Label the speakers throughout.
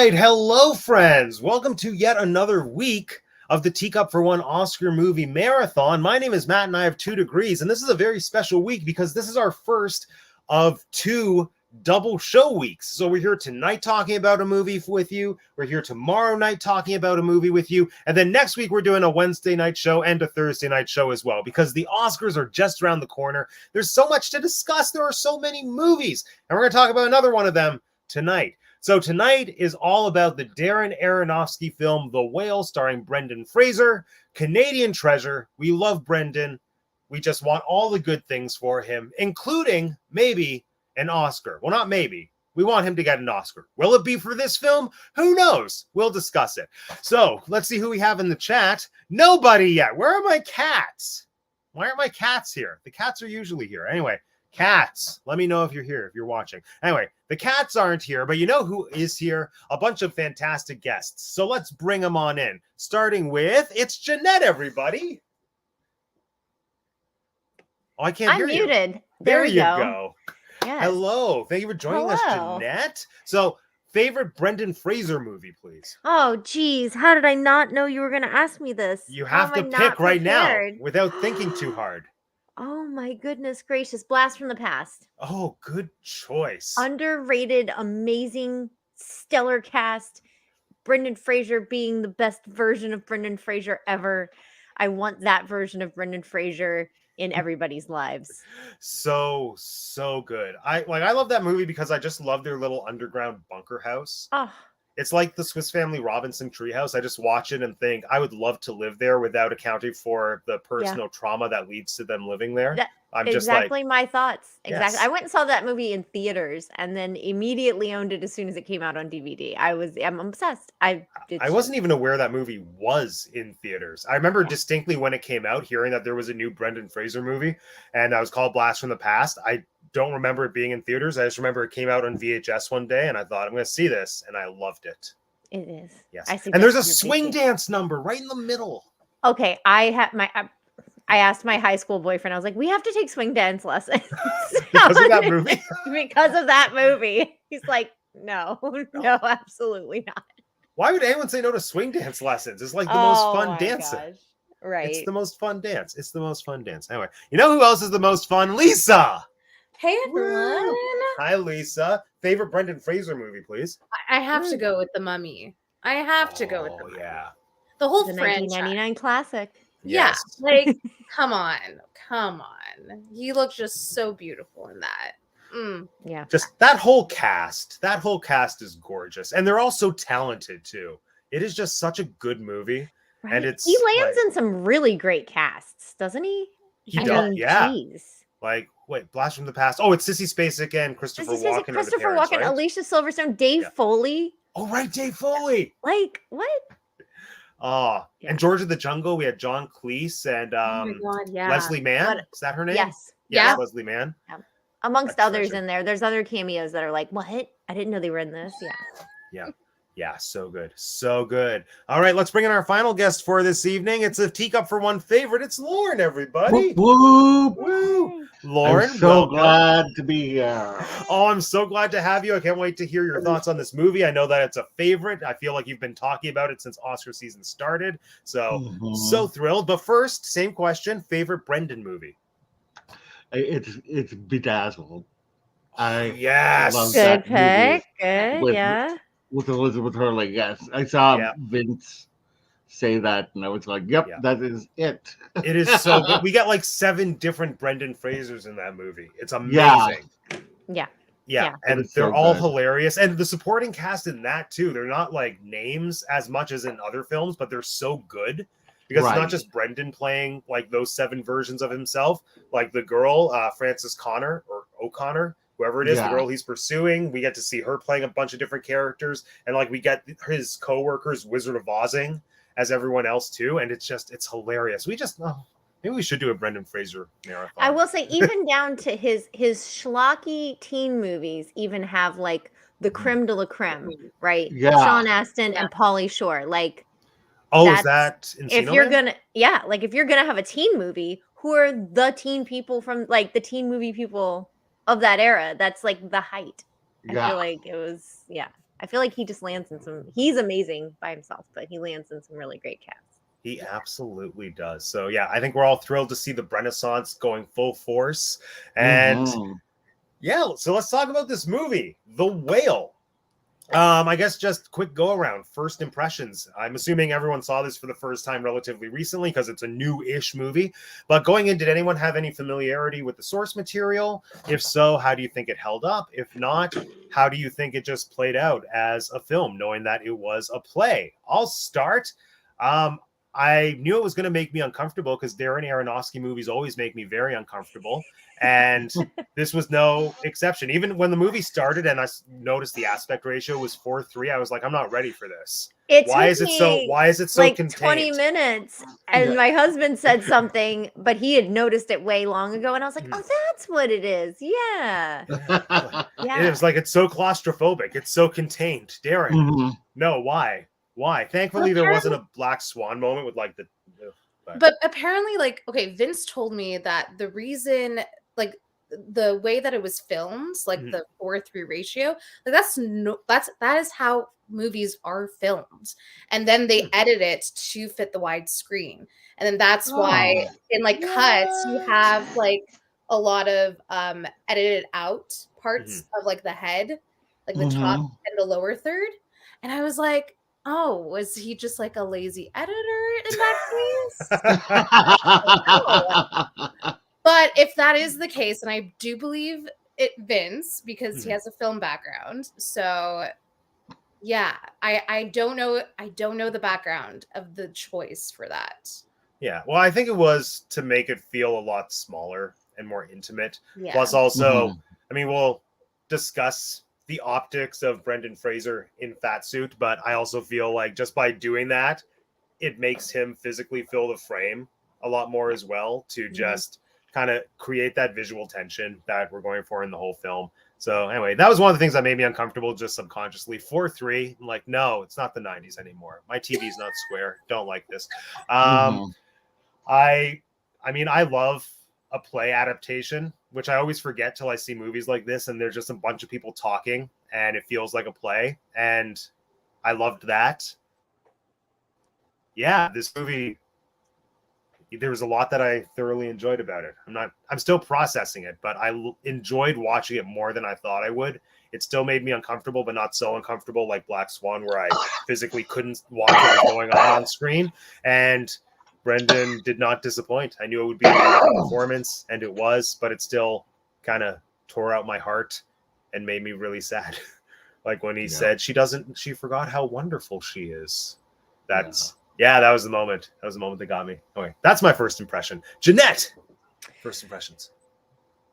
Speaker 1: right, hello friends. Welcome to yet another week of the Teacup for One Oscar movie marathon. My name is Matt and I have 2 degrees, and this is a very special week because this is our first of 2 double show weeks. So we're here tonight talking about a movie with you. We're here tomorrow night talking about a movie with you. And then next week we're doing a Wednesday night show and a Thursday night show as well because the Oscars are just around the corner. There's so much to discuss. There are so many movies. And we're going to talk about another one of them tonight. So tonight is all about the Darren Aronofsky film The Whale, starring Brendan Fraser, Canadian treasure. We love Brendan. We just want all the good things for him, including maybe an Oscar. Well, not maybe. We want him to get an Oscar. Will it be for this film? Who knows? We'll discuss it. So let's see who we have in the chat. Nobody yet. Where are my cats? Why aren't my cats here? The cats are usually here. Anyway. Cats, let me know if you're here, if you're watching. Anyway, the cats aren't here, but you know who is here? A bunch of fantastic guests. So let's bring them on in. Starting with, it's Jeanette, everybody. Oh, I can't hear you.
Speaker 2: I'm muted.
Speaker 1: There you go.
Speaker 2: Yes.
Speaker 1: Hello. Thank you for joining us, Jeanette. So, favorite Brendan Fraser movie, please.
Speaker 2: Oh, geez. How did I not know you were going to ask me this?
Speaker 1: You have to pick right now without thinking too hard.
Speaker 2: Oh my goodness gracious. Blast from the Past.
Speaker 1: Oh, good choice.
Speaker 2: Underrated, amazing, stellar cast. Brendan Fraser being the best version of Brendan Fraser ever. I want that version of Brendan Fraser in everybody's lives.
Speaker 1: So good. I love that movie because I just love their little underground bunker house. Oh. It's like the Swiss Family Robinson treehouse. I just watch it and think I would love to live there without accounting for the personal trauma that leads to them living there. I'm just
Speaker 2: exactly my thoughts. Exactly.
Speaker 1: Yes.
Speaker 2: I went and saw that movie in theaters and then immediately owned it as soon as it came out on DVD. I'm obsessed. I
Speaker 1: wasn't even aware that movie was in theaters. I remember distinctly when it came out hearing that there was a new Brendan Fraser movie and that was called Blast from the Past. I don't remember it being in theaters. I just remember it came out on VHS one day and I thought I'm going to see this and I loved it.
Speaker 2: It is.
Speaker 1: Yes. And there's a swing dance number right in the middle.
Speaker 2: Okay, I asked my high school boyfriend. I was like, "We have to take swing dance lessons."
Speaker 1: Because of that movie?
Speaker 2: Because of that movie. He's like, no, absolutely not.
Speaker 1: Why would anyone say no to swing dance lessons? It's like the most fun dancing.
Speaker 2: Gosh. Right.
Speaker 1: It's the most fun dance. It's the most fun dance. Anyway, you know who else is the most fun? Lisa.
Speaker 3: Hey, everyone.
Speaker 1: Woo. Hi, Lisa. Favorite Brendan Fraser movie, please?
Speaker 3: I have to go with The Mummy. I have to go with The Mummy.
Speaker 1: Yeah.
Speaker 3: The whole
Speaker 2: the
Speaker 3: franchise.
Speaker 2: 1999 classic.
Speaker 1: Yes.
Speaker 3: Yeah. Like, come on. He looks just so beautiful in that.
Speaker 2: Yeah.
Speaker 1: Just that whole cast. That whole cast is gorgeous. And they're all so talented, too. It is just such a good movie. Right. And
Speaker 2: he lands in some really great casts, doesn't he?
Speaker 1: He does, yeah.
Speaker 2: Geez.
Speaker 1: Like, wait, Blast from the Past. Oh, it's Sissy Spacek and Christopher Walken.
Speaker 2: Christopher Walken, right? Alicia Silverstone, Dave Foley.
Speaker 1: Oh, right, Dave Foley.
Speaker 2: Like, what?
Speaker 1: Oh, and George of the Jungle, we had John Cleese and Leslie Mann. Is that her name?
Speaker 2: Yes.
Speaker 1: Yeah. Leslie Mann.
Speaker 2: Yeah. Amongst others in there. There's other cameos that are like, what? I didn't know they were in this. Yeah.
Speaker 1: Yeah, so good. So good. All right, let's bring in our final guest for this evening. It's a Teacup for One favorite. It's Lauren, everybody.
Speaker 4: Woo, woo.
Speaker 1: Woo. Lauren,
Speaker 4: I'm so glad to be here.
Speaker 1: Oh, I'm so glad to have you. I can't wait to hear your thoughts on this movie. I know that it's a favorite. I feel like you've been talking about it since Oscar season started. So, so thrilled. But first, same question. Favorite Brendan movie?
Speaker 4: It's Bedazzled.
Speaker 1: Yes.
Speaker 4: Love
Speaker 2: good
Speaker 4: that
Speaker 2: pick.
Speaker 4: Movie.
Speaker 2: Good,
Speaker 4: With Elizabeth Hurley, yes. I saw Vince say that, and I was like, yep, that is it.
Speaker 1: It is so good. We got like 7 different Brendan Frasers in that movie. It's amazing. Yeah. And they're all hilarious. And the supporting cast in that, too. They're not like names as much as in other films, but they're so good. Because it's not just Brendan playing like those 7 versions of himself. Like the girl, Frances Connor or O'Connor, whoever it is, the girl he's pursuing, we get to see her playing a bunch of different characters. And like we get his co-workers, Wizard of Ozing, as everyone else too. And it's hilarious. Maybe we should do a Brendan Fraser marathon.
Speaker 2: I will say, even down to his schlocky teen movies even have like the creme de la creme, right?
Speaker 4: Yeah.
Speaker 2: Sean Astin and Pauly Shore. Like,
Speaker 1: is that Encino
Speaker 2: if you're
Speaker 1: Man?
Speaker 2: if you're gonna have a teen movie, who are the teen people from like the teen movie people of that era? That's like the height. I feel like it was I feel like he just lands in some. He's amazing by himself, but he lands in some really great casts.
Speaker 1: He absolutely does. So yeah, I think we're all thrilled to see the Renaissance going full force. And yeah, so let's talk about this movie, The Whale. I guess just quick go around. First impressions. I'm assuming everyone saw this for the first time relatively recently because it's a new-ish movie. But going in, did anyone have any familiarity with the source material? If so, how do you think it held up? If not, how do you think it just played out as a film, knowing that it was a play? I'll start. I knew it was going to make me uncomfortable because Darren Aronofsky movies always make me very uncomfortable. And this was no exception. Even when the movie started and I noticed the aspect ratio was 4:3, I was like, I'm not ready for this. Why is it so
Speaker 2: like
Speaker 1: contained?
Speaker 2: 20 minutes? And my husband said something, but he had noticed it way long ago. And I was like, oh, that's what it is. Yeah.
Speaker 1: It was like, it's so claustrophobic. It's so contained. Darren, no, why? Why? Thankfully, there wasn't a black swan moment with like the.
Speaker 3: But apparently, like, okay, Vince told me that the reason, like, the way that it was filmed, like the 4:3 ratio, like that is how movies are filmed, and then they edit it to fit the widescreen, and then that's why in like cuts you have like a lot of edited out parts of like the head, like the top and the lower third, and I was like, oh, was he just like a lazy editor in that case? But if that is the case, and I do believe it Vince, because he has a film background. So yeah, I don't know the background of the choice for that.
Speaker 1: Yeah, well, I think it was to make it feel a lot smaller and more intimate.
Speaker 2: Yeah.
Speaker 1: Plus also, I mean, we'll discuss the optics of Brendan Fraser in fat suit, but I also feel like just by doing that, it makes him physically fill the frame a lot more as well to just kind of create that visual tension that we're going for in the whole film. So anyway, that was one of the things that made me uncomfortable just subconsciously. 4:3, I'm like, no, it's not the 90s anymore. My TV's not square. Don't like this. I mean, I love a play adaptation, which I always forget till I see movies like this and there's just a bunch of people talking and it feels like a play. And I loved that. Yeah, this movie, there was a lot that I thoroughly enjoyed about it. I'm still processing it, but I enjoyed watching it more than I thought I would. It still made me uncomfortable, but not so uncomfortable like Black Swan, where I physically couldn't watch what was going on screen. And Brendan did not disappoint. I knew it would be a wonderful performance, and it was, but it still kind of tore out my heart and made me really sad. Like when he said she forgot how wonderful she is. That was the moment. That was the moment that got me. Okay, that's my first impression. Jeanette, first impressions.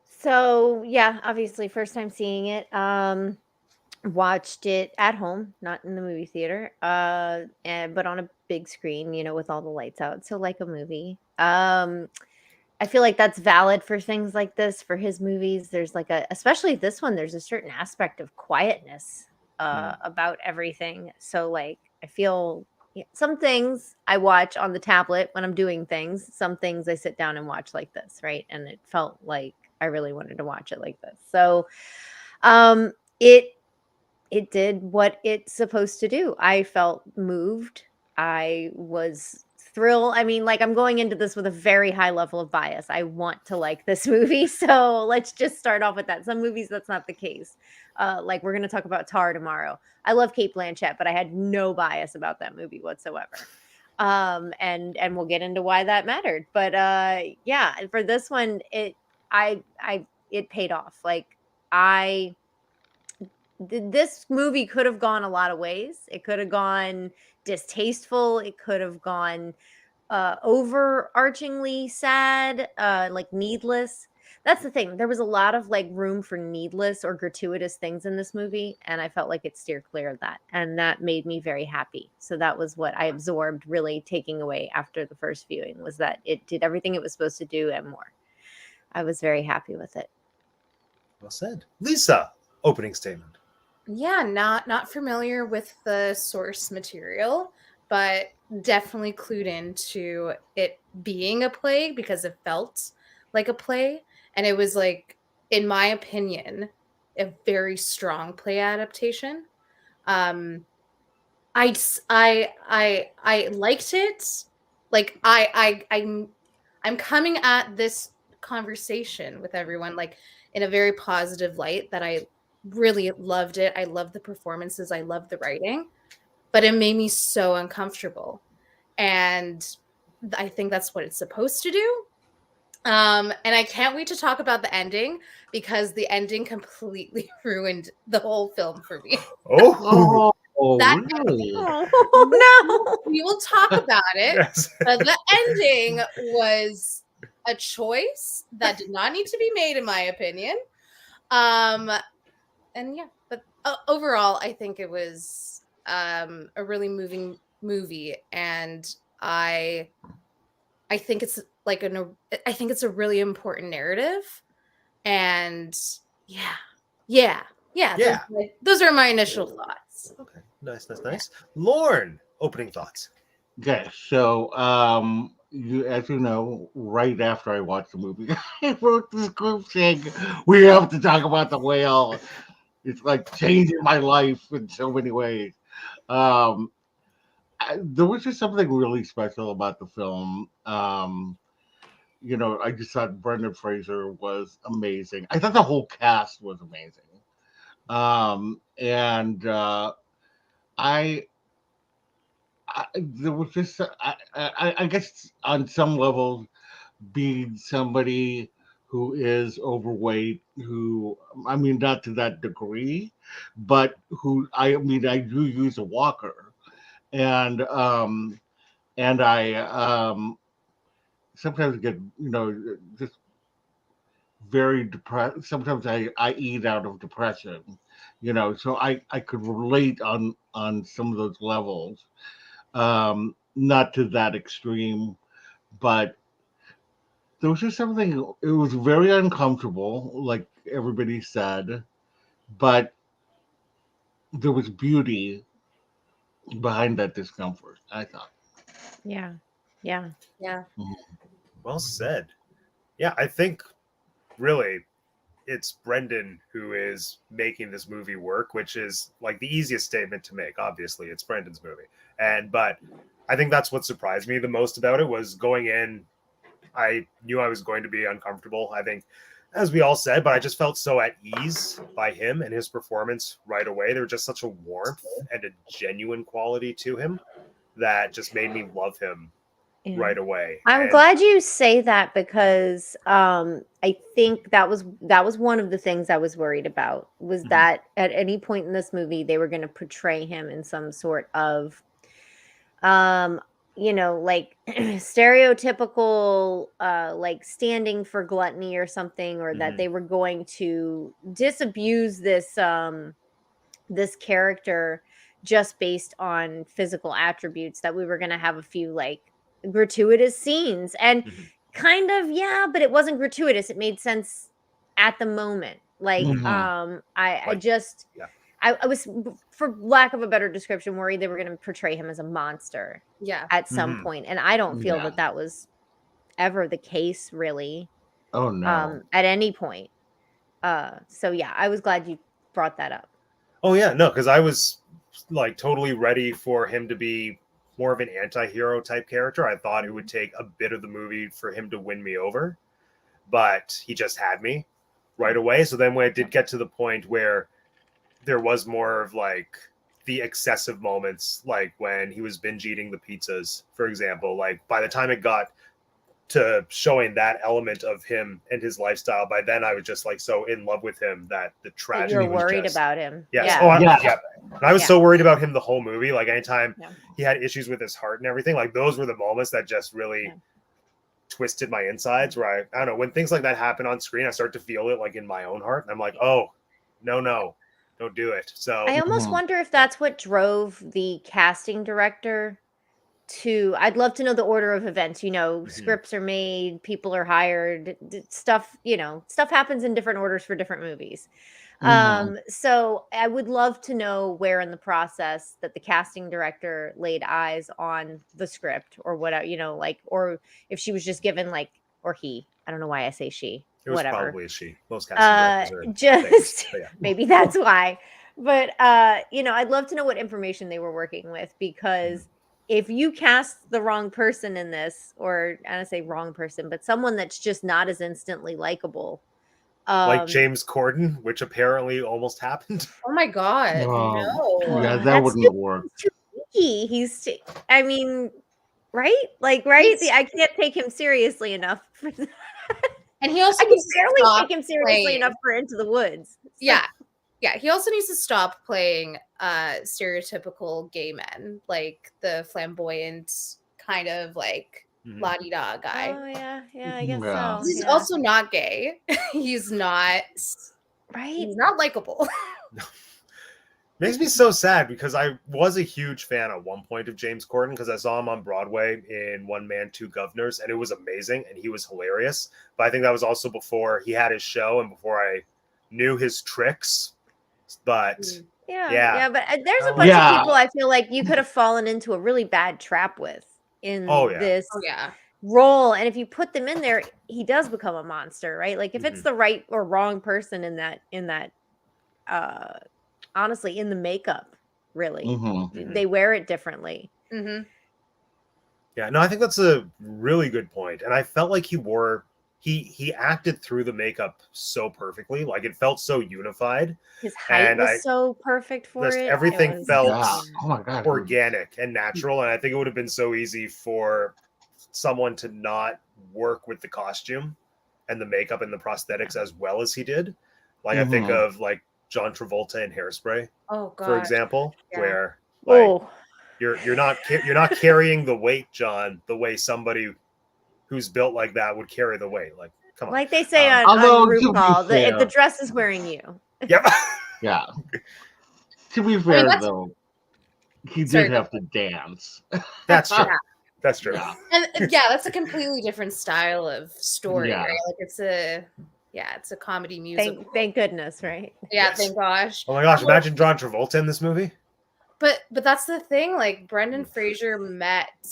Speaker 2: So yeah, obviously first time seeing it. Watched it at home, not in the movie theater, but on a big screen, with all the lights out. So like a movie. I feel like that's valid for things like this, for his movies. There's like especially this one, there's a certain aspect of quietness about everything. So like, I feel some things I watch on the tablet when I'm doing things. Some things I sit down and watch like this, right? And it felt like I really wanted to watch it like this. So it did what it's supposed to do. I felt moved. I was thrilled. I mean, like, I'm going into this with a very high level of bias. I want to like this movie. So let's just start off with that. Some movies, that's not the case. Like, we're going to talk about Tar tomorrow. I love Kate Blanchett, but I had no bias about that movie whatsoever. And we'll get into why that mattered. But yeah, for this one, it paid off. Like, this movie could have gone a lot of ways. It could have gone distasteful. It could have gone overarchingly sad, like needless. That's the thing. There was a lot of like room for needless or gratuitous things in this movie, and I felt like it steered clear of that, and that made me very happy. So that was what I absorbed, really taking away after the first viewing, was that it did everything it was supposed to do and more. I was very happy with it.
Speaker 1: Well said. Lisa, opening statement.
Speaker 3: Yeah, not familiar with the source material, but definitely clued into it being a play because it felt like a play. And it was like, in my opinion, a very strong play adaptation. I liked it. Like I'm coming at this conversation with everyone like in a very positive light that I really loved it. I loved the performances. I loved the writing, but it made me so uncomfortable. And I think that's what it's supposed to do. And I can't wait to talk about the ending because the ending completely ruined the whole film for me.
Speaker 1: Oh,
Speaker 3: That
Speaker 4: really?
Speaker 2: Oh no.
Speaker 3: We will talk about it.
Speaker 1: yes.
Speaker 3: The ending was a choice that did not need to be made, in my opinion. And yeah, but overall, I think it was a really moving movie, and I think it's like I think it's a really important narrative, and yeah. Those are my initial thoughts.
Speaker 1: Okay, nice. Lorne, opening thoughts.
Speaker 4: Okay, so as you know, right after I watched the movie, I wrote this group saying we have to talk about the whale. It's like changing my life in so many ways. Um, there was just something really special about the film. I just thought Brendan Fraser was amazing. I thought the whole cast was amazing. And I there was just I guess on some level being somebody who is overweight, who I mean not to that degree, but who I do use a walker, and I sometimes get just very depressed. Sometimes I eat out of depression, so I could relate on some of those levels, not to that extreme, but there was just something. It was very uncomfortable, like everybody said, but there was beauty behind that discomfort, I thought.
Speaker 2: Yeah.
Speaker 1: Well said. Yeah, I think really it's Brendan who is making this movie work, which is like the easiest statement to make. Obviously, it's Brendan's movie. But I think that's what surprised me the most about it was going in, I knew I was going to be uncomfortable. I think, as we all said, but I just felt so at ease by him and his performance right away. There was just such a warmth and a genuine quality to him that just made me love him right away.
Speaker 2: I'm glad you say that because I think that was one of the things I was worried about was that at any point in this movie they were going to portray him in some sort of like stereotypical like standing for gluttony or something, or that they were going to disabuse this character just based on physical attributes, that we were going to have a few like gratuitous scenes and kind of, but it wasn't gratuitous. It made sense at the moment. Like I was, for lack of a better description, worried they were going to portray him as a monster at some point. And I don't feel that was ever the case, really.
Speaker 4: Oh no.
Speaker 2: At any point. So yeah, I was glad you brought that up.
Speaker 1: Oh yeah, no, because I was like totally ready for him to be more of an anti-hero type character. I thought it would take a bit of the movie for him to win me over, but he just had me right away. So then when it did get to the point where there was more of like the excessive moments, like when he was binge eating the pizzas, for example, like by the time it got to showing that element of him and his lifestyle, by then I was just like so in love with him that the tragedy
Speaker 2: You're worried about him.
Speaker 1: Yes.
Speaker 2: Yeah.
Speaker 1: And I was so worried about him the whole movie. Like anytime he had issues with his heart and everything, like those were the moments that just really twisted my insides, where I don't know, when things like that happen on screen, I start to feel it like in my own heart. And I'm like, oh, no, don't do it. So
Speaker 2: I almost wonder if that's what drove the casting director to, I'd love to know the order of events. Scripts are made, people are hired, stuff happens in different orders for different movies. So I would love to know where in the process that the casting director laid eyes on the script or whatever, or if she was just given like, or he, I don't know why I say she.
Speaker 1: It was
Speaker 2: whatever.
Speaker 1: Probably she. Most casting directors are
Speaker 2: just
Speaker 1: things,
Speaker 2: maybe that's why. But I'd love to know what information they were working with, because if you cast the wrong person in this, or I don't say wrong person, but someone that's just not as instantly likable,
Speaker 1: Like James Corden, which apparently almost happened.
Speaker 3: Oh my god, no.
Speaker 4: Yeah, that
Speaker 2: that's
Speaker 4: wouldn't work.
Speaker 2: too geeky. I mean, right? Like, right? I can't take him seriously enough for that.
Speaker 3: And he also
Speaker 2: I can
Speaker 3: needs to
Speaker 2: barely
Speaker 3: stop
Speaker 2: take him seriously
Speaker 3: playing.
Speaker 2: enough for Into the Woods. So-
Speaker 3: Yeah. Yeah, he also needs to stop playing stereotypical gay men, like the flamboyant kind of like la-di-da guy.
Speaker 2: Oh yeah, I guess
Speaker 4: Yeah.
Speaker 2: so.
Speaker 3: He's
Speaker 2: yeah.
Speaker 3: also not gay. He's not likable.
Speaker 1: Makes me so sad, because I was a huge fan at one point of James Corden, because I saw him on Broadway in One Man, Two Governors, and it was amazing, and he was hilarious. But I think that was also before he had his show and before I knew his tricks. But
Speaker 2: yeah, but there's a bunch of people I feel like you could have fallen into a really bad trap with in this role, and if you put them in there, he does become a monster, right? Like if it's the right or wrong person in that honestly, in the makeup, really, they wear it differently.
Speaker 1: Yeah, no, I think that's a really good point, and I felt like he acted through the makeup so perfectly. Like it felt so unified.
Speaker 2: His height was so perfect for it.
Speaker 1: Everything felt
Speaker 4: oh my God,
Speaker 1: organic and natural, and I think it would have been so easy for someone to not work with the costume and the makeup and the prosthetics as well as he did. Like I think of like John Travolta in Hairspray, for example, where like you're not carrying the weight, John, the way somebody who's built like that would carry the weight. Like, come on.
Speaker 2: Like they say on RuPaul, the dress is wearing you.
Speaker 1: Yep.
Speaker 4: Yeah. To be fair, though, he did have to dance.
Speaker 1: That's true. That's true.
Speaker 3: Yeah. And that's a completely different style of story, right? Like it's a comedy musical.
Speaker 2: Thank goodness, right?
Speaker 3: Yeah, thank gosh.
Speaker 1: Oh my gosh, imagine John Travolta in this movie.
Speaker 3: But that's the thing, like Brendan Fraser met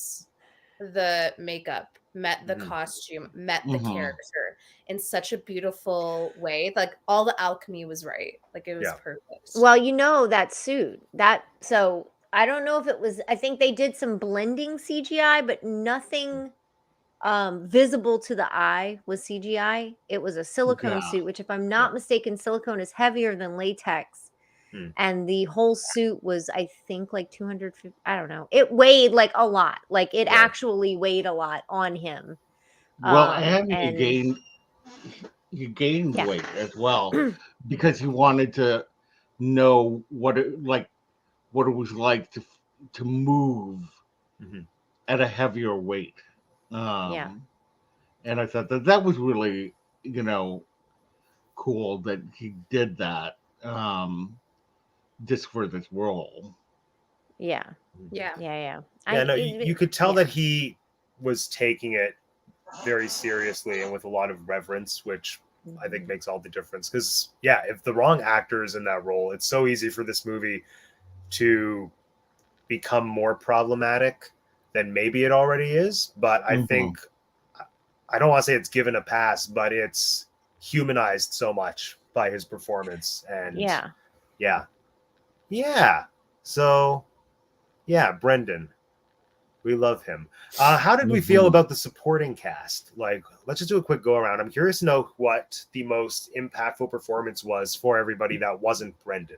Speaker 3: the makeup, met the costume, met the character in such a beautiful way. Like all the alchemy was right. Like it was perfect.
Speaker 2: Well, that suit, so I don't know if it was, I think they did some blending CGI, but nothing visible to the eye was CGI. It was a silicone suit, which if I'm not mistaken, silicone is heavier than latex. And the whole suit was, I think, like 250. I don't know. It weighed like a lot. Like it actually weighed a lot on him.
Speaker 4: Well, and you gained weight as well because you wanted to know what it was like to move at a heavier weight. And I thought that was really, cool that he did that. Just for this role.
Speaker 2: Yeah.
Speaker 1: No, you could tell that he was taking it very seriously and with a lot of reverence, which I think makes all the difference. Because if the wrong actor is in that role, it's so easy for this movie to become more problematic than maybe it already is. But I think, I don't want to say it's given a pass, but it's humanized so much by his performance. And so, Brendan, we love him. How did we feel about the supporting cast? Like, let's just do a quick go around. I'm curious to know what the most impactful performance was for everybody that wasn't Brendan.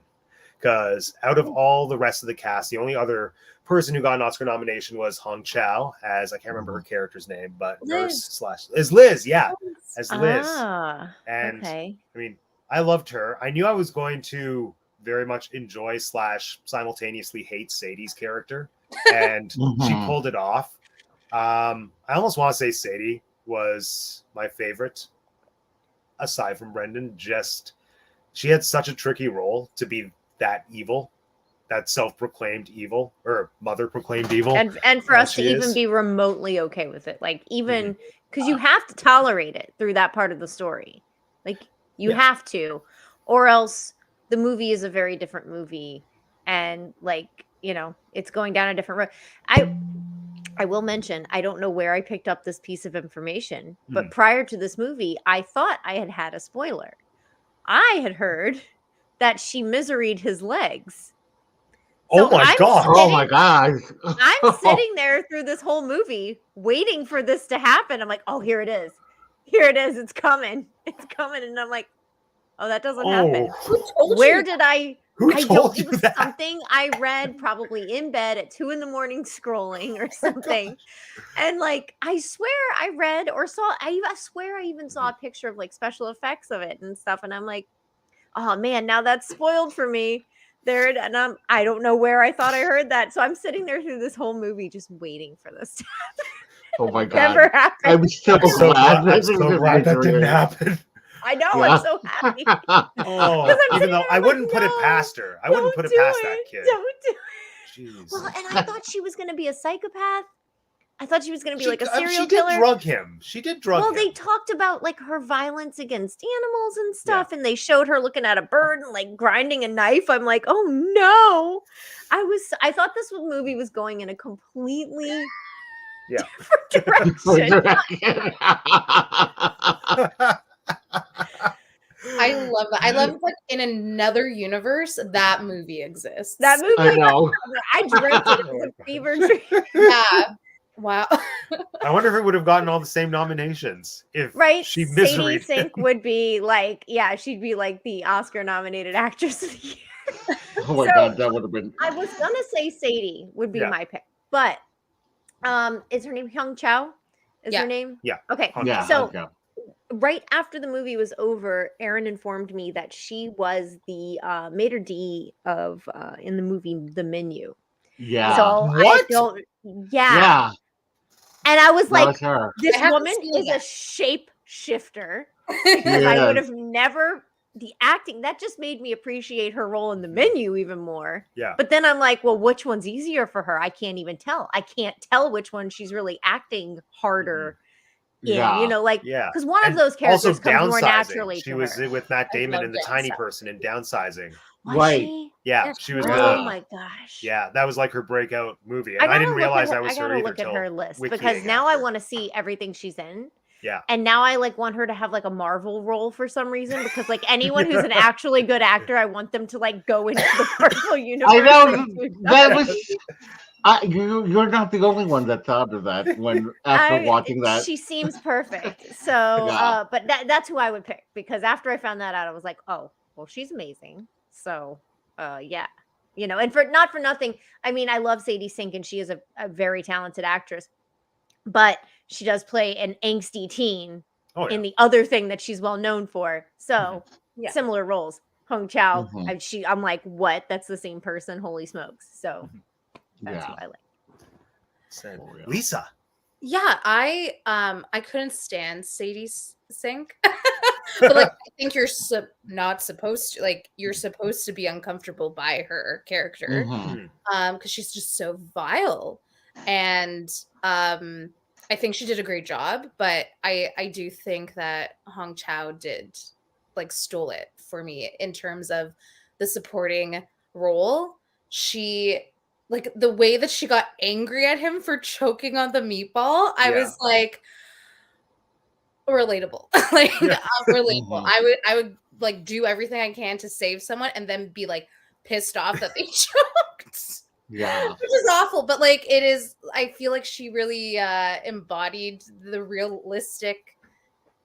Speaker 1: Because out of all the rest of the cast, the only other person who got an Oscar nomination was Hong Chow, as I can't remember her character's name, but Liz, as Liz. And I mean, I loved her. I knew I was going to very much enjoy / simultaneously hate Sadie's character, and she pulled it off. I almost want to say Sadie was my favorite aside from Brendan. Just she had such a tricky role to be that evil, that self-proclaimed evil or mother-proclaimed evil,
Speaker 2: and for us to even be remotely okay with it, like even because you have to tolerate it through that part of the story, like you have to, or else the movie is a very different movie, and it's going down a different road. I will mention, I don't know where I picked up this piece of information, but prior to this movie, I thought I had a spoiler. I had heard that she miseried his legs.
Speaker 1: Oh my God.
Speaker 4: Oh my gosh.
Speaker 2: I'm sitting there through this whole movie waiting for this to happen. I'm like, oh, here it is. Here it is. It's coming. It's coming. And I'm like, oh, that doesn't happen.
Speaker 3: Who told
Speaker 2: Where
Speaker 3: you?
Speaker 2: did I?
Speaker 1: Who
Speaker 2: I
Speaker 1: told
Speaker 2: don't.
Speaker 1: you
Speaker 2: It was
Speaker 1: that?
Speaker 2: something I read probably in bed at 2 a.m. scrolling or something. And like, I swear I read or saw. I swear I even saw a picture of like special effects of it and stuff. And I'm like, oh man, now that's spoiled for me. There, and I don't know where I thought I heard that. So I'm sitting there through this whole movie just waiting for this to
Speaker 4: Oh my God.
Speaker 2: never happen.
Speaker 4: I'm so
Speaker 1: I'm so
Speaker 4: glad.
Speaker 1: glad, I'm so glad that didn't happen.
Speaker 2: I know.
Speaker 4: Yeah.
Speaker 2: I'm so happy.
Speaker 1: Oh,
Speaker 2: I'm
Speaker 1: even
Speaker 2: sitting
Speaker 1: though
Speaker 2: there,
Speaker 1: I
Speaker 2: I'm
Speaker 1: wouldn't
Speaker 2: like,
Speaker 1: put it
Speaker 2: "No,
Speaker 1: past her. I wouldn't put it
Speaker 2: Don't
Speaker 1: past
Speaker 2: do
Speaker 1: that
Speaker 2: it.
Speaker 1: kid.
Speaker 2: Don't do it.
Speaker 1: Jeez.
Speaker 2: Well, and I thought she was going to be a psychopath. I thought she was going to be like a serial
Speaker 1: she did
Speaker 2: killer.
Speaker 1: drug him. She did drug
Speaker 2: Well,
Speaker 1: him.
Speaker 2: they talked about like her violence against animals and stuff, and they showed her looking at a bird and like grinding a knife. I'm like, oh no. I thought this movie was going in a completely different direction.
Speaker 3: I love that. I love like in another universe that movie exists.
Speaker 2: That movie,
Speaker 4: I know.
Speaker 2: I dreamt it. It was a fever dream.
Speaker 3: Yeah. Wow.
Speaker 1: I wonder if it would have gotten all the same nominations if
Speaker 2: Right?
Speaker 1: she
Speaker 2: Sadie
Speaker 1: miseried him.
Speaker 2: Sink would be like, yeah, she'd be like the Oscar nominated actress of the year.
Speaker 4: Oh my
Speaker 2: So,
Speaker 4: God, that would have been.
Speaker 2: I was gonna say Sadie would be
Speaker 1: Yeah.
Speaker 2: my pick, but is her name Hyung Chow? Is
Speaker 3: Yeah.
Speaker 2: her name?
Speaker 1: Yeah.
Speaker 2: Okay.
Speaker 4: Yeah.
Speaker 2: So
Speaker 4: okay.
Speaker 2: right after the movie was over, Erin informed me that she was the maitre d' of in the movie The Menu.
Speaker 4: Yeah.
Speaker 2: So
Speaker 1: What?
Speaker 2: I don't.
Speaker 4: Yeah.
Speaker 2: And I was
Speaker 4: That
Speaker 2: like,
Speaker 4: was her.
Speaker 2: this
Speaker 3: I haven't
Speaker 2: woman
Speaker 3: seen it
Speaker 2: is a
Speaker 3: yet.
Speaker 2: shape shifter. Because I would
Speaker 4: Yes.
Speaker 2: have never the acting that just made me appreciate her role in The Menu even more.
Speaker 1: Yeah.
Speaker 2: But then I'm like, well, which one's easier for her? I can't even tell. I can't tell which one she's really acting harder in.
Speaker 4: Yeah.
Speaker 2: You know, like
Speaker 1: Yeah.
Speaker 2: because one of
Speaker 1: And
Speaker 2: those characters
Speaker 1: also
Speaker 2: comes more
Speaker 1: downsizing.
Speaker 2: naturally
Speaker 1: She
Speaker 2: to
Speaker 1: was
Speaker 2: her.
Speaker 1: with Matt
Speaker 3: I
Speaker 1: Damon
Speaker 3: love
Speaker 1: and the tiny
Speaker 3: downsizing.
Speaker 1: person in Downsizing.
Speaker 2: Was
Speaker 4: Right.
Speaker 2: she?
Speaker 1: Yeah,
Speaker 3: Yes.
Speaker 1: she was
Speaker 2: Oh
Speaker 4: Yeah.
Speaker 2: my gosh.
Speaker 1: yeah, that was like her breakout movie. And
Speaker 2: I
Speaker 1: I,
Speaker 2: gotta
Speaker 1: didn't
Speaker 2: look
Speaker 1: realize
Speaker 2: at her,
Speaker 1: that was
Speaker 2: I
Speaker 1: her
Speaker 2: gotta
Speaker 1: either
Speaker 2: look at
Speaker 1: till
Speaker 2: her list
Speaker 1: Wikiing
Speaker 2: because now I
Speaker 1: after.
Speaker 2: want to see everything she's in.
Speaker 1: Yeah.
Speaker 2: And now I like want her to have like a Marvel role for some reason because like anyone who's an actually good actor, I want them to like go into the Marvel universe.
Speaker 4: I know
Speaker 2: and do
Speaker 4: that
Speaker 2: something.
Speaker 4: was. You're not the only one that thought of that when after watching that.
Speaker 2: She seems perfect. So,
Speaker 4: Yeah.
Speaker 2: but that's who I would pick because after I found that out, I was like, oh, well, she's amazing. So, yeah, you know, and for not for nothing, I mean, I love Sadie Sink and she is a very talented actress, but she does play an angsty teen
Speaker 1: Oh yeah.
Speaker 2: in the other thing that she's well known for. So,
Speaker 3: Yeah.
Speaker 2: similar roles. Hung Chow,
Speaker 4: Mhm.
Speaker 2: I'm like, what? That's the same person. Holy smokes! So that's
Speaker 4: Yeah.
Speaker 2: who I like.
Speaker 1: Same.
Speaker 4: Oh, yeah.
Speaker 1: Lisa.
Speaker 3: Yeah, I couldn't stand Sadie Sink. But like I think you're not supposed to like you're supposed to be uncomfortable by her character
Speaker 4: Mhm.
Speaker 3: because she's just so vile. And I think she did a great job, but I do think that Hong Chow stole it for me in terms of the supporting role. She like the way that she got angry at him for choking on the meatball, I
Speaker 1: Yeah.
Speaker 3: was like relatable. Like
Speaker 1: Yeah.
Speaker 3: relatable.
Speaker 4: Mhm.
Speaker 3: I would like do everything I can to save someone and then be like pissed off that they choked.
Speaker 4: Yeah.
Speaker 3: Which is awful, but like it is I feel like she really embodied the realistic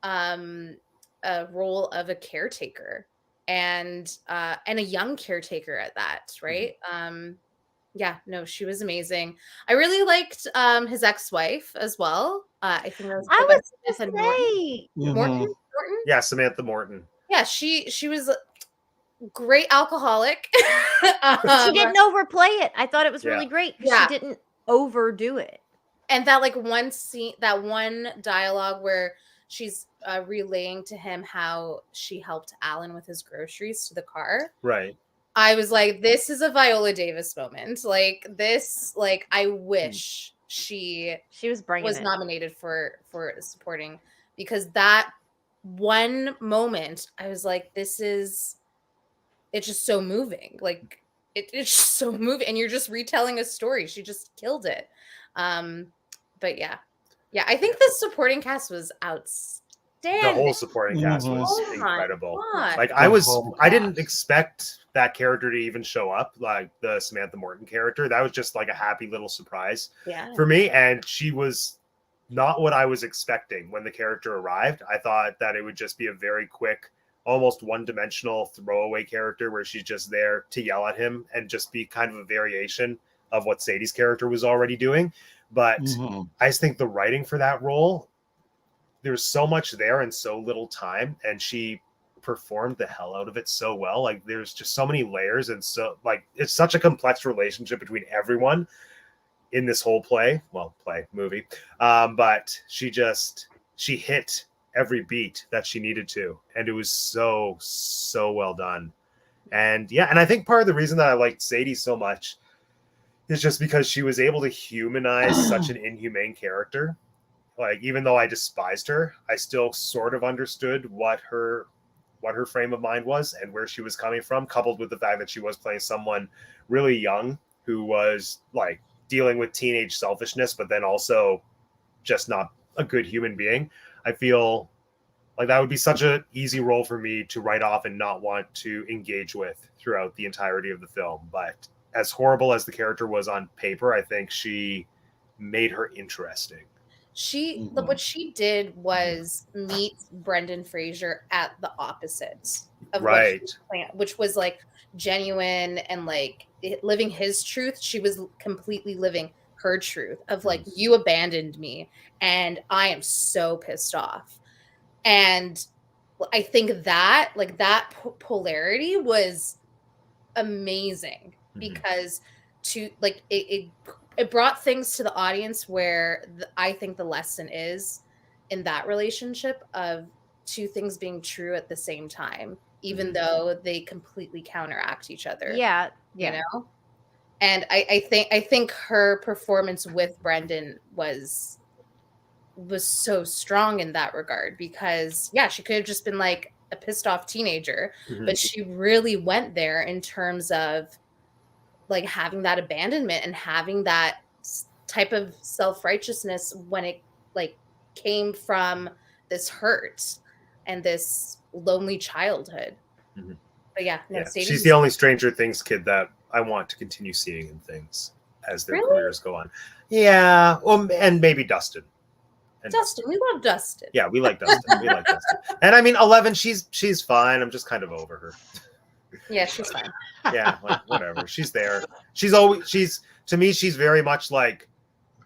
Speaker 3: role of a caretaker and a young caretaker at that, right? Yeah, no, she was amazing. I really liked his ex-wife as well. I think that was
Speaker 2: I
Speaker 3: played by
Speaker 2: was
Speaker 3: Samantha
Speaker 2: gonna say,
Speaker 3: Morton.
Speaker 4: Mhm.
Speaker 3: Morton?
Speaker 1: Yeah, Samantha Morton.
Speaker 3: Yeah, she was a great alcoholic.
Speaker 2: she didn't overplay it. I thought it was really
Speaker 1: Yeah.
Speaker 2: great. 'Cause
Speaker 3: Yeah.
Speaker 2: She didn't overdo it.
Speaker 3: And that like one scene, that one dialogue where she's relaying to him how she helped Alan with his groceries to the car.
Speaker 1: Right.
Speaker 3: I was like, this is a Viola Davis moment. Like this, like I wish she
Speaker 2: She was bringing
Speaker 3: was
Speaker 2: it.
Speaker 3: nominated for supporting because that one moment, I was like, it's just so moving. Like it's just so moving, and you're just retelling a story. She just killed it. But yeah, I think the supporting cast was outstanding.
Speaker 1: The whole supporting cast was
Speaker 3: Oh my
Speaker 1: incredible.
Speaker 3: God.
Speaker 1: Like
Speaker 4: The
Speaker 1: I didn't
Speaker 4: whole
Speaker 1: expect that character to even show up, like the Samantha Morton character. That was just like a happy little surprise
Speaker 3: Yeah.
Speaker 1: for me. And she was not what I was expecting when the character arrived. I thought that it would just be a very quick, almost one-dimensional throwaway character where she's just there to yell at him and just be kind of a variation of what Sadie's character was already doing. But
Speaker 4: Mhm.
Speaker 1: I just think the writing for that role, there's so much there in so little time, and she performed the hell out of it so well. Like there's just so many layers, and so like it's such a complex relationship between everyone in this whole movie. But she hit every beat that she needed to, and it was so well done. And yeah, and I think part of the reason that I liked Sadie so much is just because she was able to humanize such an inhumane character. Like even though I despised her, I still sort of understood what her frame of mind was and where she was coming from, coupled with the fact that she was playing someone really young who was like dealing with teenage selfishness, but then also just not a good human being. I feel like that would be such an easy role for me to write off and not want to engage with throughout the entirety of the film. But as horrible as the character was on paper, I think she made her interesting.
Speaker 3: What she did was meet Brendan Fraser at the opposite of what he was playing, which was like genuine and like living his truth. She was completely living her truth of like, you abandoned me and I am so pissed off. And I think that like that polarity was amazing because to like it brought things to the audience where I think the lesson is in that relationship of two things being true at the same time, even though they completely counteract each other.
Speaker 2: Yeah.
Speaker 3: You know? And I think her performance with Brendan was so strong in that regard because yeah, she could have just been like a pissed off teenager, but she really went there in terms of like having that abandonment and having that type of self-righteousness when it like came from this hurt and this lonely childhood. But yeah, no,
Speaker 1: she's the only Stranger Things kid that I want to continue seeing in things as their careers go on. Yeah, and maybe Dustin.
Speaker 3: Dustin, we love Dustin.
Speaker 1: Yeah, we like Dustin. We like Dustin. And I mean, 11, she's fine. I'm just kind of over her.
Speaker 3: Yeah, she's fine.
Speaker 1: Yeah, like, whatever. She's there. To me, she's very much like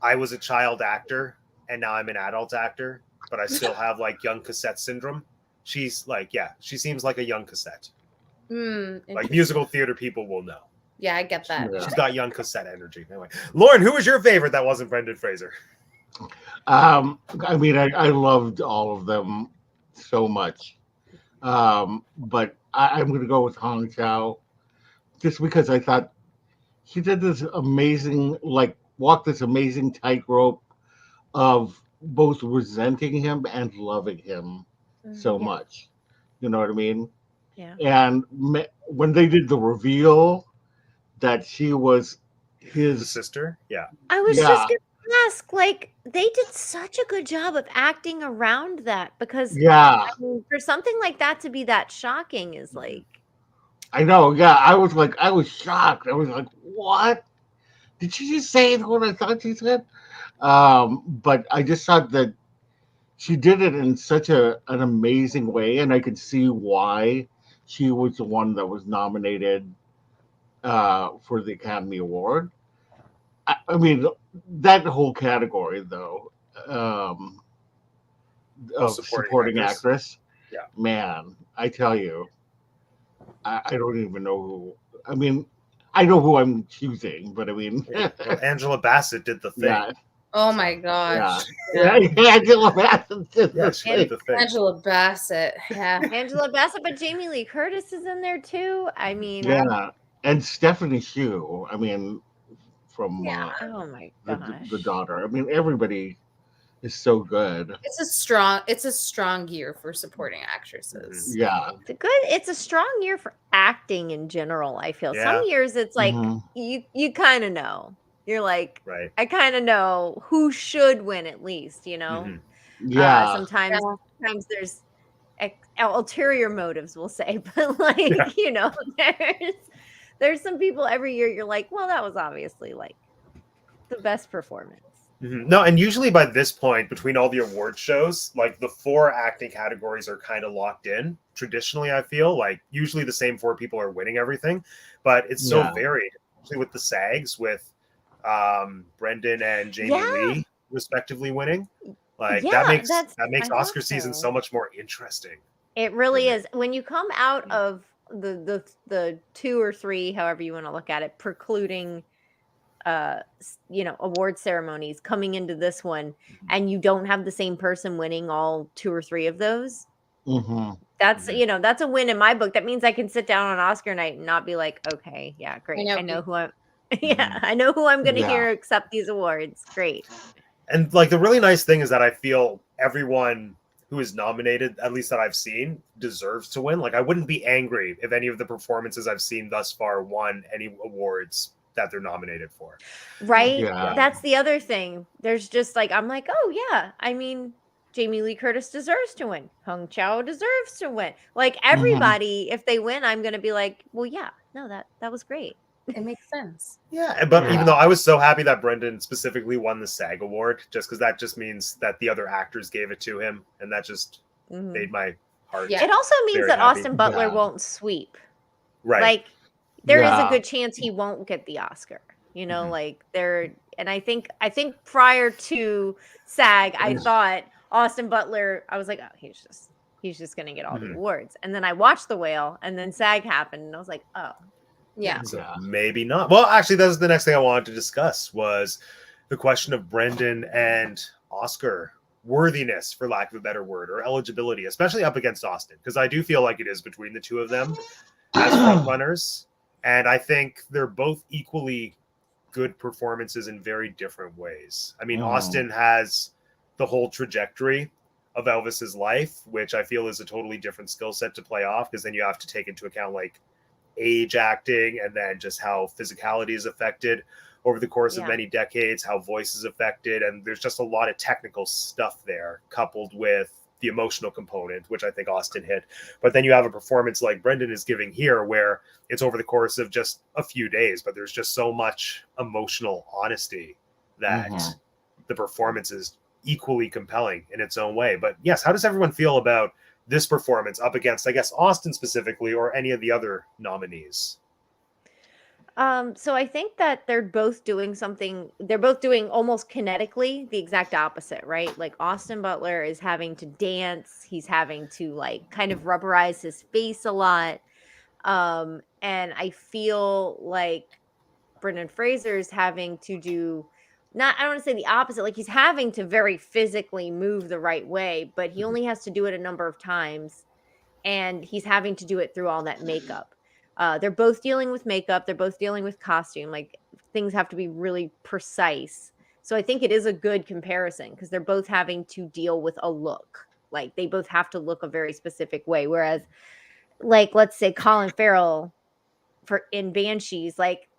Speaker 1: I was a child actor and now I'm an adult actor, but I still have like young cassette syndrome. She's like, yeah, she seems like a young cassette. Like musical theater people will know.
Speaker 3: Yeah, I get that.
Speaker 1: She's got young cassette energy. Anyway, Lauren, who was your favorite that wasn't Brendan Fraser?
Speaker 4: I mean, I loved all of them so much. But I'm going to go with Hong Chow just because I thought he did this amazing, like, walked this amazing tightrope of both resenting him and loving him so much. You know what I mean?
Speaker 2: Yeah.
Speaker 4: And when they did the reveal that she was his
Speaker 1: sister,
Speaker 2: I was just going to ask, like, they did such a good job of acting around that because I mean, for something like that to be that shocking is like,
Speaker 4: I know, I was shocked. I was like, what? Did she just say what I thought she said? But I just thought that she did it in such an amazing way, and I could see why she was the one that was nominated for the Academy Award. I mean, that whole category, though, of supporting actress.
Speaker 1: Yeah.
Speaker 4: Man, I tell you, I don't even know who. I mean, I know who I'm choosing, but I mean,
Speaker 1: well, Angela Bassett did the thing.
Speaker 4: Yeah.
Speaker 3: Oh my gosh.
Speaker 4: Angela Bassett did the thing.
Speaker 3: Angela Bassett. Yeah.
Speaker 2: Angela Bassett, but Jamie Lee Curtis is in there too. I mean,
Speaker 4: yeah, and Stephanie Hsu. I mean, from
Speaker 2: oh my gosh,
Speaker 4: the daughter. I mean, everybody is so good.
Speaker 3: It's a strong year for supporting actresses.
Speaker 4: Yeah,
Speaker 2: it's a strong year for acting in general. I feel some years it's like you kind of know. You're like, I kind of know who should win at least, you know.
Speaker 4: Yeah.
Speaker 2: Sometimes there's ulterior motives, we'll say, but like there's some people every year you're like, well, that was obviously like the best performance.
Speaker 1: No, and usually by this point, between all the award shows, like the 4 acting categories are kind of locked in. Traditionally, I feel like usually the same 4 people are winning everything, but it's so varied, especially with the SAGs, with Brendan and Jamie Lee respectively winning. Like that makes Oscar season so much more interesting.
Speaker 2: It really is. When you come out of the 2 or 3, however you want to look at it, precluding award ceremonies, coming into this one, and you don't have the same person winning all 2 or 3 of those, that's that's a win in my book. That means I can sit down on Oscar night and not be like, okay, yeah, great, I know who I'm I know who I'm gonna hear accept these awards. Great.
Speaker 1: And like the really nice thing is that I feel everyone who is nominated, at least that I've seen, deserves to win. Like I wouldn't be angry if any of the performances I've seen thus far won any awards that they're nominated for.
Speaker 2: Right? Yeah. That's the other thing. There's just like, I'm like, oh yeah, I mean, Jamie Lee Curtis deserves to win. Hung Chau deserves to win. Like everybody, if they win, I'm gonna be like, well, yeah, no, that was great.
Speaker 3: It makes sense.
Speaker 1: Yeah, but even though I was so happy that Brendan specifically won the SAG award, just because that just means that the other actors gave it to him, and that just made my heart.
Speaker 2: It also means that
Speaker 1: happy.
Speaker 2: Austin Butler won't sweep.
Speaker 1: Right.
Speaker 2: Like there is a good chance he won't get the Oscar. Like there, and I think prior to SAG, I thought Austin Butler, I was like, oh, he's just gonna get all the awards. And then I watched The Whale, and then SAG happened, and I was like, oh.
Speaker 3: Yeah.
Speaker 1: So maybe not. Well, actually, that was the next thing I wanted to discuss was the question of Brendan and Oscar worthiness, for lack of a better word, or eligibility, especially up against Austin, because I do feel like it is between the two of them as front runners, and I think they're both equally good performances in very different ways. I mean, Austin has the whole trajectory of Elvis's life, which I feel is a totally different skill set to play off, because then you have to take into account like age acting, and then just how physicality is affected over the course of many decades, how voice is affected, and there's just a lot of technical stuff there coupled with the emotional component, which I think Austin hit. But then you have a performance like Brendan is giving here, where it's over the course of just a few days, but there's just so much emotional honesty that the performance is equally compelling in its own way. But yes, how does everyone feel about this performance up against, I guess, Austin specifically, or any of the other nominees?
Speaker 2: So I think that they're both doing almost kinetically the exact opposite, right? Like Austin Butler is having to dance, he's having to like kind of rubberize his face a lot. And I feel like Brendan Fraser is having to do I don't want to say the opposite, like he's having to very physically move the right way, but he only has to do it a number of times, and he's having to do it through all that makeup. They're both dealing with makeup. They're both dealing with costume. Like things have to be really precise. So I think it is a good comparison, because they're both having to deal with a look. Like they both have to look a very specific way. Whereas like, let's say Colin Farrell in Banshees, like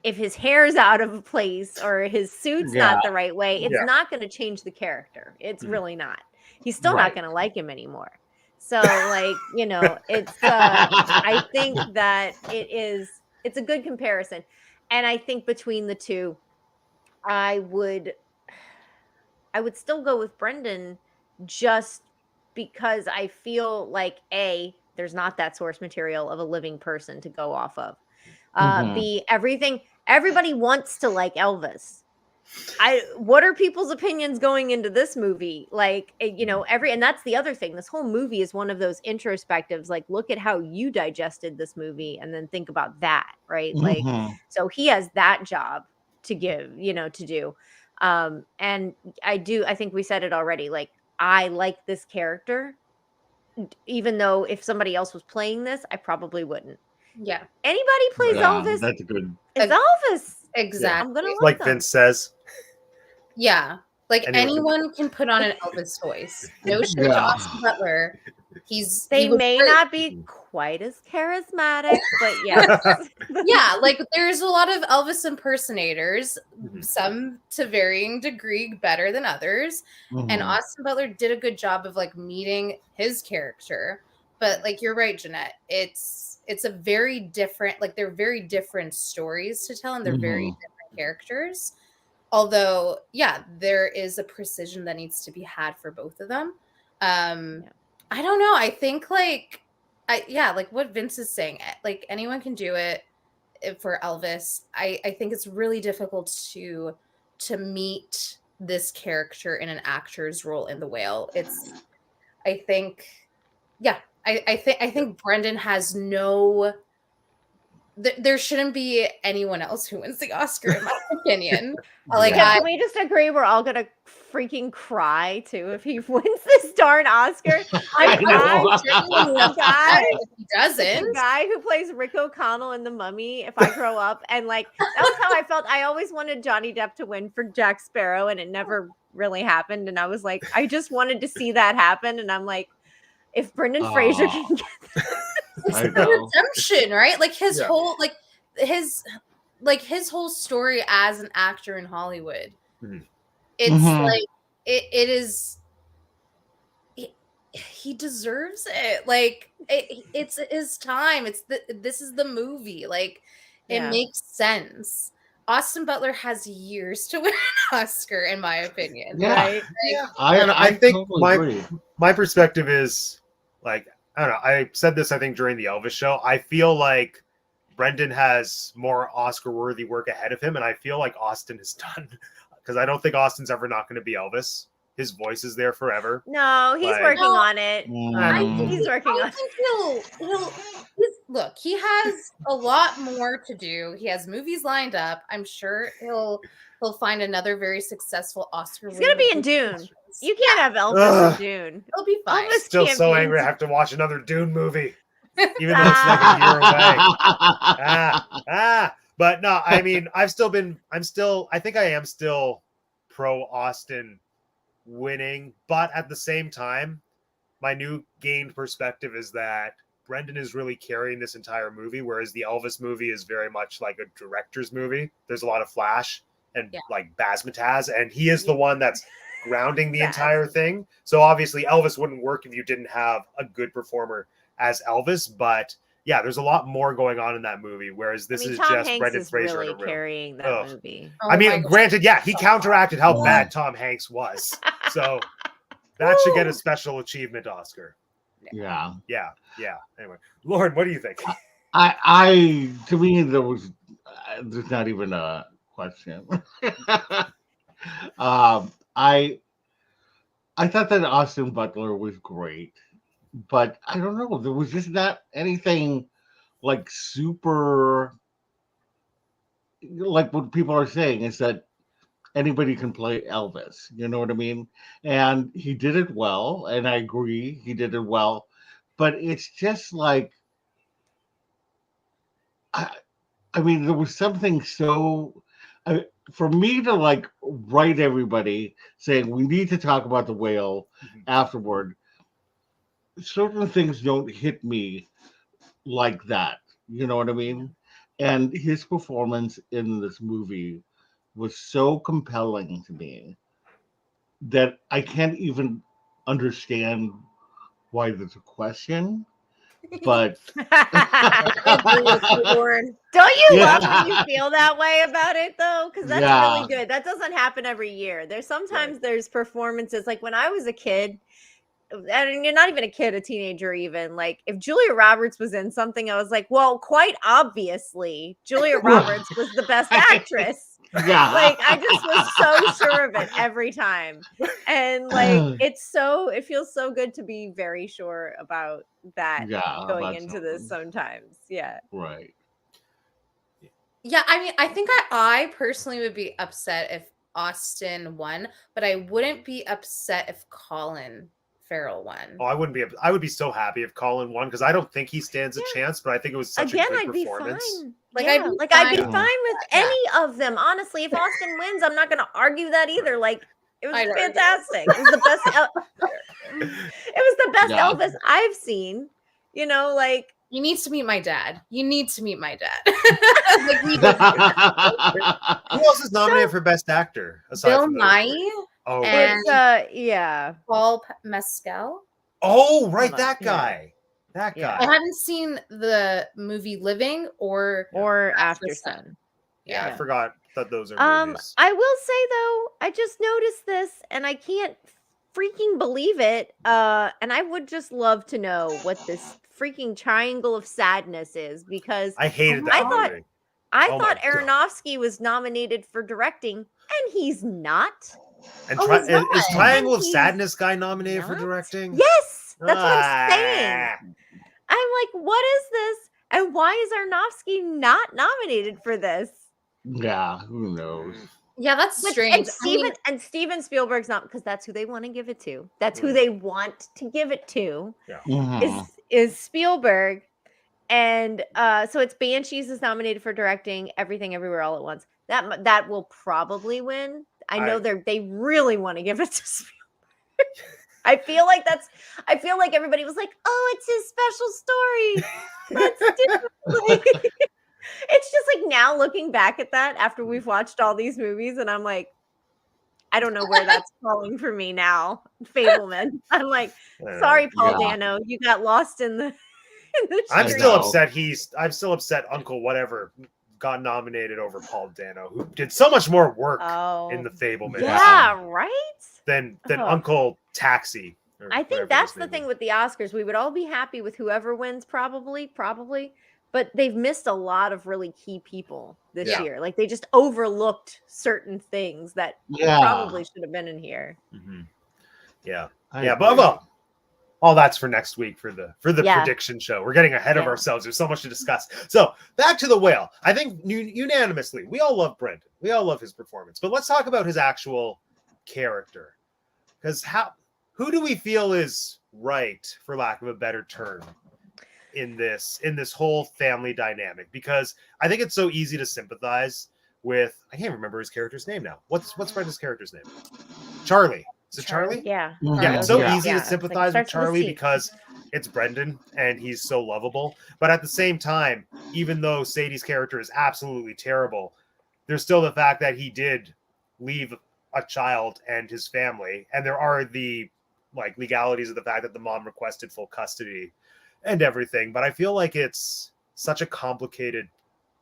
Speaker 2: if his hair's out of place or his suit's not the right way, it's not going to change the character. It's really not. He's still not going to like him anymore. So like, it's, I think that it's a good comparison. And I think between the two, I would still go with Brendan, just because I feel like there's not that source material of a living person to go off of. Everybody wants to like Elvis. What are people's opinions going into this movie? Like, and that's the other thing. This whole movie is one of those introspectives. Like, look at how you digested this movie and then think about that, right? Like, so he has that job to give, to do. And I think we said it already. Like, I like this character, even though if somebody else was playing this, I probably wouldn't.
Speaker 3: Yeah.
Speaker 2: Anybody plays Elvis.
Speaker 4: That's good.
Speaker 2: It's Elvis.
Speaker 3: Exactly.
Speaker 2: I'm gonna
Speaker 1: like them. Vince says.
Speaker 3: Yeah. Like anyone can put on an Elvis voice. No shit to Austin Butler.
Speaker 2: They
Speaker 3: was
Speaker 2: may
Speaker 3: great.
Speaker 2: not be quite as charismatic, but yes.
Speaker 3: Yeah, like there's a lot of Elvis impersonators,
Speaker 1: Mhm.
Speaker 3: some to varying degree better than others. And
Speaker 4: Mhm.
Speaker 3: Austin Butler did a good job of like meeting his character. But like you're right, Jeanette, it's a very different, like they're very different stories to tell, and they're very
Speaker 4: Mhm.
Speaker 3: different characters. Although, yeah, there is a precision that needs to be had for both of them.
Speaker 2: Yeah.
Speaker 3: I don't know. I think like like what Vince is saying, like anyone can do it for Elvis. I think it's really difficult to meet this character in an actor's role in The Whale. I think, yeah, I think Brendan has no. There shouldn't be anyone else who wins the Oscar, in my opinion. Like
Speaker 4: Yeah.
Speaker 2: Can we just agree we're all gonna freaking cry too if he wins this darn Oscar?
Speaker 4: I
Speaker 2: The
Speaker 4: know.
Speaker 2: guy,
Speaker 3: if he doesn't.
Speaker 2: the guy who plays Rick O'Connell in The Mummy, if I grow up, and like that was how I felt. I always wanted Johnny Depp to win for Jack Sparrow, and it never really happened. And I was like, I just wanted to see that happen. And I'm like, if Brendan Fraser
Speaker 4: Oh,
Speaker 2: can get
Speaker 3: It's
Speaker 4: I
Speaker 3: the
Speaker 4: know.
Speaker 3: redemption, right? Like his
Speaker 1: Yeah.
Speaker 3: whole his whole story as an actor in Hollywood.
Speaker 1: Mhm.
Speaker 3: It's
Speaker 4: Mhm.
Speaker 3: like it is he deserves it. Like it's his time. This is the movie. Like it
Speaker 2: Yeah.
Speaker 3: makes sense. Austin Butler has years to win an Oscar, in my opinion.
Speaker 4: Yeah.
Speaker 2: right?
Speaker 1: Yeah.
Speaker 4: I
Speaker 1: And I think
Speaker 4: totally agree.
Speaker 1: my perspective is like, I don't know. I said this, I think, during the Elvis show. I feel like Brendan has more Oscar worthy work ahead of him. And I feel like Austin is done because I don't think Austin's ever not going to be Elvis. His voice is there forever.
Speaker 2: No, he's
Speaker 1: Like-
Speaker 2: working on it.
Speaker 4: Mm.
Speaker 2: He's working
Speaker 3: I
Speaker 2: on it.
Speaker 3: think look, he has a lot more to do. He has movies lined up. I'm sure he'll find another very successful Oscar.
Speaker 2: He's gonna be in Dune. You can't have Elvis
Speaker 1: Ugh.
Speaker 2: in Dune.
Speaker 3: He'll be fine.
Speaker 2: Elvis
Speaker 1: Still
Speaker 2: can't
Speaker 1: so
Speaker 2: be in
Speaker 1: angry I
Speaker 2: Dune.
Speaker 1: have to watch another Dune movie, even though it's like a year away. But no, I mean, I think I am still pro Austin winning, but at the same time, my new gained perspective is that Brendan is really carrying this entire movie, whereas the Elvis movie is very much like a director's movie. There's a lot of flash and like Bazmataz, and he is the one that's grounding the entire thing. So obviously Elvis wouldn't work if you didn't have a good performer as Elvis, but yeah, there's a lot more going on in that movie, whereas this is
Speaker 2: Tom
Speaker 1: just
Speaker 2: Hanks
Speaker 1: Brendan
Speaker 2: is
Speaker 1: Fraser
Speaker 2: really
Speaker 1: in a room.
Speaker 2: carrying that
Speaker 1: Ugh.
Speaker 2: movie.
Speaker 3: Oh
Speaker 1: I
Speaker 3: my
Speaker 1: mean,
Speaker 3: gosh.
Speaker 1: granted, yeah, he counteracted how
Speaker 4: Yeah.
Speaker 1: bad Tom Hanks was. So that should get a special achievement Oscar.
Speaker 4: Yeah.
Speaker 1: Yeah. Anyway, Lauren, what do you think?
Speaker 4: To me, there's not even a question. I thought that Austin Butler was great, but I don't know. There was just not anything like super. Like what people are saying is that anybody can play Elvis. You know what I mean? And he did it well, and I agree he did it well. But it's just like, I mean, there was something so. For me to like write everybody saying we need to talk about the whale afterward, certain things don't hit me like that. You know what I mean? And his performance in this movie was so compelling to me that I can't even understand why there's a question. But
Speaker 2: Don't you
Speaker 4: Yeah.
Speaker 2: love when you feel that way about it though? Because that's
Speaker 4: Yeah.
Speaker 2: really good. That doesn't happen every year. There's performances like when I was a kid, and you're not even a kid, a teenager even. Like if Julia Roberts was in something, I was like, well, quite obviously, Julia Roberts was the best actress.
Speaker 4: Yeah.
Speaker 2: Like I just was so sure of it every time. And like it feels so good to be very sure about that going
Speaker 4: about
Speaker 2: into this sometimes. Yeah.
Speaker 4: Right.
Speaker 3: Yeah, I mean, I think I personally would be upset if Austin won, but I wouldn't be upset if Colin Farrell won.
Speaker 1: Oh, I wouldn't be. I would be so happy if Colin won because I don't think he stands a chance. But I think it was such a good
Speaker 2: I'd be
Speaker 1: performance.
Speaker 2: fine.
Speaker 3: Like,
Speaker 2: Yeah, I'd be
Speaker 3: fine.
Speaker 2: fine with any of them. Honestly, if Austin wins, I'm not going to argue that either. Like, it was
Speaker 3: I'd argue.
Speaker 2: fantastic. It was the best. It was the best
Speaker 4: Yeah.
Speaker 2: Elvis I've seen. You know, like
Speaker 3: You need to meet my dad. You need to meet my dad. Like, he does-
Speaker 1: Who else is nominated for Best Actor aside
Speaker 3: Bill
Speaker 1: from those
Speaker 3: Nye
Speaker 1: three? Oh,
Speaker 3: and-
Speaker 1: right.
Speaker 2: it's yeah.
Speaker 3: Paul Mescal.
Speaker 1: Oh, right,
Speaker 2: Hold on,
Speaker 1: that
Speaker 2: here.
Speaker 1: guy. That
Speaker 2: Yeah.
Speaker 3: I
Speaker 1: guy.
Speaker 3: haven't seen the movie Living or
Speaker 2: Or
Speaker 3: After
Speaker 2: After
Speaker 3: Sun.
Speaker 2: Sun.
Speaker 1: Yeah, I
Speaker 2: Yeah.
Speaker 1: forgot that those are movies.
Speaker 2: I will say though, I just noticed this and I can't freaking believe it. And I would just love to know what this freaking triangle of sadness is because
Speaker 1: I hated
Speaker 3: Oh,
Speaker 1: that
Speaker 2: I thought-
Speaker 1: movie.
Speaker 2: I
Speaker 1: Oh my
Speaker 2: thought
Speaker 1: God.
Speaker 2: Aronofsky was nominated for directing, and he's not.
Speaker 1: And
Speaker 3: Oh, he's
Speaker 1: is
Speaker 3: not.
Speaker 1: Triangle of
Speaker 2: And he's
Speaker 1: Sadness guy nominated for
Speaker 2: not?
Speaker 1: directing?
Speaker 2: Yes, that's what I'm saying.
Speaker 1: Ah.
Speaker 2: I'm like, what is this? And why is Aronofsky not nominated for this?
Speaker 4: Yeah, who knows?
Speaker 3: Yeah, that's
Speaker 2: But-
Speaker 3: strange.
Speaker 2: And Steven Spielberg's not because that's who they want to give it to. That's who
Speaker 1: Right.
Speaker 2: they want to give it to.
Speaker 4: Mhm.
Speaker 2: Is Spielberg. And so it's Banshees is nominated for directing Everything Everywhere All at Once. That will probably win. I know they really want to give it to Spielberg. I feel like everybody was like, "Oh, it's his special story." Let's do it. It's just like now looking back at that after we've watched all these movies, and I'm like, I don't know where that's falling for me now. Fableman. I'm like, sorry, Paul
Speaker 4: Yeah.
Speaker 2: Dano, you got lost in the.
Speaker 1: I'm
Speaker 4: I
Speaker 1: still
Speaker 4: know.
Speaker 1: upset. I'm still upset. Uncle whatever got nominated over Paul Dano, who did so much more work
Speaker 2: Oh,
Speaker 1: in the Fableman
Speaker 2: yeah, right.
Speaker 1: than
Speaker 2: Ugh.
Speaker 1: Uncle Taxi. or
Speaker 2: I
Speaker 1: whatever
Speaker 2: think
Speaker 1: his
Speaker 2: that's the
Speaker 1: name
Speaker 2: thing
Speaker 1: is.
Speaker 2: with the Oscars. We would all be happy with whoever wins, probably, but they've missed a lot of really key people this
Speaker 1: Yeah.
Speaker 2: year. Like they just overlooked certain things that
Speaker 4: Yeah.
Speaker 2: probably should have been in here.
Speaker 1: Mhm. Yeah,
Speaker 4: I
Speaker 1: yeah, but
Speaker 4: agree.
Speaker 1: well, all that's for next week for the
Speaker 2: Yeah.
Speaker 1: prediction show. We're getting ahead of
Speaker 2: Yeah.
Speaker 1: ourselves. There's so much to discuss. So back to the whale. I think unanimously, we all love Brendan. We all love his performance. But let's talk about his actual character. Because who do we feel is right, for lack of a better term, in this whole family dynamic? Because I think it's so easy to sympathize with. I can't remember his character's name now. What's Brendan's character's name? Charlie. Is it Charlie?
Speaker 2: Yeah.
Speaker 4: Mhm.
Speaker 1: Yeah, it's so
Speaker 4: Yeah.
Speaker 1: easy
Speaker 2: Yeah,
Speaker 1: to
Speaker 2: it's like
Speaker 1: sympathize with
Speaker 2: starts with a
Speaker 1: Charlie
Speaker 2: C.
Speaker 1: because it's Brendan and he's so lovable. But at the same time, even though Sadie's character is absolutely terrible, there's still the fact that he did leave a child and his family, and there are the legalities of the fact that the mom requested full custody and everything. But I feel like it's such a complicated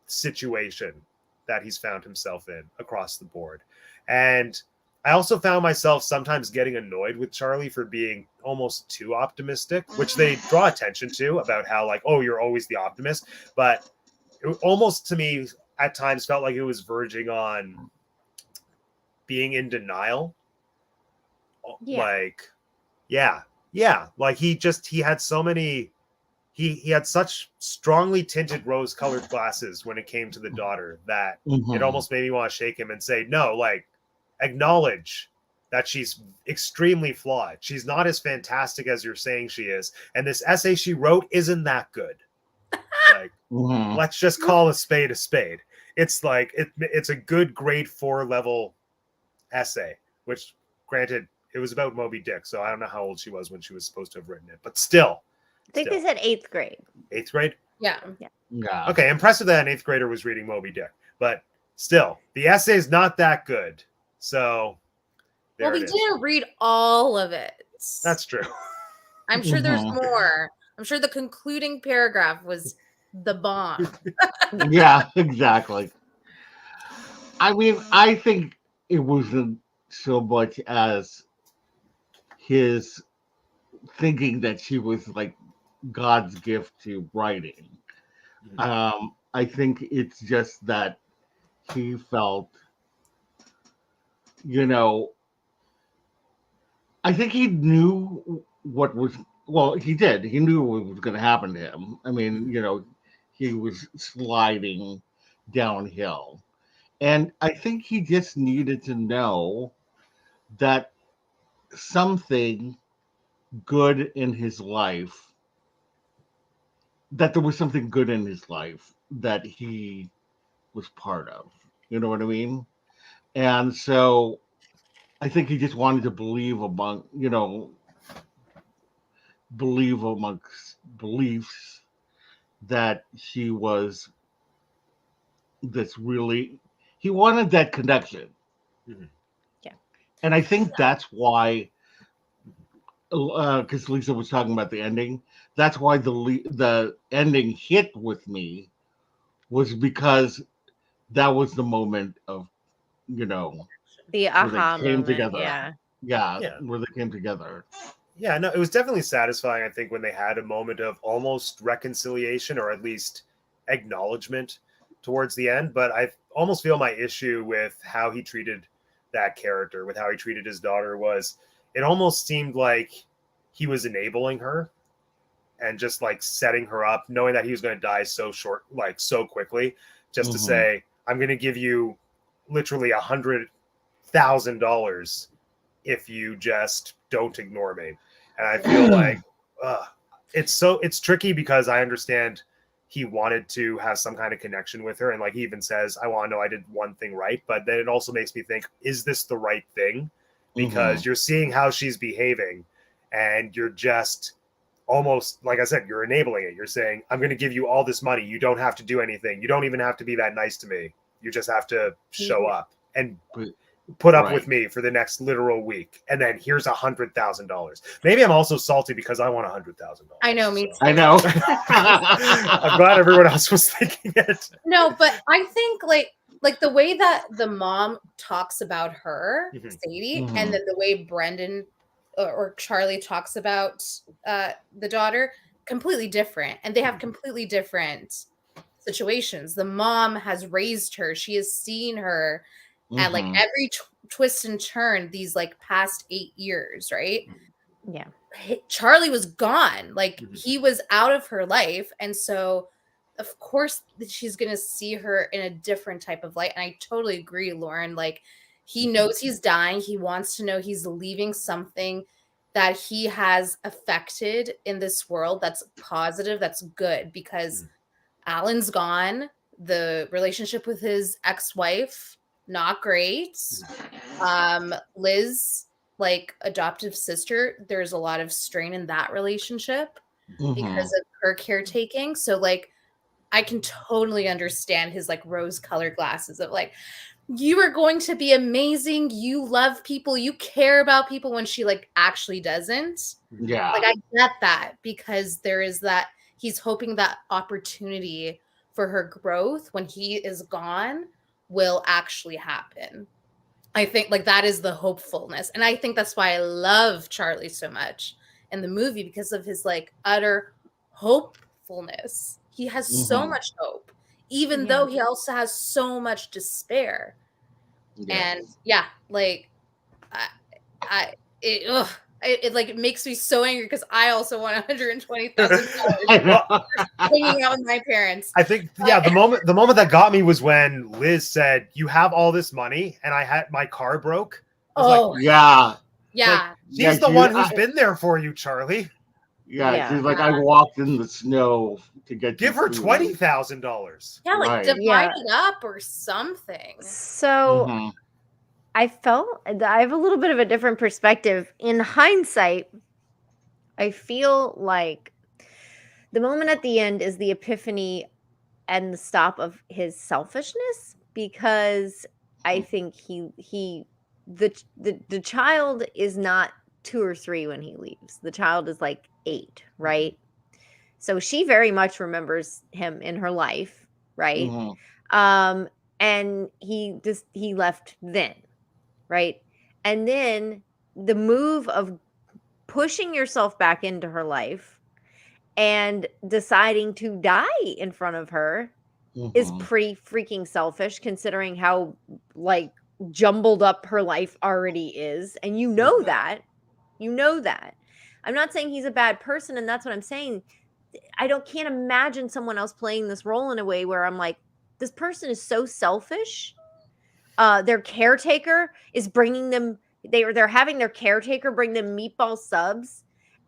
Speaker 1: situation that he's found himself in across the board. And I also found myself sometimes getting annoyed with Charlie for being almost too optimistic, which they draw attention to about how you're always the optimist. But it almost to me at times felt like it was verging on being in denial.
Speaker 2: Yeah.
Speaker 1: He had so many. He had such strongly tinted rose-colored glasses when it came to the daughter that
Speaker 4: Mhm.
Speaker 1: it almost made me want to shake him and say, no, acknowledge that she's extremely flawed. She's not as fantastic as you're saying she is. And this essay she wrote isn't that good.
Speaker 4: Mhm.
Speaker 1: Let's just call a spade a spade. It's it's a good grade 4 level essay, which granted, it was about Moby Dick. So I don't know how old she was when she was supposed to have written it, but still.
Speaker 2: I think they said 8th grade.
Speaker 1: 8th grade?
Speaker 3: Yeah.
Speaker 4: Yeah.
Speaker 1: Okay, impressive that an 8th grader was reading Moby Dick, but still, the essay is not that good. So,
Speaker 3: Well, we didn't read all of it.
Speaker 1: That's true.
Speaker 3: I'm sure there's
Speaker 4: Mhm.
Speaker 3: more. I'm sure the concluding paragraph was the bomb.
Speaker 4: Yeah, exactly. I mean, I think it wasn't so much as his thinking that she was like God's gift to writing. I think it's just that he felt, I think he knew what was, well, he did. He knew what was going to happen to him. I mean, he was sliding downhill. And I think he just needed to know that something good in his life, that there was something good in his life that he was part of. You know what I mean? And so I think he just wanted to believe believe amongst beliefs that she was this really. He wanted that connection,
Speaker 1: Mhm.
Speaker 2: Yeah.
Speaker 4: and I think that's why. Because Lisa was talking about the ending. That's why the ending hit with me was because that was the moment of you know
Speaker 2: The
Speaker 4: where they
Speaker 2: aha
Speaker 4: came
Speaker 2: moment.
Speaker 4: together.
Speaker 2: Yeah.
Speaker 4: Yeah,
Speaker 1: Yeah.
Speaker 4: where they came together.
Speaker 1: Yeah, no, it was definitely satisfying, I think, when they had a moment of almost reconciliation or at least acknowledgement towards the end. But I almost feel my issue with how he treated that character, with how he treated his daughter, was it almost seemed like he was enabling her and just like setting her up, knowing that he was going to die so short, like so quickly, just to
Speaker 4: Hmm.
Speaker 1: say, I'm going to give you literally $100,000 if you just don't ignore me. And I feel like uh, it's tricky because I understand he wanted to have some kind of connection with her, and like he even says, I want to know I did one thing right. But then it also makes me think, is this the right thing? Because you're seeing how she's behaving, and you're just almost, like I said, you're enabling it. You're saying, I'm going to give you all this money. You don't have to do anything. You don't even have to be that nice to me. You just have to show up and
Speaker 4: But
Speaker 1: put up with
Speaker 4: right.
Speaker 1: me for the next literal week, and then here's $100,000. Maybe I'm also salty because I want $100,000.
Speaker 3: I know, me too.
Speaker 4: I know.
Speaker 1: I'm glad everyone else was thinking it.
Speaker 3: No, but I think like the way that the mom talks about her,
Speaker 1: Mhm.
Speaker 3: Sadie,
Speaker 4: Mhm.
Speaker 3: and then the way Brendan or Charlie talks about the daughter, completely different, and they have completely different situations. The mom has raised her; she has seen her at like
Speaker 4: Mhm.
Speaker 3: every twist and turn these like past 8 years, right?
Speaker 2: Yeah.
Speaker 3: Charlie was gone. Like
Speaker 1: Mhm.
Speaker 3: he was out of her life. And so of course she's going to see her in a different type of light. And I totally agree, Lauren. Like he knows he's dying. He wants to know he's leaving something that he has affected in this world that's positive, that's good, because Alan's gone. The relationship with his ex-wife, not great. Liz, like adoptive sister, there's a lot of strain in that relationship because
Speaker 4: Mhm.
Speaker 3: of her caretaking. So like I can totally understand his like rose-colored glasses of like, you are going to be amazing. You love people, you care about people, when she like actually doesn't.
Speaker 4: Yeah.
Speaker 3: Like I get that, because there is that he's hoping that opportunity for her growth when he is gone will actually happen. I think like that is the hopefulness. And I think that's why I love Charlie so much in the movie, because of his like utter hopefulness. He has so
Speaker 4: Mhm.
Speaker 3: much hope, even
Speaker 2: Yeah.
Speaker 3: though he also has so much despair.
Speaker 4: Yes.
Speaker 3: And yeah, like I, I it, ugh, it like it makes me so angry because I also want $120,000
Speaker 4: I
Speaker 1: Well,
Speaker 4: know.
Speaker 3: hanging out with my parents.
Speaker 1: I think, yeah, the moment that got me was when Liz said, "You have all this money," and I had my car broke. I was like,
Speaker 3: Oh
Speaker 4: Yeah.
Speaker 1: like
Speaker 3: yeah,
Speaker 4: Yeah.
Speaker 1: she's the
Speaker 4: She.
Speaker 1: one who's been there for you, Charlie.
Speaker 4: Yeah. She's
Speaker 2: Yeah.
Speaker 4: like, I walked in the snow to get
Speaker 1: Give
Speaker 4: you
Speaker 1: her
Speaker 4: food.
Speaker 1: $20,000.
Speaker 3: yeah, like
Speaker 4: Right.
Speaker 3: divide
Speaker 2: Yeah.
Speaker 3: it up or something.
Speaker 2: So
Speaker 4: Mhm.
Speaker 2: I have a little bit of a different perspective. In hindsight, I feel like the moment at the end is the epiphany and the stop of his selfishness, because I think the child is not 2 or 3 when he leaves. The child is like 8, right? So she very much remembers him in her life, right?
Speaker 4: Mhm.
Speaker 2: Um and he left then, right? And then the move of pushing yourself back into her life and deciding to die in front of her is
Speaker 4: Mhm.
Speaker 2: pretty freaking selfish, considering how like jumbled up her life already is. And you know that. You know that. I'm not saying he's a bad person, and that's what I'm saying. Can't imagine someone else playing this role in a way where I'm like, this person is so selfish. Their caretaker is bringing them. They're having their caretaker bring them meatball subs,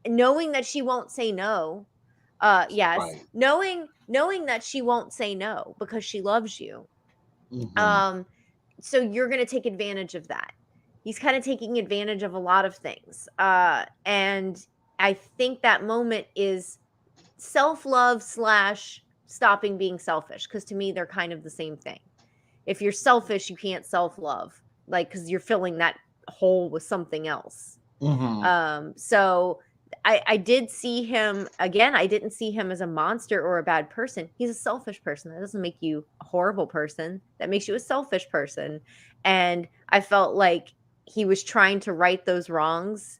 Speaker 2: knowing that she won't say no. Yes,
Speaker 4: Right.
Speaker 2: knowing that she won't say no because she loves you.
Speaker 4: Mhm.
Speaker 2: Um, so you're going to take advantage of that. He's kind of taking advantage of a lot of things. And I think that moment is self-love / stopping being selfish, because to me they're kind of the same thing. If you're selfish, you can't self-love, like, because you're filling that hole with something else. So I did see him again. I didn't see him as a monster or a bad person. He's a selfish person. That doesn't make you a horrible person. That makes you a selfish person. And I felt like he was trying to right those wrongs,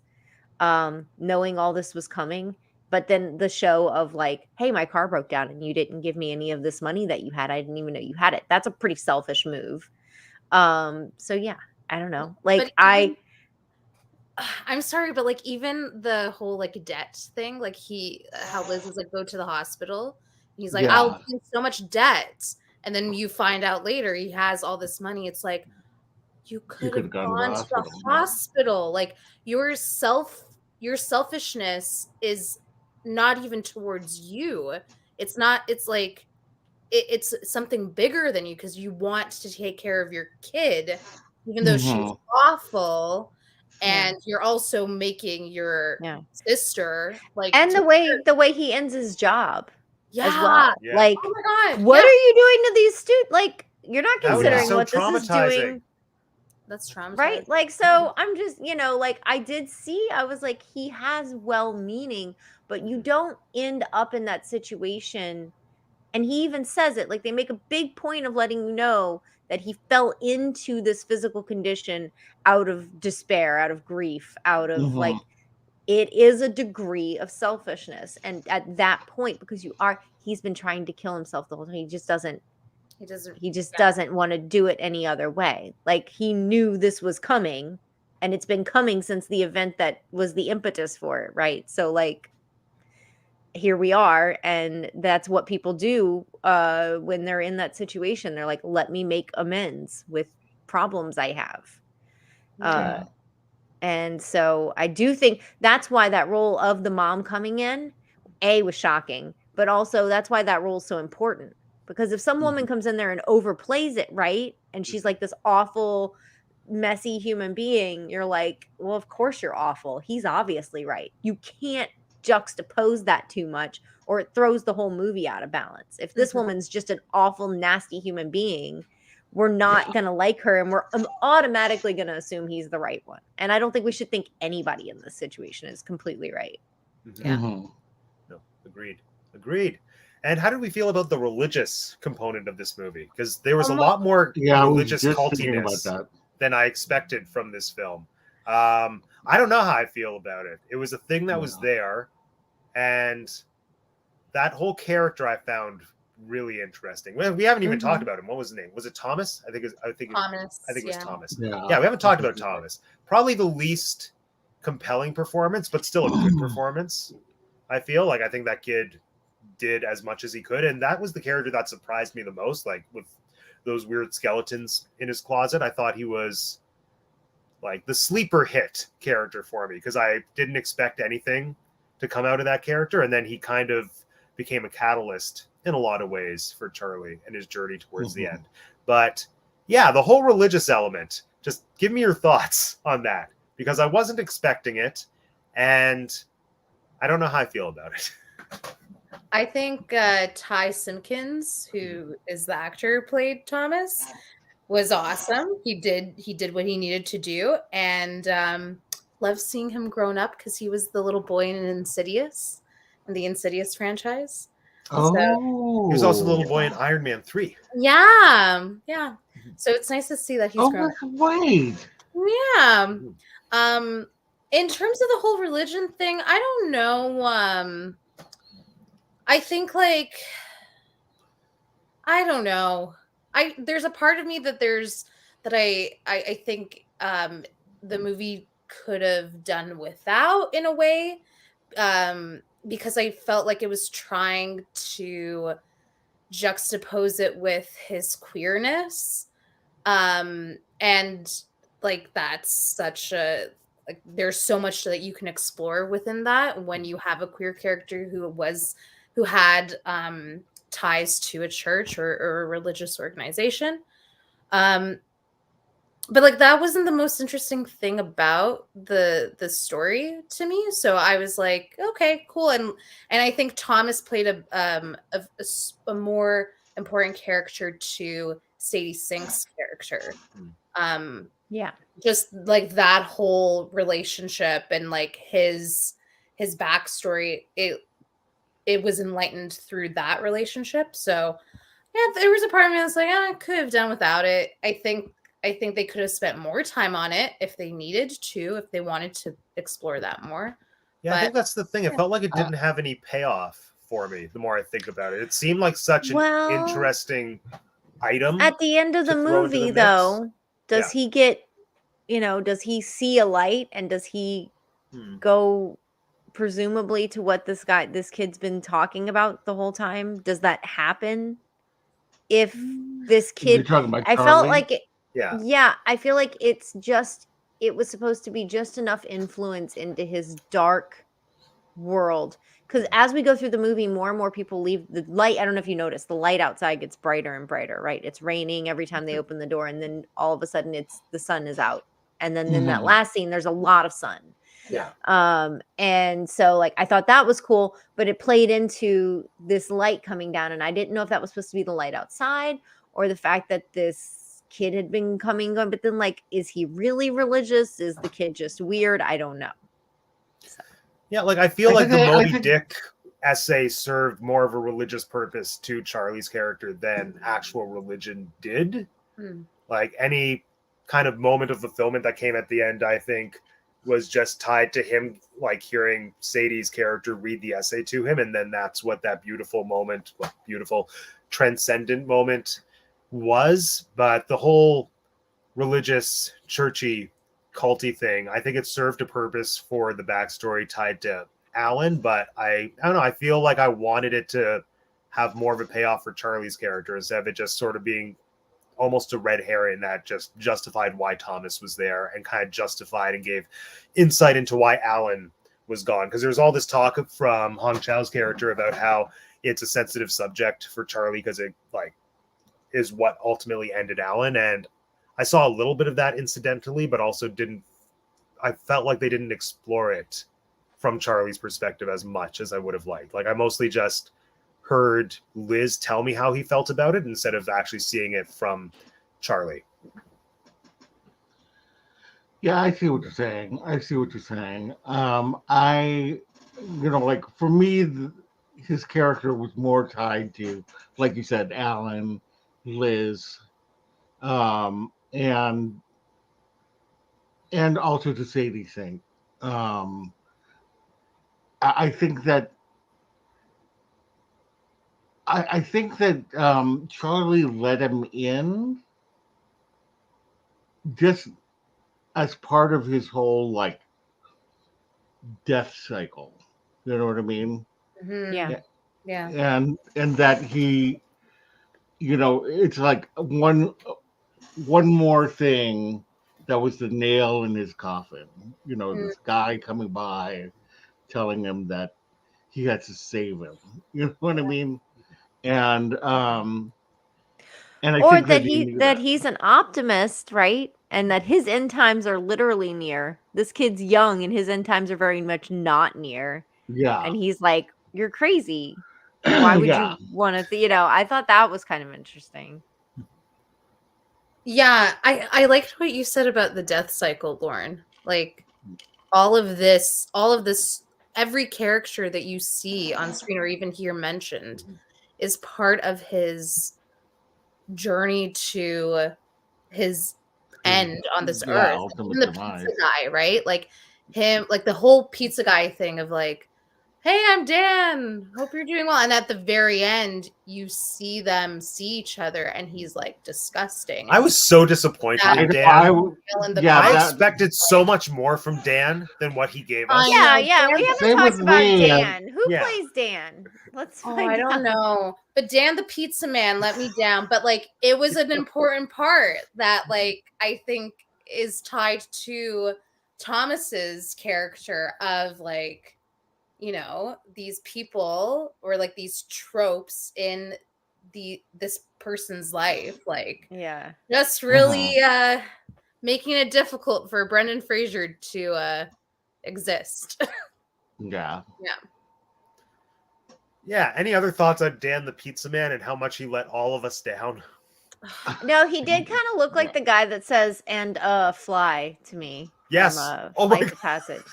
Speaker 2: knowing all this was coming. But then the show of like, hey, my car broke down and you didn't give me any of this money that you had. I didn't even know you had it. That's a pretty selfish move. So yeah, I don't know. Like
Speaker 3: I'm sorry, but like even the whole like debt thing, like how Liz is like, go to the hospital. He's like,
Speaker 4: Yeah.
Speaker 3: I'll do so much debt. And then you find out later he has all this money. It's like, you could have gone to the hospital. Like your selfishness is not even towards you. It's not, it's like, it's something bigger than you because you want to take care of your kid, even though she's awful. And you're also making your sister like,
Speaker 2: and the way he ends his job as well.
Speaker 3: Yeah.
Speaker 2: Like,
Speaker 3: oh my God,
Speaker 2: what are you doing to these students? Like, you're not
Speaker 1: That would be
Speaker 2: considering
Speaker 1: so
Speaker 2: what this is
Speaker 1: traumatizing.
Speaker 2: doing.
Speaker 3: That's traumatizing.
Speaker 2: Right? Like, so I'm just, like, I was like, he has well-meaning, but you don't end up in that situation. And he even says it, like, they make a big point of letting you know that he fell into this physical condition out of despair, out of grief, out of like, it is a degree of selfishness. And at that point, because he's been trying to kill himself the whole time, he just doesn't want to do it any other way. Like, he knew this was coming, and it's been coming since the event that was the impetus for it, right? So like, here we are, and that's what people do when they're in that situation. They're like, let me make amends with problems I have. And so I do think that's why that role of the mom coming in was shocking, but also that's why that role is so important. Because if some woman comes in there and overplays it, right, and she's like this awful, messy human being, you're like, well, of course you're awful. He's obviously right. You can't juxtapose that too much, or it throws the whole movie out of balance. If this woman's just an awful, nasty human being, we're not going to like her, and we're automatically going to assume he's the right one. And I don't think we should think anybody in this situation is completely right.
Speaker 1: No, agreed. And how did we feel about the religious component of this movie? Because there was a lot more religious cultiness than I expected from this film. I don't know how I feel about it. It was a thing that was there, and that whole character I found really interesting. We haven't even talked about him. What was his name? Was it Thomas? I think it was Thomas. Yeah, we haven't talked about Thomas. Probably the least compelling performance, but still a good performance. I feel like I think that kid did as much as he could, and that was the character that surprised me the most. Like, with those weird skeletons in his closet, I thought he was like the sleeper hit character for me, because I didn't expect anything to come out of that character, and then he kind of became a catalyst in a lot of ways for Charlie and his journey towards the end. But yeah, the whole religious element, just give me your thoughts on that, because I wasn't expecting it, and I don't know how I feel about it.
Speaker 3: I think Ty Simpkins, who is the actor who played Thomas, was awesome. He did what he needed to do, and love seeing him grown up, because he was the little boy in Insidious, in the Insidious franchise.
Speaker 4: Oh,
Speaker 3: so,
Speaker 1: he was also the little boy in Iron Man 3.
Speaker 3: Yeah. So it's nice to see that he's grown up.
Speaker 4: Wait.
Speaker 3: Yeah. In terms of the whole religion thing, I don't know. I think, like, I don't know. There's a part of me that I think the movie could have done without, in a way, because I felt like it was trying to juxtapose it with his queerness, and like that's such a, like, there's so much that you can explore within that when you have a queer character who had ties to a church or a religious organization. but like that wasn't the most interesting thing about the story to me. So I was like, okay, cool. And I think Thomas played a more important character to Sadie Sink's character.
Speaker 2: Yeah.
Speaker 3: Just like that whole relationship and like his backstory, it was enlightened through that relationship. So yeah, there was a part of me that's like, I could have done without it. I think they could have spent more time on it if they needed to, if they wanted to explore that more.
Speaker 1: Yeah, I think
Speaker 3: But
Speaker 1: that's the thing. It felt like it didn't have any payoff for me the more I think about it. It seemed like such an interesting item.
Speaker 2: At the end of the
Speaker 1: to throw into
Speaker 2: movie,
Speaker 1: the mix.
Speaker 2: though, does he get, does he see a light, and does he go presumably to what this kid's been talking about the whole time? Does that happen? If this
Speaker 4: You're
Speaker 2: kid,
Speaker 4: talking about
Speaker 2: I felt
Speaker 4: Charlie?
Speaker 2: like it,
Speaker 1: Yeah.
Speaker 2: I feel like it was supposed to be just enough influence into his dark world, because as we go through the movie, more and more people leave the light. I don't know if you noticed, the light outside gets brighter and brighter, right? It's raining every time they open the door, and then all of a sudden the sun is out, and then in that last scene there's a lot of sun.
Speaker 1: Yeah.
Speaker 2: And so like I thought that was cool, but it played into this light coming down, and I didn't know if that was supposed to be the light outside or the fact that this kid had been coming on. But then, like, is he really religious? Is the kid just weird? I don't know.
Speaker 1: Yeah, like I feel like the Moby Dick essay served more of a religious purpose to Charlie's character than actual religion did. Like any kind of moment of fulfillment that came at the end, I think, was just tied to him like hearing Sadie's character read the essay to him, and then that's what that beautiful moment, beautiful transcendent moment was. But the whole religious, churchy, culty thing, I think it served a purpose for the backstory tied to Alan, but I don't know, I feel like I wanted it to have more of a payoff for Charlie's character instead of it just sort of being almost a red herring that just justified why Thomas was there and kind of justified and gave insight into why Alan was gone. Because there's all this talk from Hong Chau's character about how it's a sensitive subject for Charlie because it like is what ultimately ended Alan. And I saw a little bit of that incidentally, but also I felt like they didn't explore it from Charlie's perspective as much as I would have liked. Like I mostly just heard Liz tell me how he felt about it instead of actually seeing it from Charlie.
Speaker 4: Yeah, I see what you're saying. Like for me, his character was more tied to, like you said, Alan, Liz, and also to Sadie Sink. I think that Charlie let him in just as part of his whole like death cycle. You know what I mean?
Speaker 2: Yeah.
Speaker 4: And that he, it's like one more thing that was the nail in his coffin. This guy coming by telling him that he had to save him. You know what I mean? And I
Speaker 2: or
Speaker 4: think
Speaker 2: that he's an optimist, right? And that his end times are literally near. This kid's young and his end times are very much not near.
Speaker 4: Yeah.
Speaker 2: And he's like, you're crazy. Why would you want to, I thought that was kind of interesting.
Speaker 3: Yeah, I liked what you said about the death cycle, Lauren. Like all of this, every character that you see on screen or even hear mentioned is part of his journey to his end on this earth. Even the pizza guy, right? Like him, like the whole pizza guy thing of like, hey, I'm Dan. Hope you're doing well. And at the very end, you see them see each other, and he's like disgusting.
Speaker 1: I was so disappointed in Dan. I expected so much more from Dan than what he gave us.
Speaker 2: Yeah. We haven't talked about Dan. Who plays Dan? Let's find out.
Speaker 3: I don't know. But Dan the pizza man let me down. But like it was an important part that like I think is tied to Thomas's character of like, these people or like these tropes in this person's life, like just really making it difficult for Brendan Fraser to exist.
Speaker 4: Yeah.
Speaker 1: Yeah. Any other thoughts on Dan the Pizza Man and how much he let all of us down?
Speaker 2: No, he did kind of look like the guy that says "and fly" to me.
Speaker 1: Yes.
Speaker 2: From,
Speaker 1: Oh my
Speaker 2: Flight of Passage.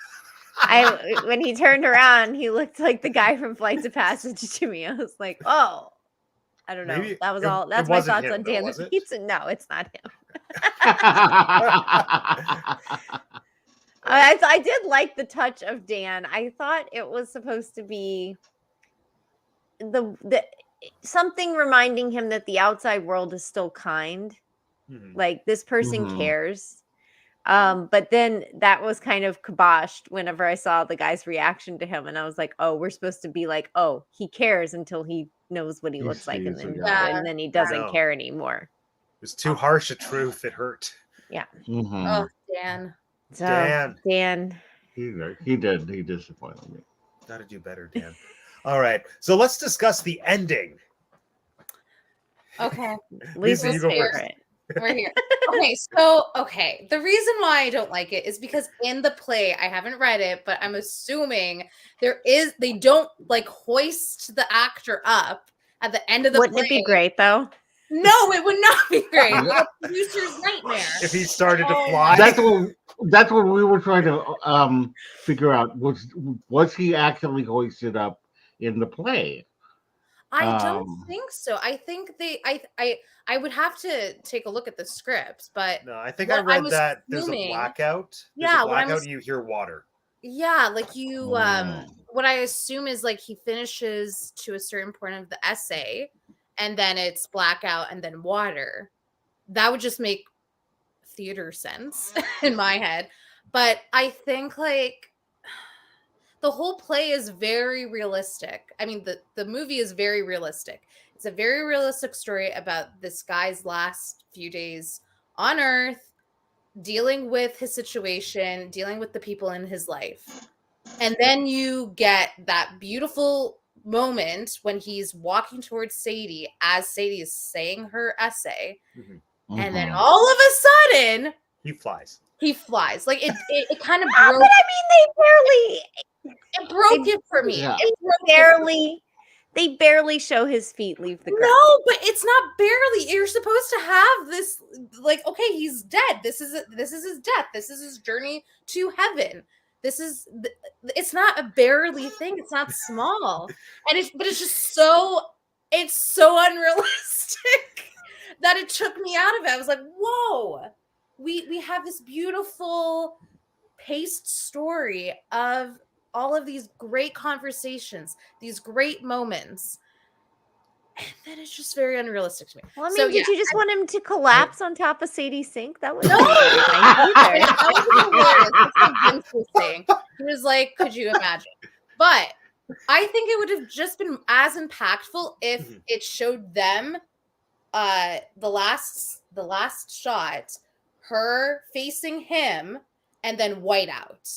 Speaker 2: When he turned around, he looked like the guy from Flights of Passage to me. I was like, oh, I don't know.
Speaker 1: Maybe
Speaker 2: That was
Speaker 1: it-
Speaker 2: all.
Speaker 1: it
Speaker 2: That's my
Speaker 1: wasn't
Speaker 2: thoughts
Speaker 1: him,
Speaker 2: on
Speaker 1: though,
Speaker 2: Dan
Speaker 1: was
Speaker 2: the
Speaker 1: it?
Speaker 2: Pizza. No, it's not him. I did like the touch of Dan. I thought it was supposed to be the something reminding him that the outside world is still kind.
Speaker 1: Mhm.
Speaker 2: Like this person
Speaker 4: Mhm.
Speaker 2: cares. But then that was kind of kiboshed whenever I saw the guy's reaction to him, and I was like, oh, we're supposed to be like, oh, he cares until he knows what he
Speaker 4: He
Speaker 2: looks like, and
Speaker 4: sees the
Speaker 2: then
Speaker 4: guy.
Speaker 2: and then he doesn't
Speaker 1: No.
Speaker 2: care anymore.
Speaker 1: It was too harsh a truth. It hurt.
Speaker 2: Yeah.
Speaker 4: Mhm.
Speaker 3: Oh, Dan.
Speaker 2: So
Speaker 1: Dan.
Speaker 4: He did. He disappointed me.
Speaker 1: Gotta do better, Dan. All right. So let's discuss the ending.
Speaker 3: Okay,
Speaker 2: Lisa's
Speaker 1: Lisa, you go first.
Speaker 2: favorite.
Speaker 3: we're here. Okay, the reason why I don't like it is because in the play, I haven't read it, but I'm assuming they don't like hoist the actor up at the end of the
Speaker 2: Wouldn't
Speaker 3: play.
Speaker 2: it be great though?
Speaker 3: No, it would not be great. It's like a producer's nightmare.
Speaker 1: If he started to
Speaker 3: Oh
Speaker 1: fly.
Speaker 4: That's what we were trying to figure out. Was he actually hoisted up in the play?
Speaker 3: I don't
Speaker 4: Um,
Speaker 3: think so. I think I would have to take a look at the script, but
Speaker 1: No, I think I
Speaker 3: what
Speaker 1: read
Speaker 3: I'm
Speaker 1: that there's a
Speaker 3: assuming-
Speaker 1: blackout. There's
Speaker 3: Yeah,
Speaker 1: a
Speaker 3: what I'm
Speaker 1: blackout and you hear water.
Speaker 3: yeah, like you
Speaker 4: Mm.
Speaker 3: what I assume is like he finishes to a certain point of the essay and then it's blackout and then water. That would just make theater sense in my head. But I think like the whole play is very realistic. I mean, the movie is very realistic. It's a very realistic story about this guy's last few days on Earth, dealing with his situation, dealing with the people in his life. And then you get that beautiful moment when he's walking towards Sadie as Sadie is saying her essay.
Speaker 1: Mhm.
Speaker 3: And then
Speaker 4: Mhm.
Speaker 3: all of a sudden,
Speaker 1: He flies.
Speaker 3: he flies. Like it kind of
Speaker 2: But
Speaker 3: broke
Speaker 2: I mean,
Speaker 3: it broke it for me.
Speaker 4: Yeah.
Speaker 3: It broke it for me.
Speaker 2: they barely show his feet leave the ground.
Speaker 3: No, but it's not barely. You're supposed to have this, like, okay, he's dead. This is his death. This is his journey to heaven. It's not a barely thing. It's not small, but it's just so unrealistic that it took me out of it. I was like, whoa, we have this beautiful paced story of all of these great conversations, these great moments. And then it's just very unrealistic to me.
Speaker 2: Well, I mean,
Speaker 3: So,
Speaker 2: did you just want him to collapse on top of Sadie's sink? That was
Speaker 3: No!
Speaker 2: either.
Speaker 3: That was hilarious. That's what Vince was saying. He was like, could you imagine? But I think it would have just been as impactful if
Speaker 1: Mhm.
Speaker 3: it showed them the last shot, her facing him, and then white out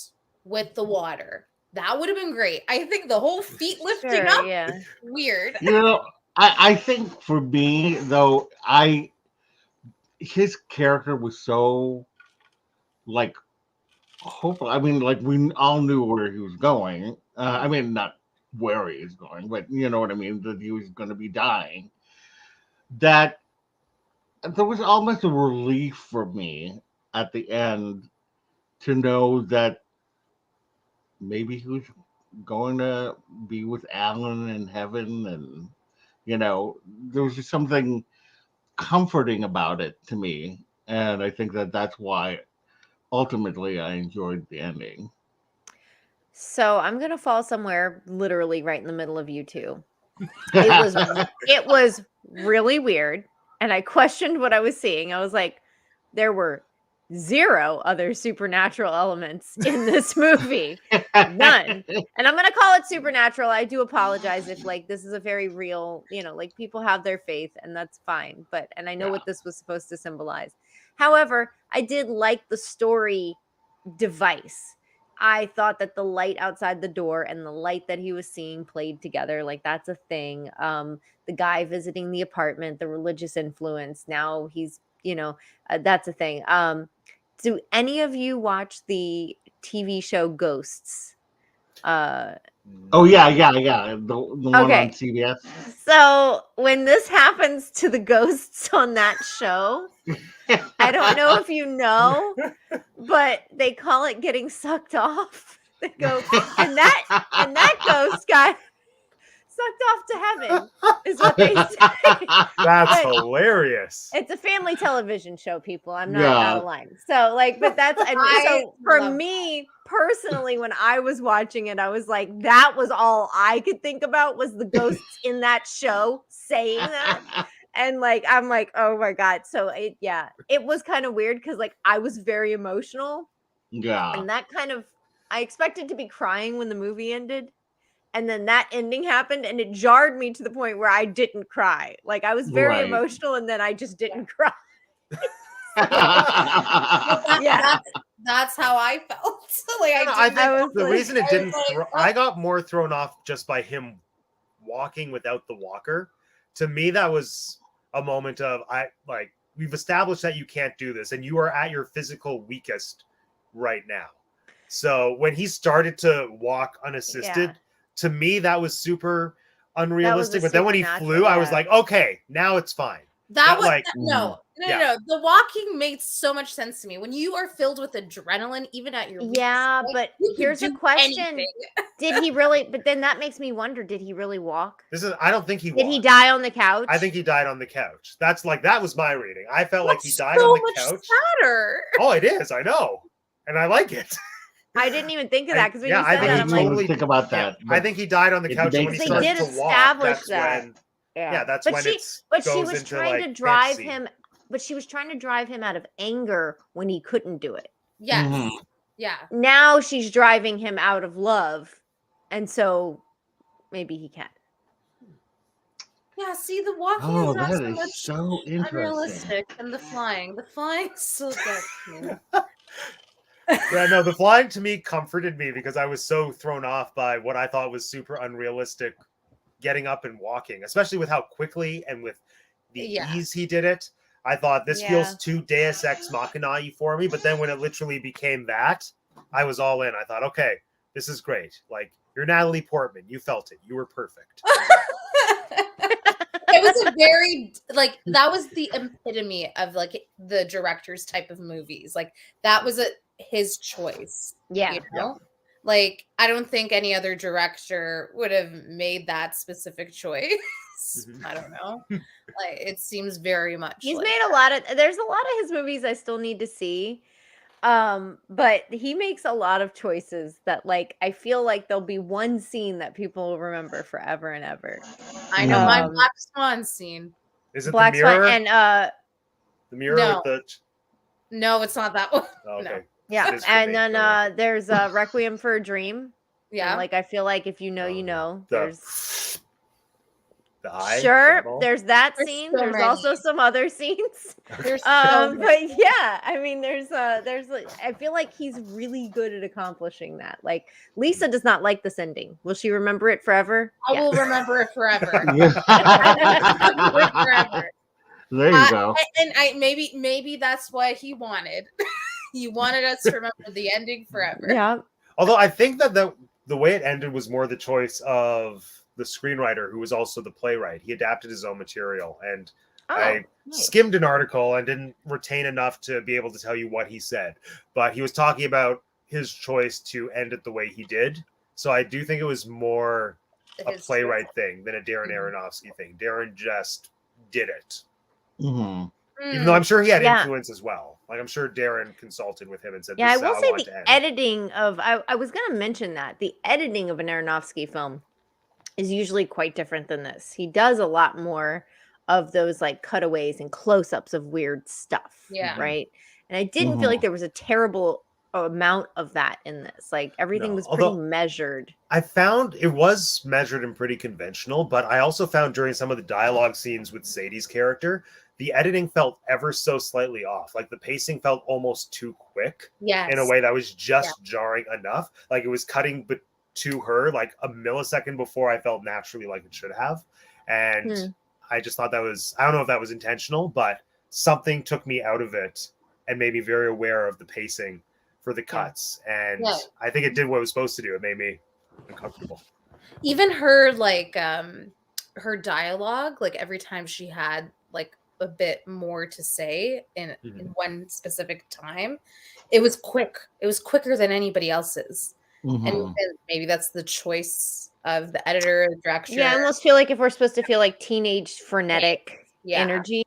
Speaker 3: with the water. That would have been great. I think the whole feet lifting
Speaker 2: Sure,
Speaker 3: up,
Speaker 2: yeah.
Speaker 3: weird.
Speaker 4: You know, I think for me though, his character was so like hopeful. I mean, like we all knew where he was going. I mean, not where he is going, but you know what I mean. That he was going to be dying. That there was almost a relief for me at the end to know that maybe he was going to be with Alan in heaven, and you know, there was just something comforting about it to me, and I think that that's why ultimately I enjoyed the ending.
Speaker 2: So I'm gonna fall somewhere literally right in the middle of you two. It was really weird, and I questioned what I was seeing. I was like, there were zero other supernatural elements in this movie. None. And I'm gonna call it supernatural. I do apologize if like this is a very real, like people have their faith and that's fine. And I know what this was supposed to symbolize. However, I did like the story device. I thought that the light outside the door and the light that he was seeing played together. Like that's a thing. The guy visiting the apartment, the religious influence. Now he's, that's a thing. Do any of you watch the TV show Ghosts?
Speaker 4: Oh yeah. The one on
Speaker 2: Okay.
Speaker 4: CBS.
Speaker 2: So when this happens to the ghosts on that show, I don't know if you know, but they call it getting sucked off. They go, and that ghost got sucked off to heaven, is what they say.
Speaker 1: That's
Speaker 2: But
Speaker 1: hilarious.
Speaker 2: it's a family television show, people. I'm not
Speaker 4: Yeah.
Speaker 2: out of line. So, like, but that's and
Speaker 3: I
Speaker 2: so for
Speaker 3: love
Speaker 2: me personally, when I was watching it, I was like, that was all I could think about was the ghosts in that show saying that. And like, I'm like, oh my God. So it was kind of weird because like I was very emotional.
Speaker 4: Yeah.
Speaker 2: And that kind of, I expected to be crying when the movie ended. And then that ending happened and it jarred me to the point where I didn't cry. Like I was very
Speaker 4: Right.
Speaker 2: emotional and then I just didn't cry.
Speaker 3: Well, that's how I felt. Like
Speaker 1: I think
Speaker 2: I was
Speaker 1: the
Speaker 2: like-
Speaker 1: reason it
Speaker 3: I was
Speaker 1: didn't,
Speaker 3: like,
Speaker 1: I got more thrown off just by him walking without the walker. To me, that was a moment of we've established that you can't do this, and you are at your physical weakest right now. So when he started to walk unassisted,
Speaker 2: Yeah.
Speaker 1: to me that was super unrealistic.
Speaker 2: a
Speaker 1: But then when he
Speaker 2: supernatural,
Speaker 1: flew, I was
Speaker 2: yeah.
Speaker 1: like, okay, now it's fine.
Speaker 3: that
Speaker 1: Not
Speaker 3: was
Speaker 1: like-
Speaker 3: no.
Speaker 1: Yeah.
Speaker 3: The walking made so much sense to me. When you are filled with adrenaline, even at your weakest
Speaker 2: Yeah,
Speaker 3: point,
Speaker 2: but
Speaker 3: you can
Speaker 2: here's a
Speaker 3: do
Speaker 2: question.
Speaker 3: anything.
Speaker 2: Did he really? But then that makes me wonder, did he really walk?
Speaker 1: I don't think he
Speaker 2: Did he
Speaker 1: walked.
Speaker 2: die on the couch?
Speaker 1: I think he died on the couch. That was my reading. I felt like he
Speaker 3: That's
Speaker 1: died
Speaker 3: so
Speaker 1: on the
Speaker 3: much
Speaker 1: couch.
Speaker 3: sadder.
Speaker 1: Oh, it is. I know, and I like it.
Speaker 2: I didn't even think of that because when
Speaker 1: yeah,
Speaker 2: you
Speaker 1: I
Speaker 2: said
Speaker 1: think
Speaker 2: that,
Speaker 1: he
Speaker 2: I'm
Speaker 1: totally-
Speaker 2: like,
Speaker 4: think about
Speaker 1: Yeah,
Speaker 4: that.
Speaker 1: I think he died on the
Speaker 4: it
Speaker 1: couch, and when he
Speaker 4: makes
Speaker 2: they
Speaker 1: started
Speaker 2: did
Speaker 1: to walk,
Speaker 2: establish
Speaker 1: that's
Speaker 2: that.
Speaker 1: when that's
Speaker 2: but
Speaker 1: when
Speaker 2: she,
Speaker 1: it's
Speaker 2: but she
Speaker 1: goes
Speaker 2: was
Speaker 1: into,
Speaker 2: trying
Speaker 1: like,
Speaker 2: to
Speaker 1: can't
Speaker 2: drive
Speaker 1: see.
Speaker 2: him. But she was trying to drive him out of anger when he couldn't do it.
Speaker 3: Yes.
Speaker 4: Mhm.
Speaker 3: Yeah.
Speaker 2: Now she's driving him out of love, and so maybe he can.
Speaker 3: Yeah. See, the walking
Speaker 4: Oh,
Speaker 3: is not
Speaker 4: that
Speaker 3: so
Speaker 4: is
Speaker 3: much
Speaker 4: so interesting.
Speaker 3: unrealistic, and the flying still gets me.
Speaker 1: Yeah, no, the flying to me comforted me because I was so thrown off by what I thought was super unrealistic getting up and walking, especially with how quickly and with the
Speaker 3: Yeah.
Speaker 1: ease he did it. I thought this
Speaker 2: Yeah.
Speaker 1: feels too Deus Ex Machina-y for me, but then when it literally became that, I was all in. I thought, okay, this is great. Like, you're Natalie Portman. You felt it. You were perfect.
Speaker 3: It was a very that was the epitome of like the director's type of movies. Like that was his choice.
Speaker 2: Yeah.
Speaker 3: You know? Like I don't think any other director would have made that specific choice.
Speaker 1: Mhm.
Speaker 3: I don't know. Like it seems very much
Speaker 2: He's
Speaker 3: like
Speaker 2: made a lot of. There's a lot of his movies I still need to see. But he makes a lot of choices that like I feel like there'll be one scene that people will remember forever and ever.
Speaker 3: I know my
Speaker 2: Um,
Speaker 3: Black Swan scene.
Speaker 1: Is it
Speaker 2: Black
Speaker 1: the mirror?
Speaker 2: Swan and
Speaker 1: The mirror
Speaker 3: No.
Speaker 1: with the...
Speaker 3: No, it's not that one.
Speaker 1: Oh, okay.
Speaker 3: No.
Speaker 2: yeah,
Speaker 1: It is for
Speaker 2: and
Speaker 1: me,
Speaker 2: then
Speaker 1: don't worry.
Speaker 2: there's Requiem for a Dream.
Speaker 3: Yeah.
Speaker 2: And, like I feel like if you know,
Speaker 1: Oh,
Speaker 2: you
Speaker 1: yeah.
Speaker 2: know.
Speaker 1: The-
Speaker 2: There's
Speaker 1: The eye?
Speaker 2: sure
Speaker 1: Devil?
Speaker 2: there's that
Speaker 3: There's
Speaker 2: scene.
Speaker 3: so
Speaker 2: There's
Speaker 3: many.
Speaker 2: also some other scenes.
Speaker 3: There's so
Speaker 2: But yeah, I mean, there's like, I feel like he's really good at accomplishing that. Like Lisa does not like this ending. Will she remember it forever?
Speaker 3: I
Speaker 2: Yes.
Speaker 3: will remember it forever.
Speaker 4: Yeah. There you go.
Speaker 3: And I maybe that's what he wanted. He wanted us to remember the ending forever.
Speaker 2: Yeah.
Speaker 1: Although I think that the way it ended was more the choice of the screenwriter, who was also the playwright. He adapted his own material, and
Speaker 2: Oh,
Speaker 1: I
Speaker 2: nice.
Speaker 1: skimmed an article and didn't retain enough to be able to tell you what he said. But he was talking about his choice to end it the way he did. So I do think it was more a
Speaker 3: His
Speaker 1: playwright thing than a Darren
Speaker 3: Mhm.
Speaker 1: Aronofsky thing. Darren just did it.
Speaker 4: Mhm.
Speaker 1: Even though I'm sure he had
Speaker 2: Yeah.
Speaker 1: influence as well. Like, I'm sure Darren consulted with him and said,
Speaker 2: Yeah, I
Speaker 1: this is
Speaker 2: will
Speaker 1: how
Speaker 2: say
Speaker 1: want
Speaker 2: the
Speaker 1: to end.
Speaker 2: editing of I was gonna mention that the editing of an Aronofsky film is usually quite different than this. He does a lot more of those like cutaways and close-ups of weird stuff.
Speaker 3: Yeah.
Speaker 2: Right. And I didn't feel
Speaker 4: Mhm.
Speaker 2: like there was a terrible amount of that in this. Like everything
Speaker 1: No,
Speaker 2: was pretty
Speaker 1: although-
Speaker 2: measured.
Speaker 1: I found it was measured and pretty conventional, but I also found during some of the dialogue scenes with Sadie's character, the editing felt ever so slightly off. Like the pacing felt almost too quick
Speaker 3: Yes.
Speaker 1: in a way that was just jarring enough. Like it was cutting to her like a millisecond before I felt naturally like it should have. And I just thought that was, I don't know if that was intentional, but something took me out of it and made me very aware of the pacing for the cuts. And
Speaker 3: Yeah.
Speaker 1: I think it did what it was supposed to do. It made me uncomfortable.
Speaker 3: Even her like her dialogue, like every time she had like a bit more to say in one specific time, it was quick. It was quicker than anybody else's. And maybe that's the choice of the editor, the director.
Speaker 2: Yeah, I almost feel like if we're supposed to feel like teenage frenetic energy.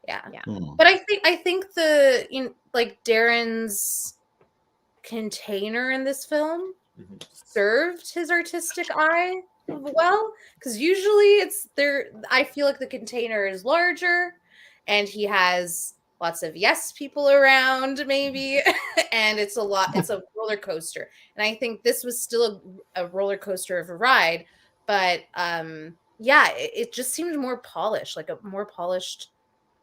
Speaker 3: Yeah. But I think the like Darren's container in this film served his artistic eye well, because usually it's there. I feel like the container is larger and he has lots of yes people around, maybe, and it's a roller coaster. And I think this was still a roller coaster of a ride, but yeah, it just seemed more polished, like a more polished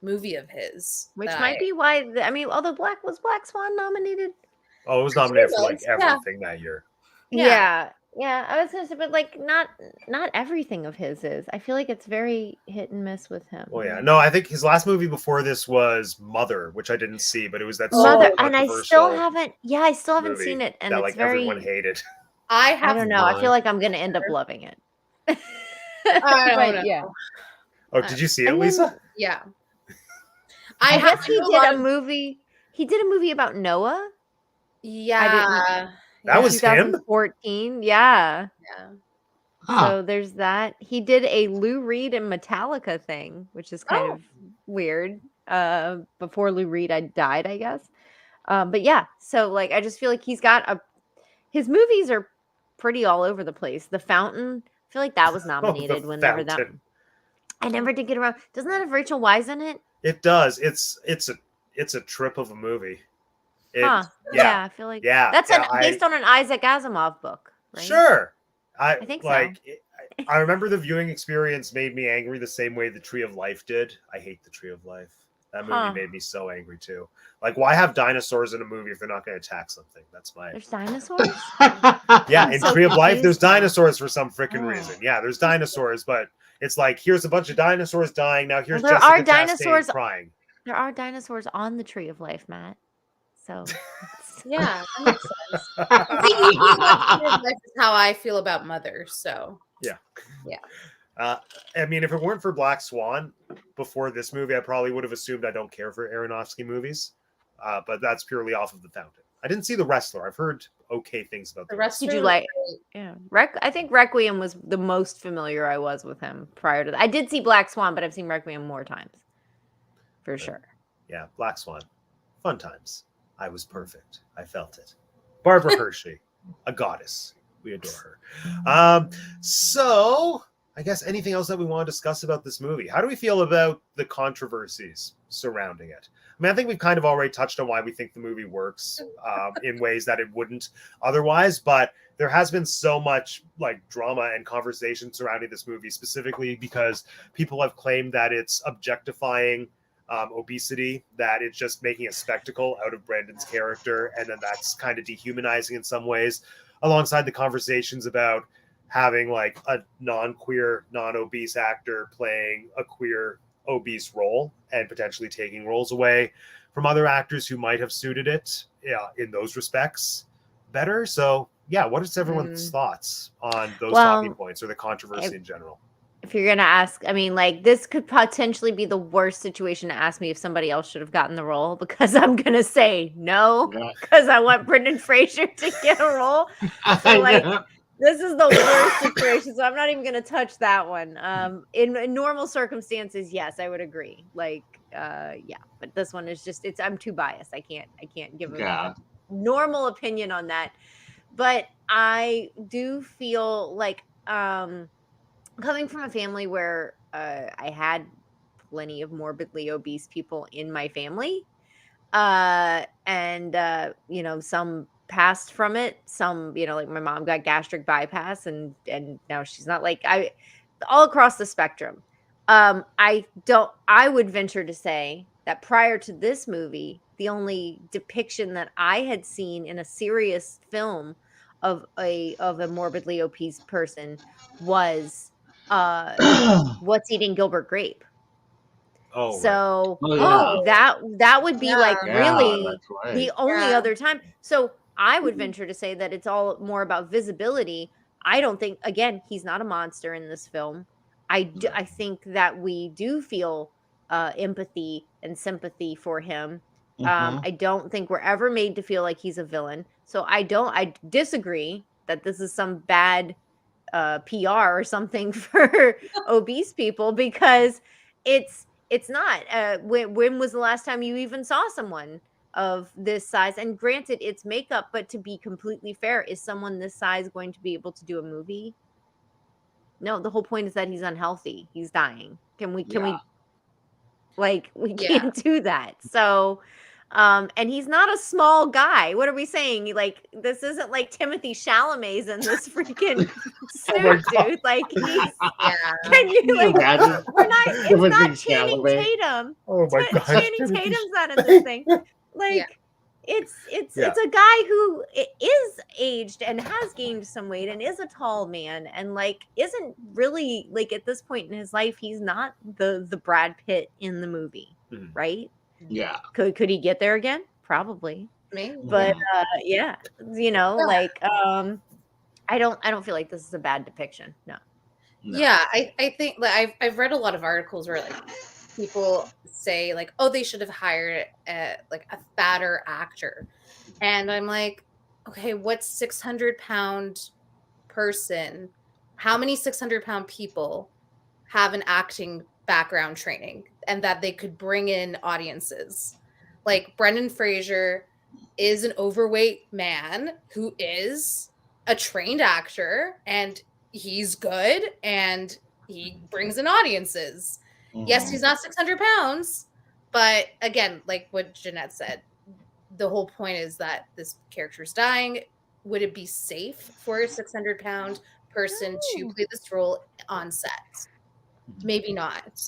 Speaker 3: movie of his,
Speaker 2: which might be why although Black Swan nominated.
Speaker 1: Oh, it was nominated for like everything that year.
Speaker 2: Yeah. I was gonna say, but like not everything of his is. I feel like it's very hit and miss with him.
Speaker 1: Well, yeah, no, I think his last movie before this was Mother, which I didn't see, but it was that
Speaker 2: Mother, and I still haven't. Yeah, I still haven't seen it, and
Speaker 1: that,
Speaker 2: it's
Speaker 1: like,
Speaker 2: very.
Speaker 1: everyone hated.
Speaker 2: I don't know. I feel like I'm gonna end up loving it.
Speaker 3: I don't know.
Speaker 2: Yeah.
Speaker 1: Oh, did you see it, Lisa?
Speaker 3: Yeah.
Speaker 2: I guess he did a movie. He did a movie about Noah.
Speaker 3: Yeah.
Speaker 1: That was
Speaker 2: 2014.
Speaker 1: him?
Speaker 2: Yeah. So there's that. He did a Lou Reed and Metallica thing, which is kind of weird. Before Lou Reed died, I guess. But yeah, so like I just feel like his movies are pretty all over the place. The Fountain, I feel like that was nominated whenever that. I never did get around. Doesn't that have Rachel Weisz in it?
Speaker 1: It does. It's a trip of a movie.
Speaker 2: Yeah, I feel like that's based on an Isaac Asimov book, right?
Speaker 1: Sure. I
Speaker 2: think
Speaker 1: like so. I remember the viewing experience made me angry the same way the Tree of Life did. I hate the Tree of Life. That movie made me so angry too. Like, why have dinosaurs in a movie if they're not going to attack something? That's my.
Speaker 2: There's dinosaurs.
Speaker 1: Yeah, in Tree of Life, there's dinosaurs for some freaking reason. Yeah, there's dinosaurs, but it's like here's a bunch of dinosaurs dying. Now here's
Speaker 2: there
Speaker 1: Jessica
Speaker 2: are dinosaurs
Speaker 1: crying.
Speaker 2: There are dinosaurs on the Tree of Life, Matt. So
Speaker 3: yeah, that makes sense. This is how I feel about Mother. So
Speaker 1: yeah.
Speaker 3: I
Speaker 1: mean, if it weren't for Black Swan before this movie, I probably would have assumed I don't care for Aronofsky movies. But that's purely off of The Fountain. I didn't see The Wrestler. I've heard okay things about
Speaker 3: The Wrestler.
Speaker 2: Did you like? Yeah, I think Requiem was the most familiar I was with him prior to that. I did see Black Swan, but I've seen Requiem more times, for sure.
Speaker 1: Yeah, Black Swan, fun times. I was perfect. I felt it. Barbara Hershey, a goddess. We adore her. So I guess anything else that we want to discuss about this movie? How do we feel about the controversies surrounding it? I mean, I think we've kind of already touched on why we think the movie works in ways that it wouldn't otherwise, but there has been so much like drama and conversation surrounding this movie, specifically because people have claimed that it's objectifying obesity, that it's just making a spectacle out of Brandon's character, and then that's kind of dehumanizing in some ways, alongside the conversations about having like a non-queer, non-obese actor playing a queer obese role and potentially taking roles away from other actors who might have suited it in those respects better. So yeah, what is everyone's thoughts on those talking points or the controversy in general?
Speaker 2: If you're gonna ask, I mean, like, this could potentially be the worst situation to ask me if somebody else should have gotten the role, because I'm gonna say no, because I want Brendan Fraser to get a role. So, like, this is the worst situation, so I'm not even gonna touch that one. In normal circumstances, yes, I would agree. Like, yeah, but this one is just I'm too biased. I can't give a normal opinion on that. But I do feel like coming from a family where I had plenty of morbidly obese people in my family, and some passed from it, some, like my mom got gastric bypass and now she's not, like, all across the spectrum. I would venture to say that prior to this movie, the only depiction that I had seen in a serious film of a morbidly obese person was What's Eating Gilbert Grape.
Speaker 1: Oh, right.
Speaker 2: So
Speaker 4: Oh, yeah.
Speaker 2: that would be like
Speaker 3: Yeah.
Speaker 4: Yeah,
Speaker 2: really
Speaker 4: that's right.
Speaker 2: the only
Speaker 3: Yeah.
Speaker 2: other time. So I would venture to say that it's all more about visibility. I don't think, again, he's not a monster in this film. I think that we do feel empathy and sympathy for him.
Speaker 4: Mhm.
Speaker 2: I don't think we're ever made to feel like he's a villain. So I disagree that this is some bad PR or something for obese people, because it's not. When was the last time you even saw someone of this size? And granted, it's makeup, but to be completely fair, is someone this size going to be able to do a movie? No, the whole point is that he's unhealthy. He's dying. Can
Speaker 4: Yeah.
Speaker 2: we like, we
Speaker 3: Yeah.
Speaker 2: can't do that. So and he's not a small guy. What are we saying? Like, this isn't like Timothy Chalamet's in this freaking
Speaker 1: Oh my
Speaker 2: suit,
Speaker 1: God.
Speaker 2: dude. Like, he's
Speaker 3: Yeah.
Speaker 2: can you
Speaker 4: Can you
Speaker 2: like
Speaker 4: imagine?
Speaker 2: we're not it's
Speaker 4: Timothy
Speaker 2: not Channing
Speaker 4: Chalamet?
Speaker 2: Tatum.
Speaker 1: Oh my gosh.
Speaker 2: Channing
Speaker 1: Timothy
Speaker 2: Tatum's not in this thing.
Speaker 3: Yeah.
Speaker 2: Like, it's
Speaker 1: Yeah.
Speaker 2: a guy who is aged and has gained some weight and is a tall man, and like isn't really, like, at this point in his life, he's not the Brad Pitt in the movie,
Speaker 1: Mhm.
Speaker 2: right?
Speaker 4: Yeah.
Speaker 2: Could he get there again? Probably.
Speaker 3: Maybe.
Speaker 2: But
Speaker 4: Mhm.
Speaker 2: yeah, you know,
Speaker 3: Yeah.
Speaker 2: like I don't feel like this is a bad depiction. No.
Speaker 4: No.
Speaker 3: Yeah, I think like I've read a lot of articles where like people say like, oh, they should have hired like a fatter actor, and I'm like, okay, what 600-pound person? How many 600-pound people have an acting background training and that they could bring in audiences? Like Brendan Fraser is an overweight man who is a trained actor, and he's good, and he brings in audiences. Yes,
Speaker 4: Mhm.
Speaker 3: he's not 600 pounds, but again, like what Jeanette said, the whole point is that this character's dying. Would it be safe for a 600-pound person to
Speaker 2: No.
Speaker 3: play this role on set? Maybe not.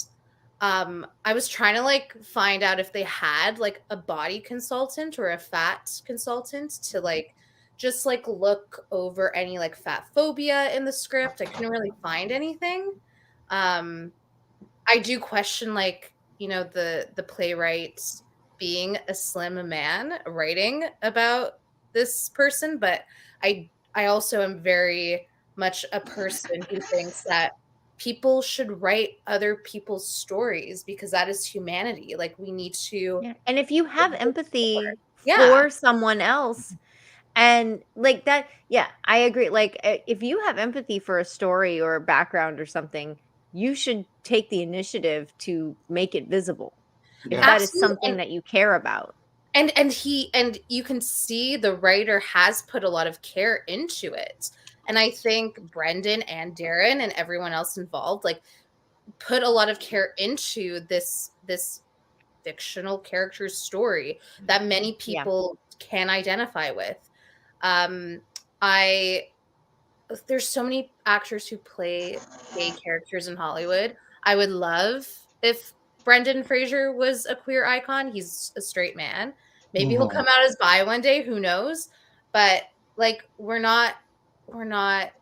Speaker 3: I was trying to like find out if they had like a body consultant or a fat consultant to like just like look over any like fat phobia in the script. I couldn't really find anything. Um, I do question like, you know, the playwright being a slim man writing about this person, but I also am very much a person who thinks that people should write other people's stories because that is humanity. Like we need to
Speaker 2: Yeah. And if you have empathy
Speaker 3: yeah,
Speaker 2: for someone else, and like that, yeah, I agree. Like, if you have empathy for a story or a background or something, you should take the initiative to make it visible if
Speaker 4: Yeah.
Speaker 2: that is
Speaker 3: absolutely.
Speaker 2: something that you care about.
Speaker 3: And you can see the writer has put a lot of care into it. And I think Brendan and Darren and everyone else involved like put a lot of care into this fictional character's story that many
Speaker 2: Yeah.
Speaker 3: people can identify with. Um I There's so many actors who play gay characters in Hollywood. I would love if Brendan Fraser was a queer icon. He's a straight man. Maybe he'll
Speaker 4: Mhm.
Speaker 3: come out as bi one day, who knows? But like we're not we're not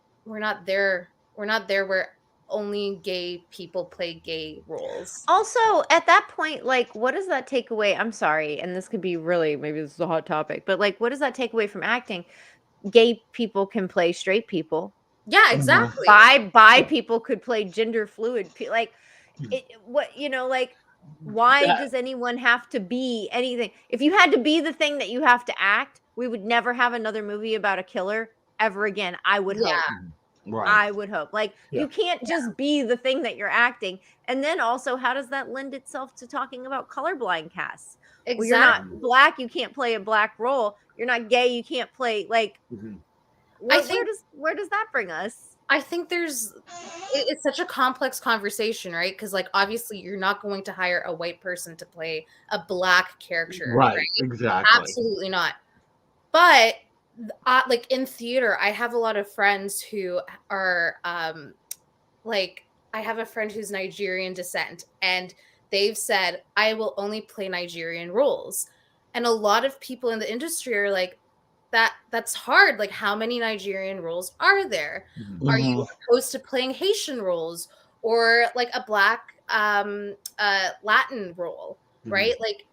Speaker 3: there. We're not there where only gay people play gay roles.
Speaker 2: Also, at that point, like, what does that take away? I'm sorry, and this could be really, maybe this is a hot topic, but like, what does that take away from acting? Gay people can play straight people.
Speaker 3: Yeah,
Speaker 4: Mhm.
Speaker 3: exactly.
Speaker 2: Bi people could play gender fluid like, what, like, why
Speaker 4: That-
Speaker 2: does anyone have to be anything? If you had to be the thing that you have to act, we would never have another movie about a killer ever again, I would hope.
Speaker 3: Yeah,
Speaker 4: Right.
Speaker 2: I would hope. Like,
Speaker 1: Yeah.
Speaker 2: you can't just be the thing that you're acting. And then also, how does that lend itself to talking about colorblind casts? Well, you're not
Speaker 3: exactly.
Speaker 2: black, you can't play a black role. You're not gay, you can't play, like,
Speaker 1: Mhm.
Speaker 3: I
Speaker 2: where
Speaker 3: think
Speaker 2: does that bring us?
Speaker 3: I think it's such a complex conversation, right? Because like obviously you're not going to hire a white person to play a black character,
Speaker 4: Right.
Speaker 3: right?
Speaker 4: Exactly.
Speaker 3: Absolutely not. But like in theater, I have a lot of friends who are like I have a friend who's Nigerian descent, and they've said I will only play Nigerian roles. And a lot of people in the industry are like, that's hard. Like, how many Nigerian roles are there?
Speaker 1: Mhm.
Speaker 3: Are you
Speaker 4: Mhm.
Speaker 3: opposed to playing Haitian roles or like a black Latin role, right? Like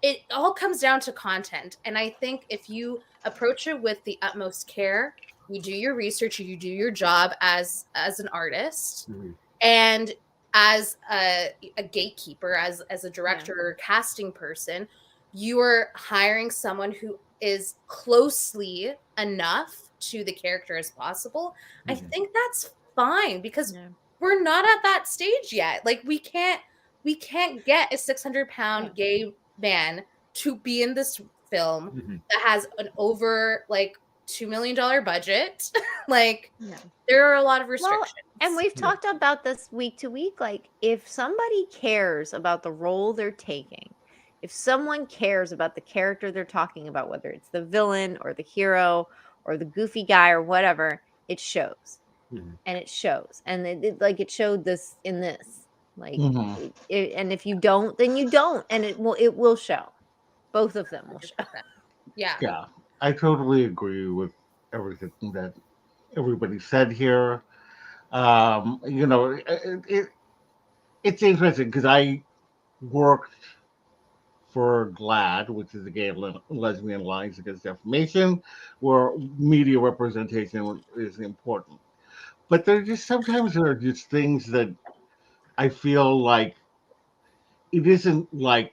Speaker 3: it all comes down to content. And I think if you approach it with the utmost care, you do your research, you do your job as an artist, and as a gatekeeper, as a director or casting person, you are hiring someone who is closely enough to the character as possible. I think that's fine, because we're not at that stage yet. Like we can't get a 600-pound gay man to be in this film that has an over like $2 million budget. Like there are a lot of restrictions.
Speaker 2: And we've talked about this week to week. Like, if somebody cares about the role they're taking, if someone cares about the character they're talking about, whether it's the villain or the hero or the goofy guy or whatever, it shows. And it shows. And it showed this in this. Like, and if you don't, then you don't. And it will show. Both of them will show.
Speaker 4: Yeah. I totally agree with everything that everybody said here. You know, it's interesting because I worked for GLAAD, which is the Gay and Lesbian Alliance Against Defamation, where media representation is important. But sometimes there are just things that I feel like it isn't like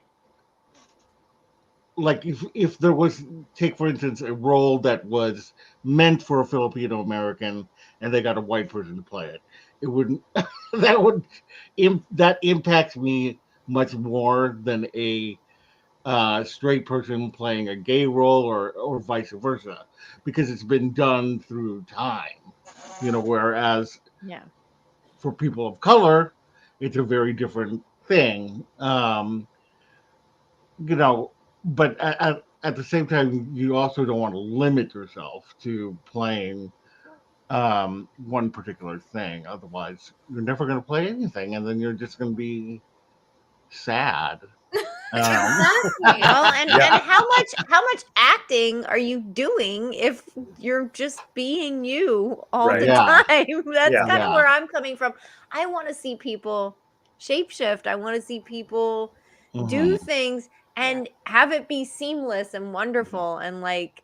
Speaker 4: if there was, take for instance, a role that was meant for a Filipino American and they got a white person to play it, it wouldn't that impacts me much more than a straight person playing a gay role or vice versa, because it's been done through time, you know, whereas for people of color it's a very different thing. You know, but at the same time, you also don't want to limit yourself to playing one particular thing. Otherwise, you're never going to play anything, and then you're just going to be sad.
Speaker 2: Well, and how much acting are you doing if you're just being you all the time? That's kind of where I'm coming from. I want to see people shapeshift. I want to see people do things and have it be seamless and wonderful. And like,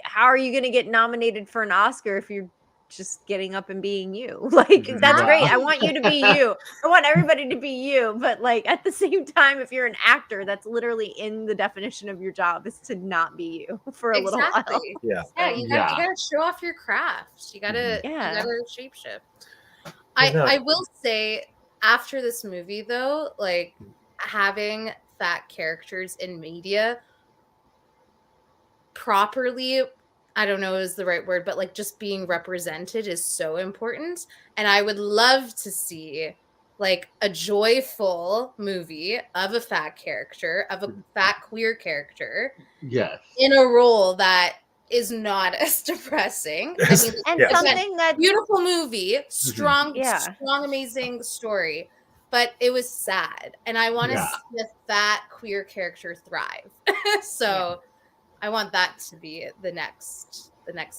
Speaker 2: how are you going to get nominated for an Oscar if you're just getting up and being you? Like, that's great. I want you to be you. I want everybody to be you. But like, at the same time, if you're an actor, that's literally in the definition of your job, is to not be you for a little while.
Speaker 3: You gotta show off your craft. You gotta shapeshift. I will say, after this movie though, like, having fat characters in media properly, I don't know is the right word, but like just being represented is so important. And I would love to see like a joyful movie of a fat character, of a fat queer character. In a role that is not as depressing. I mean,
Speaker 2: and something that
Speaker 3: beautiful movie, strong, amazing story, but it was sad. And I want to see a fat queer character thrive. So I want that to be the next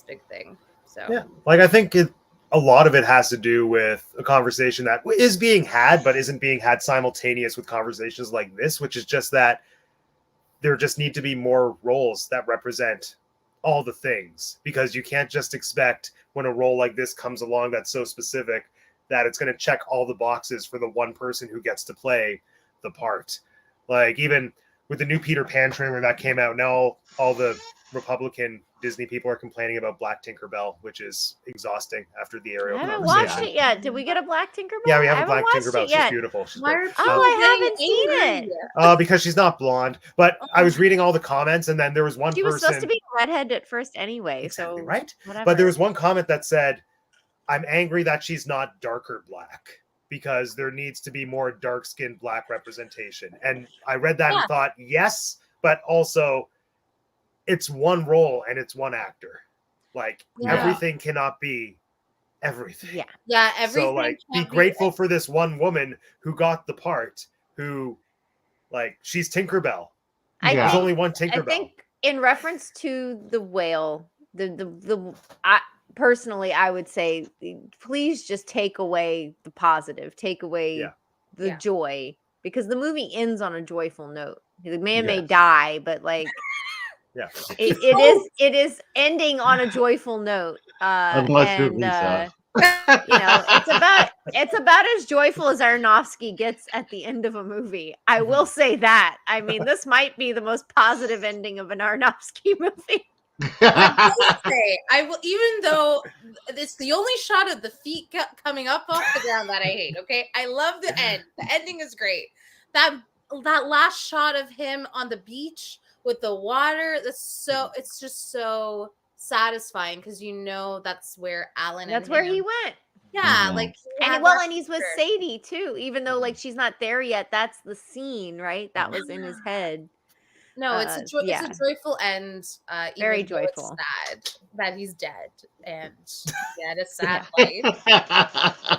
Speaker 3: big thing. So
Speaker 1: like I think a lot of it has to do with a conversation that is being had, but isn't being had simultaneous with conversations like this, which is just that there just need to be more roles that represent all the things, because you can't just expect when a role like this comes along that's so specific that it's going to check all the boxes for the one person who gets to play the part. Like, even with the new Peter Pan trailer that came out, now all the Republican Disney people are complaining about Black Tinkerbell, which is exhausting after the Ariel.
Speaker 2: I haven't watched it yet. Did we get a Black Tinkerbell?
Speaker 1: Yeah, we have a Black Tinkerbell. She's beautiful.
Speaker 2: I haven't seen it.
Speaker 1: Because she's not blonde. But I was reading all the comments, and then there was one person.
Speaker 2: She was supposed to be redhead at first anyway.
Speaker 1: Exactly,
Speaker 2: so
Speaker 1: right?
Speaker 2: Whatever.
Speaker 1: But there was one comment that said, I'm angry that she's not darker black, because there needs to be more dark-skinned black representation. And I read that and thought, yes, but also it's one role and it's one actor. Like, everything cannot be everything.
Speaker 3: Everything.
Speaker 1: So like, be grateful for this one woman who got the part, who, like, she's Tinkerbell. There's only one Tinkerbell.
Speaker 2: I think in reference to the whale, personally, I would say, please just take away the positive, take away the joy, because the movie ends on a joyful note. The man may die, but like, it is ending on a joyful note.
Speaker 4: Unless you're Lisa.
Speaker 2: You know, it's about as joyful as Aronofsky gets at the end of a movie. I will say that. I mean, this might be the most positive ending of an Aronofsky movie.
Speaker 3: I will, even though it's the only shot of the feet coming up off the ground that I hate. Okay, I love the end. The ending is great. That last shot of him on the beach with the water, it's just so satisfying, because you know that's where Alan.
Speaker 2: That's where he went.
Speaker 3: Yeah, like,
Speaker 2: and he's with Sadie too, even though like she's not there yet. That's the scene, right? That was in his head.
Speaker 3: No, it's a joyful end.
Speaker 2: Very
Speaker 3: even
Speaker 2: joyful.
Speaker 3: It's sad that he's dead, and he had a sad life.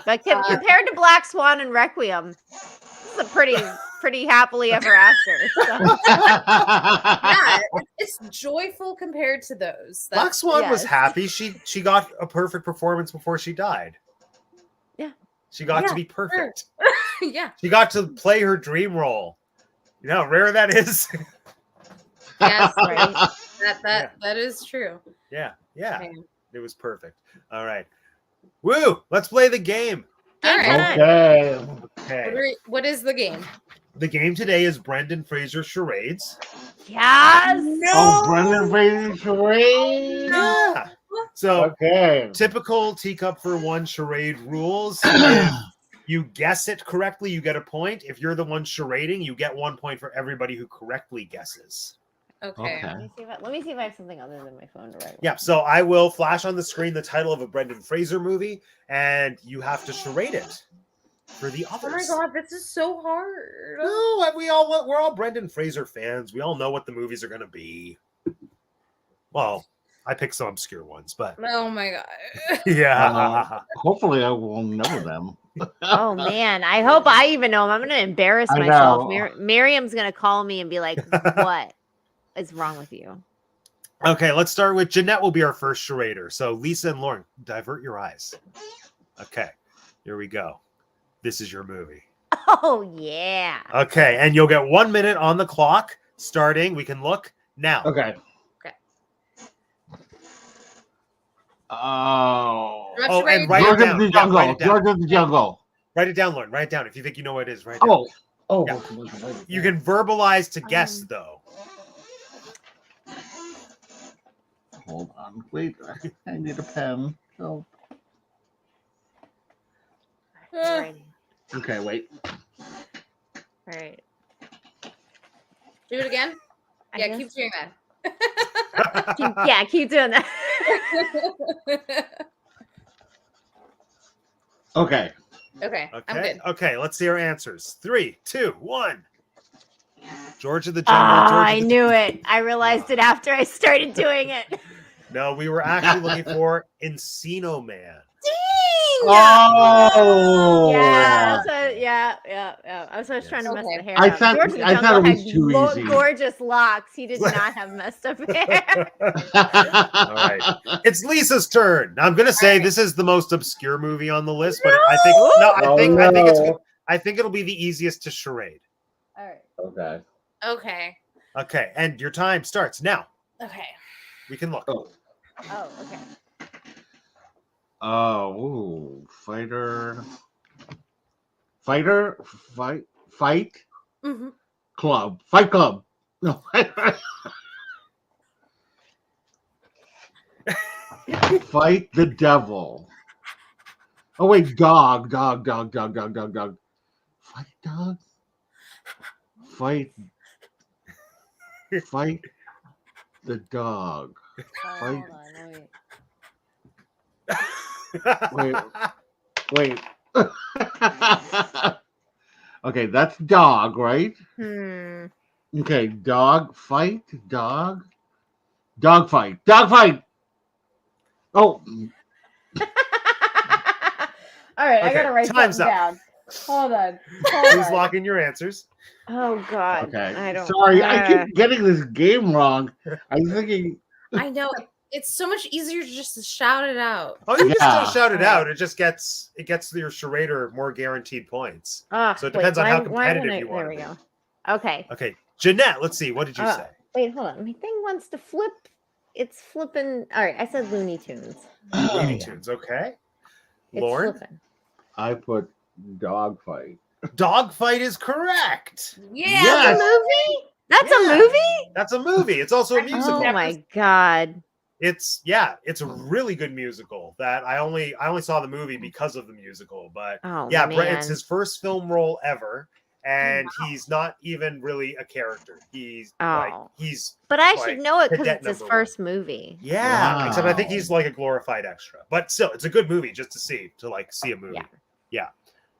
Speaker 2: But compared to Black Swan and Requiem, this is a pretty happily ever after. So.
Speaker 3: Yeah, it's joyful compared to those.
Speaker 1: Black Swan was happy. She got a perfect performance before she died.
Speaker 2: Yeah,
Speaker 1: she got to be perfect.
Speaker 3: Sure. Yeah,
Speaker 1: she got to play her dream role. You know how rare that is.
Speaker 3: Yes, right. That is true.
Speaker 1: Yeah. It was perfect. All right. Woo! Let's play the game.
Speaker 3: All right.
Speaker 4: Okay.
Speaker 3: What is the game?
Speaker 1: The game today is Brendan Fraser charades.
Speaker 2: Yes.
Speaker 3: No.
Speaker 4: Oh, Brendan Fraser charades.
Speaker 1: Yeah. So typical Teacup for One charade rules. If you guess it correctly, you get a point. If you're the one charading, you get 1 point for everybody who correctly guesses.
Speaker 3: Okay.
Speaker 2: Let me see if I have something other than my phone to write.
Speaker 1: Yeah, so I will flash on the screen the title of a Brendan Fraser movie, and you have to charade it for the others.
Speaker 3: Oh my god, this is so hard.
Speaker 1: No, we're all Brendan Fraser fans. We all know what the movies are going to be. Well, I picked some obscure ones, but
Speaker 3: oh my god.
Speaker 1: Yeah.
Speaker 4: Hopefully, I will know them.
Speaker 2: Oh man, I hope I even know them. I'm going to embarrass myself. Miriam's going to call me and be like, "What is wrong with you?"
Speaker 1: Okay, let's start with Jeanette. Will be our first charader. So Lisa and Lauren, divert your eyes. Okay, here we go. This is your movie.
Speaker 2: Oh yeah.
Speaker 1: Okay, and you'll get 1 minute on the clock starting. We can look now.
Speaker 4: Okay. Oh,
Speaker 1: and write it down.
Speaker 4: George of the Jungle.
Speaker 1: Write it down, Lauren. Write it down. If you think you know what it is, write it down. Yeah. You can verbalize to guess, though.
Speaker 4: Hold on. Wait. I need a pen. Oh. Okay, wait.
Speaker 2: All right.
Speaker 3: Do it again? Yeah, keep doing that.
Speaker 2: Keep doing that.
Speaker 4: Okay.
Speaker 3: I'm good.
Speaker 1: Okay, let's see our answers. 3, 2, 1. George of the Jungle.
Speaker 2: I knew it. I realized it after I started doing it.
Speaker 1: No, we were actually looking for Encino Man.
Speaker 2: Dang!
Speaker 4: Oh!
Speaker 2: Yeah. I was trying to mess the hair up. George of the Jungle
Speaker 4: it was too easy.
Speaker 2: Gorgeous locks. He did not have messed up hair.
Speaker 1: All right. It's Lisa's turn. Now, I'm going to say this is the most obscure movie on the list, but I think it'll be the easiest to charade.
Speaker 2: All right.
Speaker 3: Okay.
Speaker 1: Okay, and your time starts now.
Speaker 3: Okay.
Speaker 1: We can look.
Speaker 2: Oh, okay.
Speaker 4: Fighter. Fight.
Speaker 3: Mm-hmm.
Speaker 4: Club. Fight Club. No. Fight the devil. Oh wait, dog. Fight dog. Fight the dog.
Speaker 2: Hold on,
Speaker 4: Wait. Okay, that's dog, right? Okay, dog fight. Oh.
Speaker 2: All right, I gotta write
Speaker 1: Time's
Speaker 2: something
Speaker 1: up.
Speaker 2: down. Hold on.
Speaker 1: Who's locking your answers?
Speaker 2: Oh God.
Speaker 4: Okay.
Speaker 2: I don't.
Speaker 4: Sorry, I keep getting this game wrong. I'm thinking.
Speaker 3: I know. It's so much easier to just shout it out.
Speaker 1: Oh, you can
Speaker 4: Yeah.
Speaker 1: still shout it
Speaker 2: Right.
Speaker 1: out. It gets your charader more guaranteed points. So it depends on how competitive you want
Speaker 2: There we
Speaker 1: to be.
Speaker 2: go. Okay.
Speaker 1: Okay, Jeanette, let's see. What did you say?
Speaker 2: Wait, hold on. My thing wants to flip. It's flipping. All right, I said Looney Tunes.
Speaker 1: Looney Tunes. Okay.
Speaker 2: It's
Speaker 1: Lauren,
Speaker 2: flipping.
Speaker 4: I put Dogfight.
Speaker 1: Dogfight is correct.
Speaker 3: Yeah.
Speaker 2: That's a
Speaker 4: Yes.
Speaker 2: movie? That's
Speaker 1: Yeah.
Speaker 2: a movie?
Speaker 1: That's a movie. It's also a musical.
Speaker 2: Oh my god.
Speaker 1: It's a really good musical that I only saw the movie because of the musical. But
Speaker 2: Oh
Speaker 1: yeah,
Speaker 2: man.
Speaker 1: it's his first film role ever, and he's not even really a character. He's
Speaker 2: Oh.
Speaker 1: he's
Speaker 2: But I
Speaker 1: like,
Speaker 2: should know it because
Speaker 1: cadet
Speaker 2: it's his
Speaker 1: number one.
Speaker 2: first movie.
Speaker 1: yeah. Except I think
Speaker 4: Wow.
Speaker 1: he's like a glorified extra. But still, it's a good movie just to see a movie.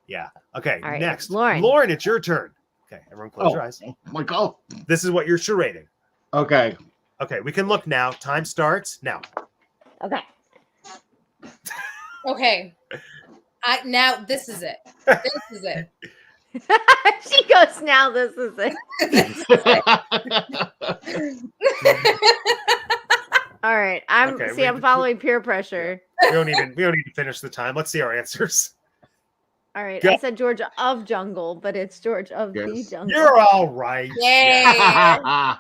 Speaker 1: Yeah. Okay.
Speaker 2: All right,
Speaker 1: Next,
Speaker 2: Lauren.
Speaker 1: Lauren, it's your turn. Okay, everyone, close your eyes.
Speaker 4: Like, oh,
Speaker 1: This is what you're charading.
Speaker 4: okay.
Speaker 1: Okay, we can look now. Time starts now.
Speaker 2: Okay.
Speaker 3: Okay. Now this is it. This is it.
Speaker 2: She goes, now this is it. All right. I'm
Speaker 1: Okay,
Speaker 2: I'm following peer pressure.
Speaker 1: We don't need to finish the time. Let's see our answers.
Speaker 2: All right.
Speaker 1: Go.
Speaker 2: I said George of Jungle, but it's George of the
Speaker 4: Yes.
Speaker 2: Jungle.
Speaker 1: You're all right.
Speaker 3: Yay.
Speaker 1: Of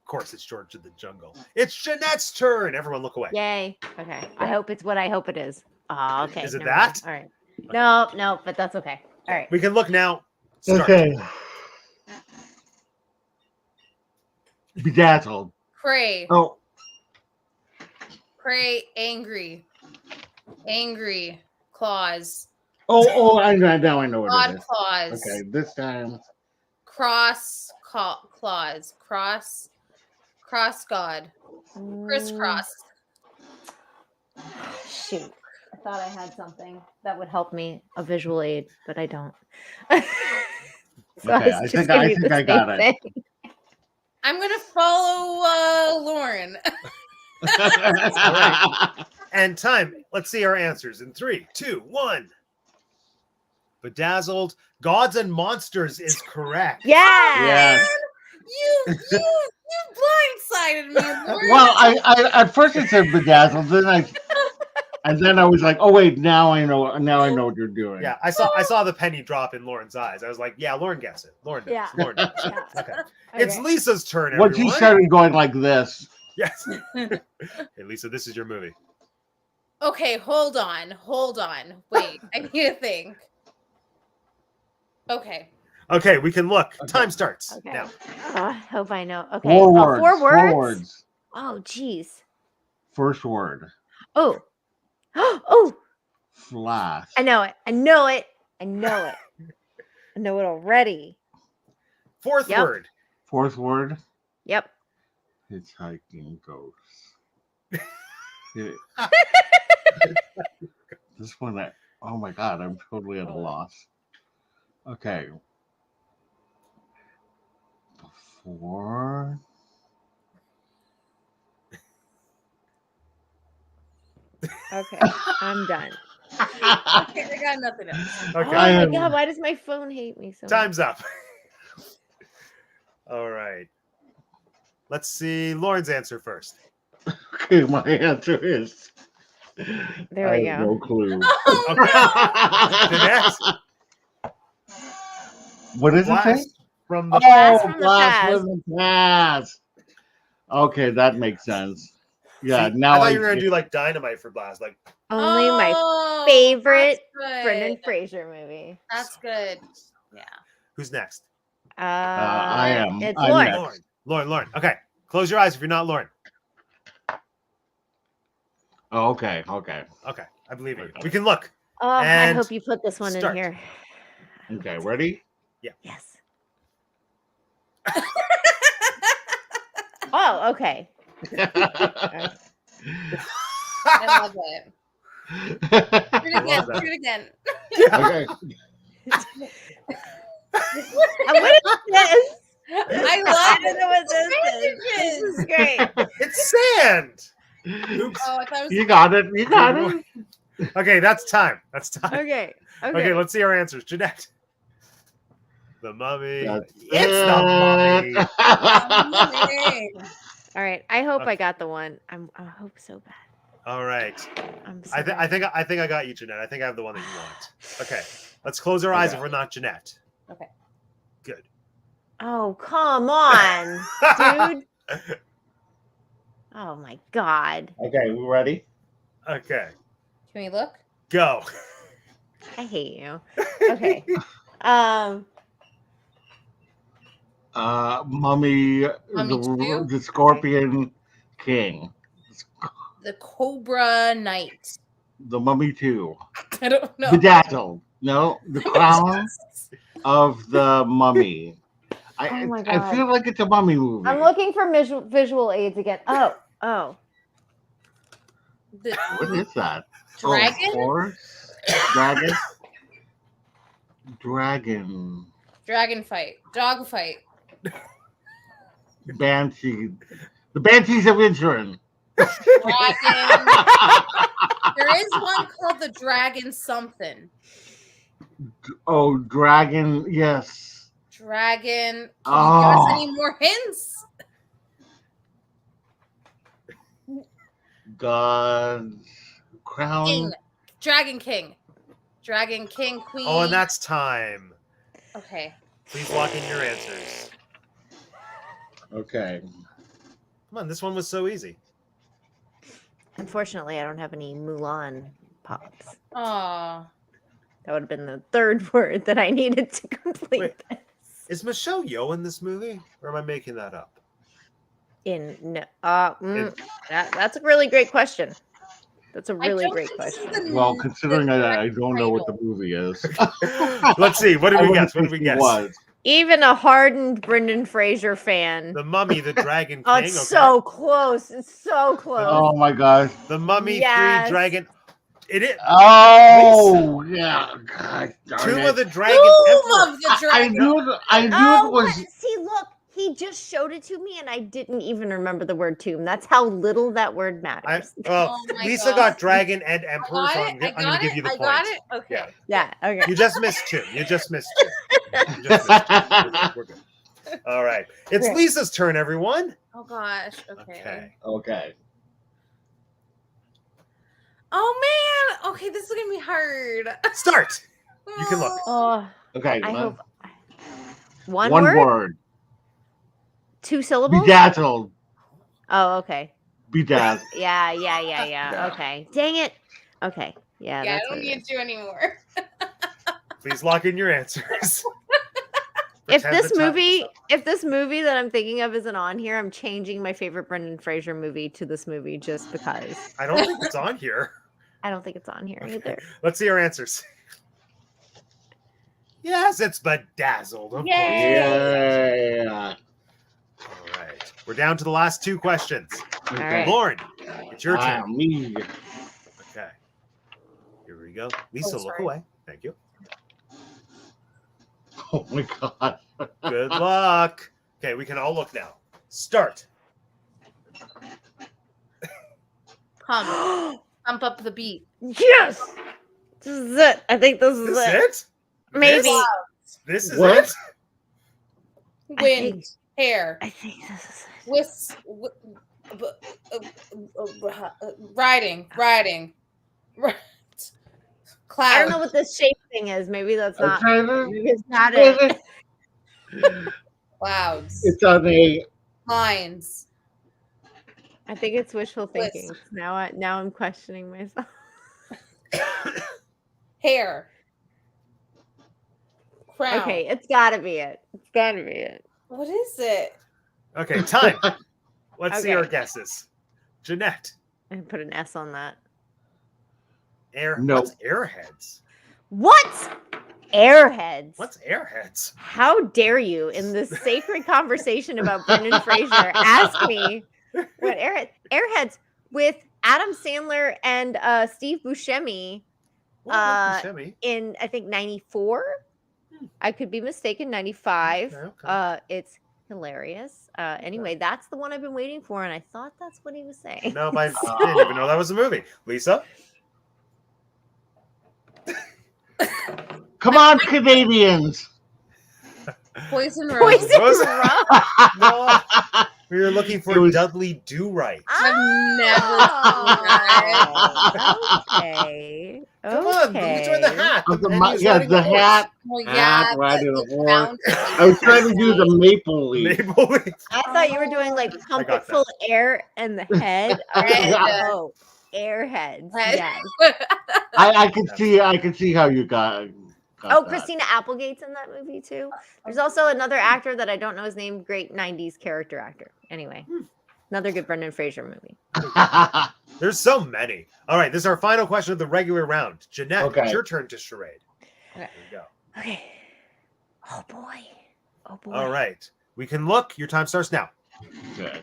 Speaker 1: course, it's George of the Jungle. It's Jeanette's turn. Everyone, look away.
Speaker 2: Yay. Okay. I hope it's what I hope it is. Oh, okay.
Speaker 1: Is it
Speaker 2: never mind.
Speaker 1: that?
Speaker 2: All right. No, but that's okay. All right.
Speaker 1: We can look now. Start.
Speaker 4: Okay. Bedazzled.
Speaker 3: Pray.
Speaker 4: Oh,
Speaker 3: Pray. Angry. Angry. Claws.
Speaker 4: I know. Now I know what
Speaker 3: God
Speaker 4: it is.
Speaker 3: claws.
Speaker 4: Okay, this time.
Speaker 3: Claws. Cross God. Crisscross.
Speaker 2: Shoot. I thought I had something that would help me, a visual aid, but I don't. So
Speaker 4: Okay,
Speaker 2: was
Speaker 4: I
Speaker 2: just
Speaker 4: think
Speaker 2: gonna
Speaker 4: I
Speaker 2: do
Speaker 4: think
Speaker 2: the
Speaker 4: I got
Speaker 2: same
Speaker 4: it.
Speaker 2: thing.
Speaker 3: I'm gonna follow Lauren.
Speaker 1: And time. Let's see our answers in 3, 2, 1. Bedazzled. Gods and Monsters is correct.
Speaker 2: Yeah.
Speaker 4: Yes.
Speaker 3: You blindsided me, Lauren.
Speaker 4: Well, I at first it said bedazzled, then I was like, oh wait, now I know what you're doing.
Speaker 1: Yeah, I saw the penny drop in Lauren's eyes. I was like, yeah, Lauren gets it. Lauren does.
Speaker 2: Yeah.
Speaker 1: Lauren does.
Speaker 2: Yeah.
Speaker 1: Okay. It's
Speaker 2: Okay.
Speaker 1: Lisa's turn,
Speaker 4: Once
Speaker 1: everyone.
Speaker 4: you started going like this,
Speaker 1: Yes. Hey, Lisa, this is your movie.
Speaker 3: Okay, hold on. Wait, I need to think. Okay.
Speaker 1: Okay, we can look.
Speaker 4: Okay.
Speaker 1: Time starts
Speaker 2: Okay.
Speaker 1: now.
Speaker 2: I hope I know. Okay.
Speaker 4: 4
Speaker 2: Oh,
Speaker 4: words.
Speaker 2: 4 words?
Speaker 4: 4 words.
Speaker 2: Oh, geez.
Speaker 4: First word.
Speaker 2: Oh. Oh,
Speaker 4: Flash.
Speaker 2: I know it. I know it. I know it already.
Speaker 1: Fourth
Speaker 2: Yep.
Speaker 1: word.
Speaker 4: Fourth word.
Speaker 2: Yep.
Speaker 4: Hitchhiking ghosts. This one, oh my god, I'm totally at a loss. Okay. Before.
Speaker 2: Okay. I'm done.
Speaker 3: Okay, I got nothing else.
Speaker 1: Okay.
Speaker 2: Oh my god, why does my phone hate me so much?
Speaker 1: Time's up. All right. Let's see Lauren's answer first.
Speaker 4: Okay, my answer is.
Speaker 2: There
Speaker 4: I
Speaker 2: we
Speaker 4: have
Speaker 2: go.
Speaker 4: no clue.
Speaker 1: Jeanette,
Speaker 4: What does it say?
Speaker 1: Blast from the
Speaker 4: Oh,
Speaker 2: Blast from the
Speaker 4: blast
Speaker 2: past.
Speaker 4: from the past. Okay, that makes sense. Yeah,
Speaker 1: See,
Speaker 4: now
Speaker 1: I thought you were gonna do like Dynamite for Blast. Like,
Speaker 2: Only my
Speaker 3: Oh,
Speaker 2: favorite
Speaker 3: that's good.
Speaker 2: Brendan Fraser movie.
Speaker 3: That's good. Yeah.
Speaker 1: who's next?
Speaker 4: I am.
Speaker 2: It's
Speaker 4: I'm
Speaker 2: Lauren.
Speaker 4: next.
Speaker 1: Lauren. Okay, close your eyes if you're not Lauren.
Speaker 4: Oh, okay.
Speaker 1: Okay, I believe in you. We can look.
Speaker 2: Oh, I
Speaker 1: And
Speaker 2: hope you put this one
Speaker 1: start.
Speaker 2: in here.
Speaker 4: Okay, ready?
Speaker 2: Yes. Oh, okay.
Speaker 3: I love it.
Speaker 1: love that.
Speaker 3: Do it again.
Speaker 4: Okay.
Speaker 2: What is this?
Speaker 3: I
Speaker 2: I
Speaker 3: love
Speaker 2: don't know what this is. This is great.
Speaker 1: It's sand. Oops.
Speaker 3: Oh, I thought it was
Speaker 4: You got it. You got it.
Speaker 1: Okay, that's time.
Speaker 2: Okay.
Speaker 1: Okay, let's see our answers. Jeanette. The Mummy.
Speaker 4: That's
Speaker 1: It's the Mummy.
Speaker 3: amazing.
Speaker 2: All right. I hope
Speaker 1: Okay.
Speaker 2: I got the one. I hope so bad.
Speaker 1: All right.
Speaker 2: I'm so
Speaker 1: I
Speaker 2: bad.
Speaker 1: think I got you, Jeanette. I think I have the one that you want. Okay. Let's close our eyes
Speaker 4: Okay.
Speaker 1: if we're not Jeanette.
Speaker 3: Okay.
Speaker 1: Good.
Speaker 2: Oh, come on, dude. Oh my god.
Speaker 4: Okay, we ready?
Speaker 1: Okay.
Speaker 3: Can we look?
Speaker 1: Go.
Speaker 2: I hate you. Okay.
Speaker 4: Mummy,
Speaker 3: Mummy 2?
Speaker 4: the Scorpion King,
Speaker 3: The Cobra Knight.
Speaker 4: the Mummy 2,
Speaker 3: I don't know.
Speaker 4: Bedazzled. No, the Crown of the Mummy.
Speaker 2: Oh my
Speaker 4: I
Speaker 2: God.
Speaker 4: feel like it's a mummy movie.
Speaker 2: I'm looking for visual aids again. Oh.
Speaker 3: The
Speaker 4: What is that?
Speaker 3: Dragon?
Speaker 4: Oh, horse? Dragon? Dragon.
Speaker 3: Dragon fight. Dog fight.
Speaker 4: Banshee. The Banshees of Inisherin.
Speaker 3: Dragon. There is one called the Dragon something.
Speaker 4: Oh, Dragon. Yes.
Speaker 3: Dragon. Can you give us
Speaker 4: Oh.
Speaker 3: any more hints?
Speaker 4: God's Crown.
Speaker 3: King. Dragon King. Dragon King Queen.
Speaker 1: Oh, and that's time.
Speaker 3: Okay.
Speaker 1: Please lock in your answers.
Speaker 4: Okay.
Speaker 1: Come on, this one was so easy.
Speaker 2: Unfortunately, I don't have any Mulan pops.
Speaker 3: Oh.
Speaker 2: That would have been the third word that I needed to complete
Speaker 1: Wait.
Speaker 2: this.
Speaker 1: Is Michelle Yeoh in this movie? Or am I making that up?
Speaker 2: That's a really great question. That's a really great question.
Speaker 4: Well, considering I don't know what the movie is.
Speaker 1: Let's see. What did
Speaker 4: I
Speaker 1: we
Speaker 4: wouldn't
Speaker 1: guess? What did we
Speaker 4: think it
Speaker 1: guess?
Speaker 4: was.
Speaker 2: Even a hardened Brendan Fraser fan.
Speaker 1: The Mummy, the Dragon King.
Speaker 2: Oh, it's
Speaker 1: okay.
Speaker 2: so close. It's so close.
Speaker 4: Oh my gosh.
Speaker 1: The Mummy
Speaker 2: Yes.
Speaker 1: 3 Dragon. It is.
Speaker 4: Oh yeah. God darn
Speaker 1: Tomb
Speaker 4: it.
Speaker 1: of the Dragon
Speaker 3: Tomb
Speaker 1: Emperor.
Speaker 3: of the Dragon.
Speaker 4: I knew
Speaker 2: Oh,
Speaker 4: it was.
Speaker 2: see, look, he just showed it to me, and I didn't even remember the word tomb. That's how little that word matters.
Speaker 3: Oh my
Speaker 1: Lisa
Speaker 3: God.
Speaker 1: got Dragon and Emperor,
Speaker 3: I
Speaker 1: so
Speaker 3: got
Speaker 1: I'm
Speaker 3: it.
Speaker 1: going
Speaker 3: I
Speaker 1: to
Speaker 3: got
Speaker 1: give
Speaker 3: it.
Speaker 1: you the
Speaker 3: I
Speaker 1: point.
Speaker 3: got it. Okay.
Speaker 1: Yeah.
Speaker 2: Yeah. Okay.
Speaker 1: You just missed two. You just missed two. You just missed two. We're good. All right. It's
Speaker 2: Okay.
Speaker 1: Lisa's turn, everyone.
Speaker 3: Oh gosh. Okay.
Speaker 1: Okay.
Speaker 4: Okay.
Speaker 3: Oh man. Okay, this is gonna be hard.
Speaker 1: Start. You can look.
Speaker 2: Oh,
Speaker 4: Okay.
Speaker 2: I
Speaker 4: well,
Speaker 2: hope. One
Speaker 4: one
Speaker 2: word?
Speaker 4: word.
Speaker 2: 2 syllables?
Speaker 4: Bedazzled.
Speaker 2: Oh, okay.
Speaker 4: Bedazzled.
Speaker 2: Yeah.
Speaker 4: Yeah.
Speaker 2: Okay. Dang it. Okay. Yeah.
Speaker 3: Yeah, I
Speaker 2: that's
Speaker 3: don't
Speaker 2: what it
Speaker 3: need
Speaker 2: is.
Speaker 3: to anymore.
Speaker 1: Please lock in your answers.
Speaker 2: If
Speaker 1: Pretend
Speaker 2: this
Speaker 1: the time is
Speaker 2: movie,
Speaker 1: up.
Speaker 2: if this movie that I'm thinking of isn't on here, I'm changing my favorite Brendan Fraser movie to this movie just because.
Speaker 1: I don't think it's on here.
Speaker 2: I don't think it's on here either.
Speaker 1: Let's see your answers. Yes, it's Bedazzled. Of course.
Speaker 3: Yay!
Speaker 4: Yeah.
Speaker 1: All right. We're down to the last 2 questions.
Speaker 2: All right.
Speaker 1: Lauren, it's your turn.
Speaker 4: Me.
Speaker 1: Okay. Here we go. Lisa, look
Speaker 3: sorry.
Speaker 1: away. Thank you.
Speaker 4: Oh my god.
Speaker 1: Good luck. Okay, we can all look now. Start.
Speaker 3: Pump up the beat.
Speaker 2: Yes. This is it. I think this is
Speaker 1: This
Speaker 2: it.
Speaker 1: it?
Speaker 2: Maybe.
Speaker 1: This is
Speaker 4: What?
Speaker 1: it?
Speaker 2: I
Speaker 3: Wind,
Speaker 2: think-
Speaker 3: hair,
Speaker 2: I think this is it.
Speaker 3: riding, cloud.
Speaker 2: I don't know what this shape thing is. Maybe that's not.
Speaker 4: Okay,
Speaker 2: Maybe it's not it.
Speaker 3: Clouds,
Speaker 4: it's on a.
Speaker 3: lines,
Speaker 2: I think it's wishful
Speaker 3: List.
Speaker 2: thinking. Now I'm questioning myself.
Speaker 3: hair, crown.
Speaker 2: Okay, it's gotta be it. It's gotta be it.
Speaker 3: What is it?
Speaker 1: Okay, time. Let's see
Speaker 2: Okay.
Speaker 1: our guesses. Jeanette.
Speaker 2: I put an S on that.
Speaker 4: No.
Speaker 1: What's Airheads?
Speaker 2: What? Airheads.
Speaker 1: What's Airheads?
Speaker 2: How dare you, in this sacred conversation about Brendan Fraser, ask me what Airheads with Adam Sandler and Steve Buscemi
Speaker 1: What, Buscemi?
Speaker 2: in, I think, 94. I could be mistaken, 95.
Speaker 1: Okay.
Speaker 2: It's hilarious. Anyway, that's the one I've been waiting for, and I thought that's what he was saying.
Speaker 1: No, I didn't even know that was a movie. Lisa?
Speaker 4: Come on, Canadians.
Speaker 3: Poison Rose.
Speaker 2: Poison
Speaker 1: Rose-
Speaker 2: Rose.
Speaker 1: No. We were looking
Speaker 4: It
Speaker 1: for
Speaker 4: was-
Speaker 1: Dudley Do-Right.
Speaker 3: I've never seen that.
Speaker 2: Okay.
Speaker 1: Come on, he's wearing the hat.
Speaker 4: Of the
Speaker 1: and
Speaker 4: mi-
Speaker 1: he's
Speaker 4: yeah,
Speaker 1: riding
Speaker 4: the
Speaker 1: a horse.
Speaker 4: hat.
Speaker 3: Well,
Speaker 4: Hat,
Speaker 3: yeah,
Speaker 4: riding
Speaker 3: the
Speaker 4: a horse.
Speaker 3: fountain.
Speaker 4: I was trying to do the maple leaf.
Speaker 1: Maple Leaf.
Speaker 2: I thought you were doing like
Speaker 1: I
Speaker 2: pump
Speaker 1: got
Speaker 2: it full of air and the head. I was
Speaker 3: Head.
Speaker 2: like, oh, airheads.
Speaker 3: Head.
Speaker 2: Yes.
Speaker 4: I could see how you got
Speaker 2: Oh,
Speaker 4: that.
Speaker 2: Christina Applegate's in that movie too. There's also another actor that I don't know his name. Great '90s character actor. Anyway, another good Brendan Fraser movie.
Speaker 1: There's so many. All right, this is our final question of the regular round. Jeanette,
Speaker 4: Okay.
Speaker 1: it's your turn to charade.
Speaker 3: Okay.
Speaker 1: Here we go.
Speaker 2: Okay. Oh boy. Oh boy.
Speaker 1: All right. We can look. Your time starts now.
Speaker 4: Okay.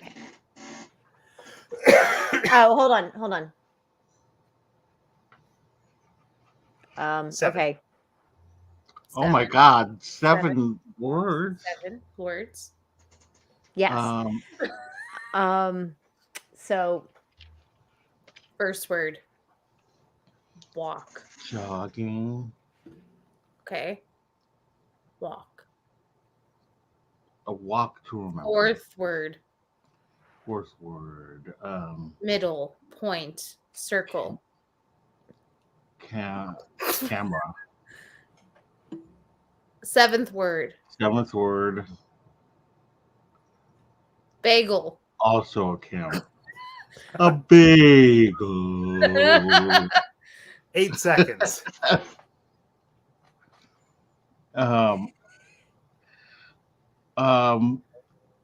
Speaker 2: Oh, hold on. Hold on.
Speaker 1: 7.
Speaker 2: Okay.
Speaker 4: Oh my God, 7 words.
Speaker 3: 7 words.
Speaker 2: Yes. So
Speaker 3: First word. Walk.
Speaker 4: Jogging.
Speaker 3: Okay. Walk.
Speaker 4: A walk to remember.
Speaker 3: Fourth word.
Speaker 4: Fourth word.
Speaker 3: Middle. Point. Circle.
Speaker 4: Camera.
Speaker 3: Seventh word.
Speaker 4: 7th word.
Speaker 3: Bagel.
Speaker 4: Also a camera. A bagel.
Speaker 1: 8 seconds.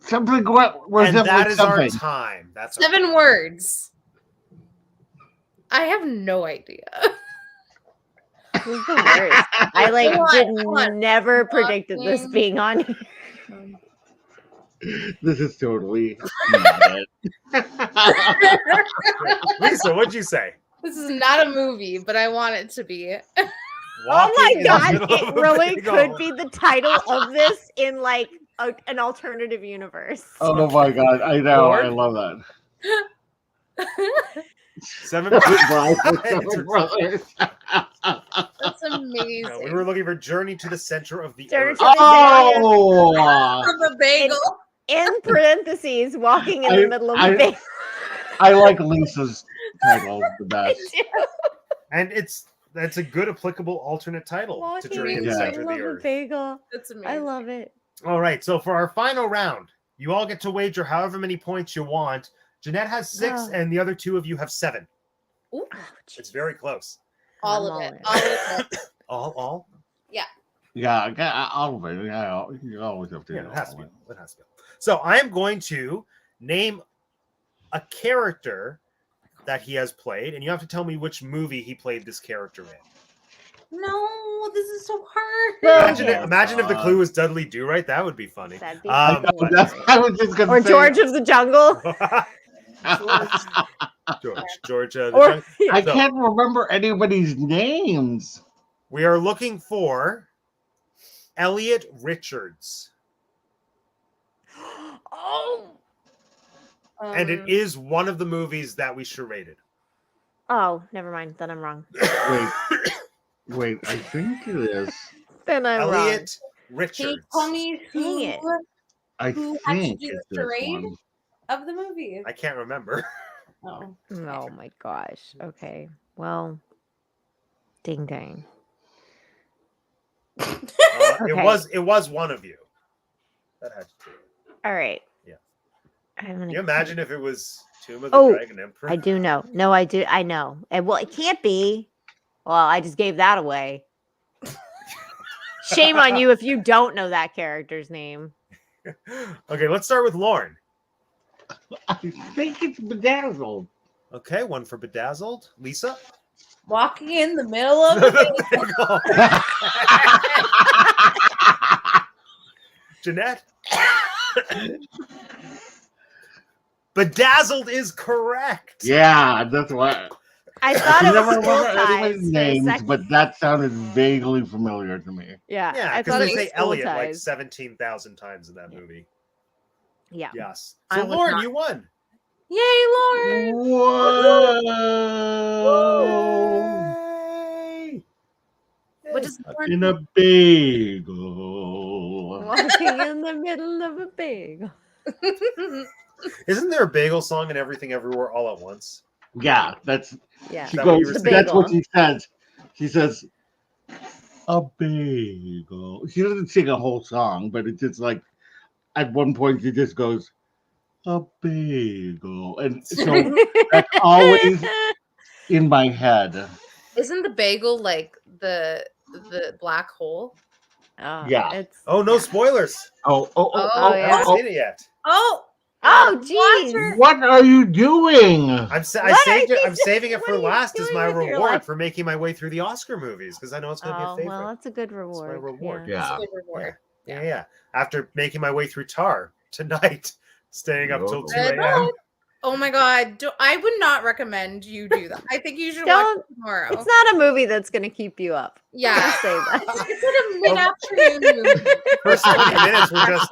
Speaker 4: Something. What was
Speaker 1: And
Speaker 4: it?
Speaker 1: that
Speaker 4: Like
Speaker 1: is our
Speaker 4: something?
Speaker 1: time. That's our
Speaker 3: 7 words. I have no idea.
Speaker 2: this is the worst. I like
Speaker 3: Come on.
Speaker 2: never predicted this
Speaker 3: Walking.
Speaker 2: being on here.
Speaker 4: This is totally not it.
Speaker 1: Lisa, what'd you say?
Speaker 3: This is not a movie, but I want it to be.
Speaker 2: Oh
Speaker 1: Walking
Speaker 2: my
Speaker 1: in the
Speaker 2: god,
Speaker 1: middle
Speaker 2: it
Speaker 1: of a
Speaker 2: really
Speaker 1: bagel.
Speaker 2: could be the title of this in like an alternative universe.
Speaker 4: Oh my God! I know.
Speaker 1: Lord?
Speaker 4: I love that.
Speaker 1: 7
Speaker 4: Bride for
Speaker 1: It's-
Speaker 4: Seven Brothers.
Speaker 3: That's amazing.
Speaker 1: No, we were looking for Journey to the Center of the
Speaker 2: Journey
Speaker 1: Earth.
Speaker 2: to the-
Speaker 4: Oh,
Speaker 3: From the bagel.
Speaker 2: In parentheses, walking in
Speaker 4: I-
Speaker 2: the middle of
Speaker 4: I-
Speaker 2: a bagel.
Speaker 4: I like Lisa's title the best.
Speaker 1: And that's a good applicable alternate title to
Speaker 2: Walking
Speaker 1: Journey
Speaker 2: in
Speaker 1: to
Speaker 2: the
Speaker 1: the
Speaker 4: Yeah.
Speaker 1: Center of
Speaker 2: middle
Speaker 1: the
Speaker 2: of a
Speaker 1: Earth.
Speaker 2: bagel.
Speaker 3: That's amazing.
Speaker 2: I love it.
Speaker 1: All right, so for our final round, you all get to wager however many points you want. Jeanette has 6,
Speaker 2: Wow.
Speaker 1: and the other 2 of you have 7.
Speaker 3: Ooh,
Speaker 2: Oh,
Speaker 1: It's very close.
Speaker 3: all
Speaker 2: I'm
Speaker 3: of
Speaker 2: all
Speaker 3: it.
Speaker 2: in.
Speaker 3: All of it.
Speaker 1: All?
Speaker 4: Yeah, I got all of it. Yeah, you always have to.
Speaker 1: Yeah,
Speaker 4: do
Speaker 1: it has to
Speaker 4: all
Speaker 1: be.
Speaker 4: of it.
Speaker 1: It has to be. So I am going to name a character that he has played, and you have to tell me which movie he played this character in.
Speaker 3: No, this is so hard.
Speaker 2: Well,
Speaker 1: Imagine if the clue was Dudley Do-Right. That would be funny.
Speaker 2: That'd be
Speaker 1: Um,
Speaker 2: funny.
Speaker 4: That's, I was just gonna
Speaker 2: Or
Speaker 4: say.
Speaker 2: George of the Jungle.
Speaker 1: George, the
Speaker 2: Or
Speaker 1: Jung-
Speaker 4: I
Speaker 1: So-
Speaker 4: can't remember anybody's names.
Speaker 1: We are looking for Elliot Richards,
Speaker 2: oh,
Speaker 1: and it is one of the movies that we charaded.
Speaker 2: oh, never mind. Then I'm wrong.
Speaker 4: Wait, I think it is.
Speaker 2: Then I'm wrong.
Speaker 1: Elliot
Speaker 3: Can
Speaker 1: Richards.
Speaker 3: you tell me who
Speaker 2: Dang it.
Speaker 4: I
Speaker 3: Who had to
Speaker 4: think
Speaker 3: do
Speaker 4: it's
Speaker 3: the
Speaker 4: this
Speaker 3: charade?
Speaker 4: one.
Speaker 3: of the movie?
Speaker 1: I can't remember.
Speaker 3: Oh.
Speaker 2: Oh my gosh. Okay. Well, ding dang.
Speaker 1: It
Speaker 2: Okay.
Speaker 1: was one of you. That had to do it.
Speaker 2: All right.
Speaker 1: Yeah.
Speaker 2: I'm gonna
Speaker 1: Can you imagine if it was Tomb of the
Speaker 2: Oh,
Speaker 1: Dragon Emperor?
Speaker 2: I do know. No, I do. I know. And well, it can't be. Well, I just gave that away. Shame on you if you don't know that character's name.
Speaker 1: Okay, let's start with Lauren.
Speaker 4: I think it's Bedazzled.
Speaker 1: Okay, one for Bedazzled. Lisa?
Speaker 3: Walking in the middle of the
Speaker 1: Jeanette? Bedazzled is correct.
Speaker 4: Yeah, that's what.
Speaker 2: I thought
Speaker 4: I
Speaker 2: it
Speaker 4: never
Speaker 2: was School
Speaker 4: remember
Speaker 2: Ties
Speaker 4: anybody's
Speaker 2: for a
Speaker 4: names,
Speaker 2: second.
Speaker 4: but that sounded vaguely familiar to me.
Speaker 2: Yeah,
Speaker 1: Yeah,
Speaker 2: I
Speaker 1: because
Speaker 2: thought
Speaker 1: they
Speaker 2: it was
Speaker 1: say
Speaker 2: School
Speaker 1: Elliot like
Speaker 2: Ties.
Speaker 1: 17,000 times in that movie.
Speaker 2: Yeah.
Speaker 1: Yes.
Speaker 2: I
Speaker 1: So
Speaker 2: was
Speaker 1: Lauren,
Speaker 2: not-
Speaker 1: you won.
Speaker 3: Yay, Lauren!
Speaker 4: Whoa!
Speaker 1: Yay!
Speaker 3: What does Lauren
Speaker 4: In a bagel.
Speaker 2: Walking in the middle of a bagel.
Speaker 1: Isn't there a bagel song in Everything Everywhere All at Once?
Speaker 4: Yeah, that's
Speaker 2: Yeah.
Speaker 4: she
Speaker 1: Is that what you
Speaker 4: goes.
Speaker 1: were
Speaker 2: The
Speaker 1: saying?
Speaker 4: That's what
Speaker 2: bagel.
Speaker 4: she says. She says a bagel. She doesn't sing a whole song, but it's just like at one point she just goes a bagel, and so that's always in my head.
Speaker 3: Isn't the bagel like the black hole?
Speaker 4: Yeah.
Speaker 2: It's
Speaker 1: Oh, no spoilers.
Speaker 2: Oh,
Speaker 1: I
Speaker 2: yeah.
Speaker 1: haven't seen it yet.
Speaker 3: Oh,
Speaker 2: Oh,
Speaker 3: watch
Speaker 2: jeez.
Speaker 3: her.
Speaker 4: What are you doing?
Speaker 1: I
Speaker 2: What are
Speaker 1: saved it.
Speaker 2: you
Speaker 1: I'm saving it
Speaker 2: what
Speaker 1: for
Speaker 2: are you
Speaker 1: last as
Speaker 2: doing
Speaker 1: my
Speaker 2: with your
Speaker 1: reward
Speaker 2: life?
Speaker 1: for making my way through the Oscar movies because I know it's going to be a
Speaker 2: Oh,
Speaker 1: favorite.
Speaker 2: well, that's a good
Speaker 1: It's my
Speaker 2: reward.
Speaker 1: reward.
Speaker 2: Yeah.
Speaker 3: It's a
Speaker 4: Yeah.
Speaker 3: good reward.
Speaker 1: Yeah. After making my way through Tar tonight, staying up till 2
Speaker 3: Good
Speaker 1: a.m.
Speaker 3: Oh my god, I would not recommend you do that. I think you should
Speaker 2: Don't-
Speaker 3: watch it tomorrow.
Speaker 2: It's not a movie that's going to keep you up.
Speaker 3: Yeah.
Speaker 2: I'll say that.
Speaker 3: It's like a mid-afternoon movie.
Speaker 1: First 20 minutes were just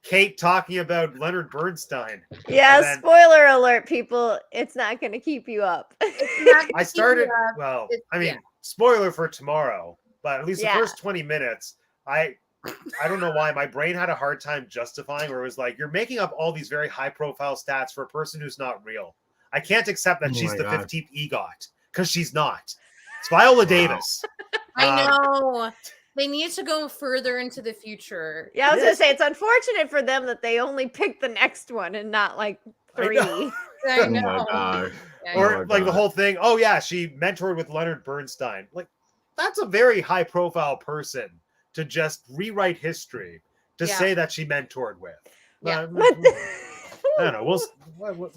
Speaker 1: Kate talking about Leonard Bernstein.
Speaker 2: Yeah,
Speaker 1: And then-
Speaker 2: spoiler alert, people. It's not going to keep you up.
Speaker 1: I started, well,
Speaker 3: It's-
Speaker 1: I mean,
Speaker 3: yeah.
Speaker 1: spoiler for tomorrow, but at least
Speaker 2: Yeah.
Speaker 1: the first 20 minutes, I don't know why my brain had a hard time justifying where it was like, you're making up all these very high profile stats for a person who's not real. I can't accept that
Speaker 4: Oh
Speaker 1: she's
Speaker 4: my
Speaker 1: the
Speaker 4: God.
Speaker 1: 15th EGOT because she's not. It's Viola Davis.
Speaker 3: I know. They need to go further into the future.
Speaker 2: Yeah, I was
Speaker 1: Yes.
Speaker 2: going to say, it's unfortunate for them that they only picked the next one and not like
Speaker 1: I
Speaker 2: 3.
Speaker 1: know.
Speaker 3: I
Speaker 4: Oh
Speaker 3: know.
Speaker 4: my gosh.
Speaker 3: Yeah,
Speaker 1: Or
Speaker 4: Oh my
Speaker 1: like the
Speaker 4: God.
Speaker 1: whole thing, oh yeah, she mentored with Leonard Bernstein. Like, that's a very high profile person to just rewrite history to
Speaker 3: Yeah.
Speaker 1: say that she mentored with.
Speaker 3: Yeah.
Speaker 2: What
Speaker 1: I don't know. We'll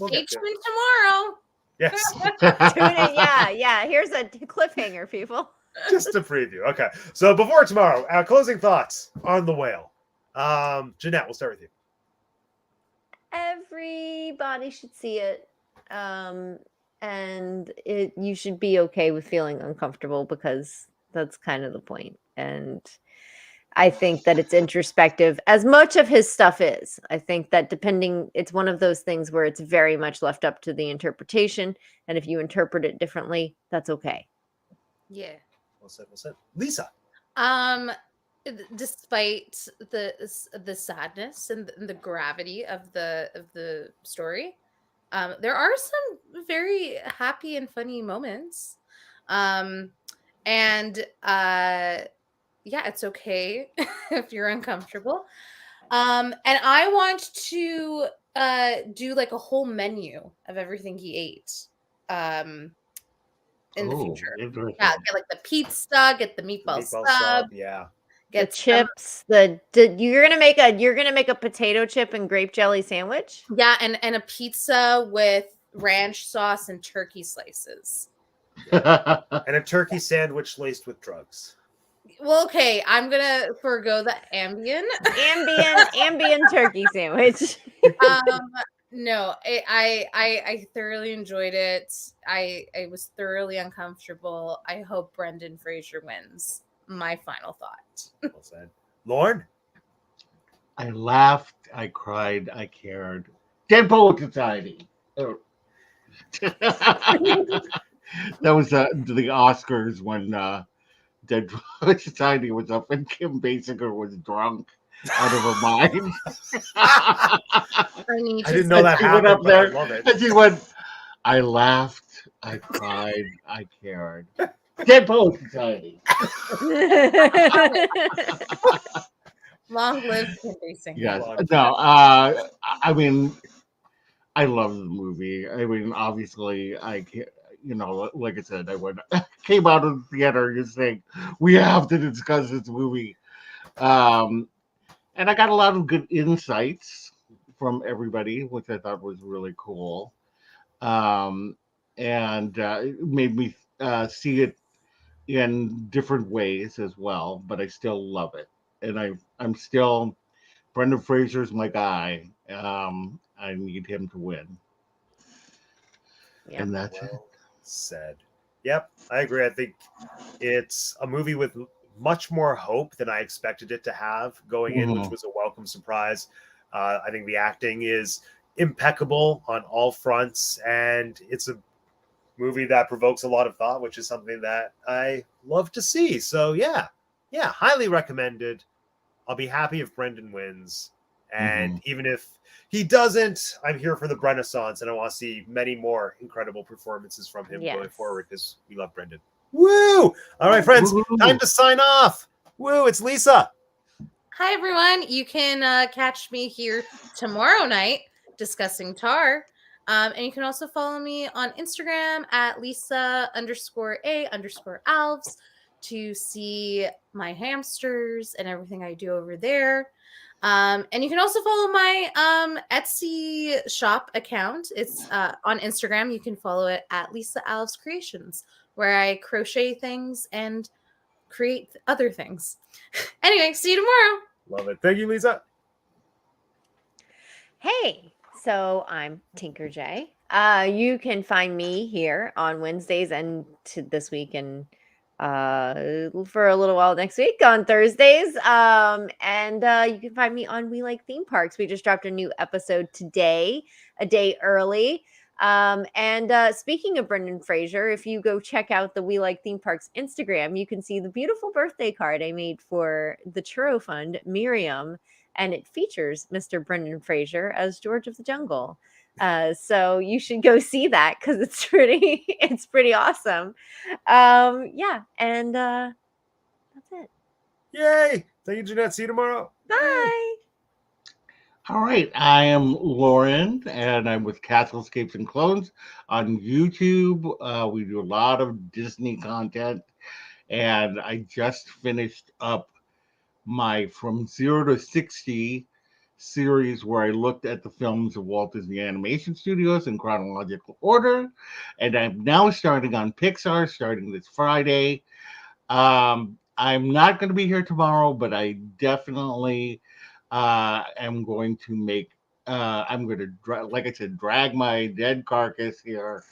Speaker 3: Stay
Speaker 1: get to it.
Speaker 3: tuned tomorrow.
Speaker 1: Yes,
Speaker 2: Tune in. Yeah. Here's a cliffhanger, people.
Speaker 1: just a preview. Okay, so before tomorrow, closing thoughts on The Whale. Jeanette, we'll start with you.
Speaker 2: Everybody should see it. And you should be okay with feeling uncomfortable because that's kind of the point. And I think that it's introspective as much of his stuff is. I think that it's one of those things where it's very much left up to the interpretation. And if you interpret it differently, that's okay.
Speaker 3: Yeah.
Speaker 1: Well said. Lisa.
Speaker 3: Despite the sadness and the gravity of the story, there are some very happy and funny moments. Yeah, it's okay if you're uncomfortable. And I want to do like a whole menu of everything he ate. In the future.
Speaker 4: Interesting.
Speaker 3: Yeah, get like the pizza, get the meatball, sub,
Speaker 1: yeah.
Speaker 2: The
Speaker 3: get some-
Speaker 2: chips, you're gonna make a potato chip and grape jelly sandwich.
Speaker 3: yeah, and a pizza with ranch sauce and turkey slices.
Speaker 1: And a turkey sandwich laced with drugs.
Speaker 3: Well, okay, I'm gonna forego the Ambien.
Speaker 2: Ambient turkey sandwich.
Speaker 3: No, I thoroughly enjoyed it. I was thoroughly uncomfortable. I hope Brendan Fraser wins. My final thought.
Speaker 1: Well said. Lauren?
Speaker 4: I laughed, I cried, I cared. Dead Poet Society. Oh. That was the Oscars when Dead Poet Society was up and Kim Basinger was drunk out of her mind.
Speaker 3: I need
Speaker 1: I
Speaker 3: to
Speaker 1: didn't know
Speaker 3: see-
Speaker 1: that
Speaker 4: She went
Speaker 1: happened,
Speaker 4: up
Speaker 1: but I
Speaker 4: there
Speaker 1: love it.
Speaker 4: and she went, I laughed, I cried, I cared. Dead Poet Society.
Speaker 3: Long live Kim Basinger.
Speaker 4: Yes.
Speaker 1: Long
Speaker 4: No, I mean, I love the movie. I mean, obviously, I can't, like I said, came out of the theater just saying, we have to discuss this movie. And I got a lot of good insights from everybody, which I thought was really cool. And it made me see it in different ways as well, but I still love it. And I'm still, Brendan Fraser's my guy. I need him to win.
Speaker 2: Yeah.
Speaker 4: And that's it.
Speaker 1: Well said. Yep, I agree. I think it's a movie with much more hope than I expected it to have going in, which was a welcome surprise. I think the acting is impeccable on all fronts, and it's a movie that provokes a lot of thought, which is something that I love to see. So yeah, highly recommended. I'll be happy if Brendan wins. And even if he doesn't, I'm here for the Renaissance, and I want to see many more incredible performances from him going forward because we love Brendan. Woo! All right, friends, time to sign off. Woo! It's Lisa.
Speaker 3: Hi, everyone. You can catch me here tomorrow night discussing Tar. And you can also follow me on Instagram at Lisa_A_Alves to see my hamsters and everything I do over there. And you can also follow my Etsy shop account. It's on Instagram. You can follow it at Lisa Alves Creations, where I crochet things and create other things. Anyway, see you tomorrow.
Speaker 1: Love it. Thank you, Lisa.
Speaker 2: Hey, so I'm Tinker J. You can find me here on Wednesdays and this week and for a little while next week on Thursdays. And you can find me on We Like Theme Parks. We just dropped a new episode today, a day early. And speaking of Brendan Fraser, if you go check out the We Like Theme Parks Instagram, you can see the beautiful birthday card I made for the Churro Fund, Miriam, and it features Mr. Brendan Fraser as George of the Jungle. So you should go see that because it's pretty awesome. Yeah, and that's it.
Speaker 1: Yay! Thank you, Jeanette. See you tomorrow.
Speaker 2: Bye.
Speaker 4: All right, I am Lauren, and I'm with Castlescapes and Clones on YouTube. We do a lot of Disney content, and I just finished up my From Zero to 60 series where I looked at the films of Walt Disney Animation Studios in chronological order, and I'm now starting on Pixar, starting this Friday. I'm not going to be here tomorrow, but I definitely am going to make. I'm going to, like I said, drag my dead carcass here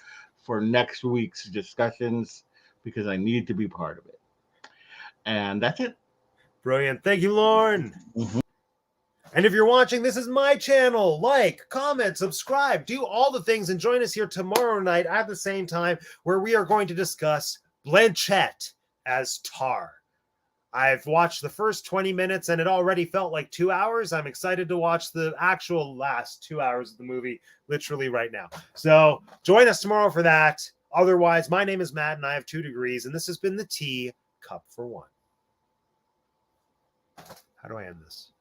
Speaker 4: for next week's discussions because I need to be part of it. And that's it.
Speaker 1: Brilliant. Thank you, Lauren. And if you're watching, this is my channel. Like, comment, subscribe, do all the things, and join us here tomorrow night at the same time where we are going to discuss Blanchett as Tar. I've watched the first 20 minutes and it already felt like 2 hours. I'm excited to watch the actual last 2 hours of the movie literally right now. So join us tomorrow for that. Otherwise, my name is Matt and I have 2 degrees, and this has been the Teacup for One. How do I end this?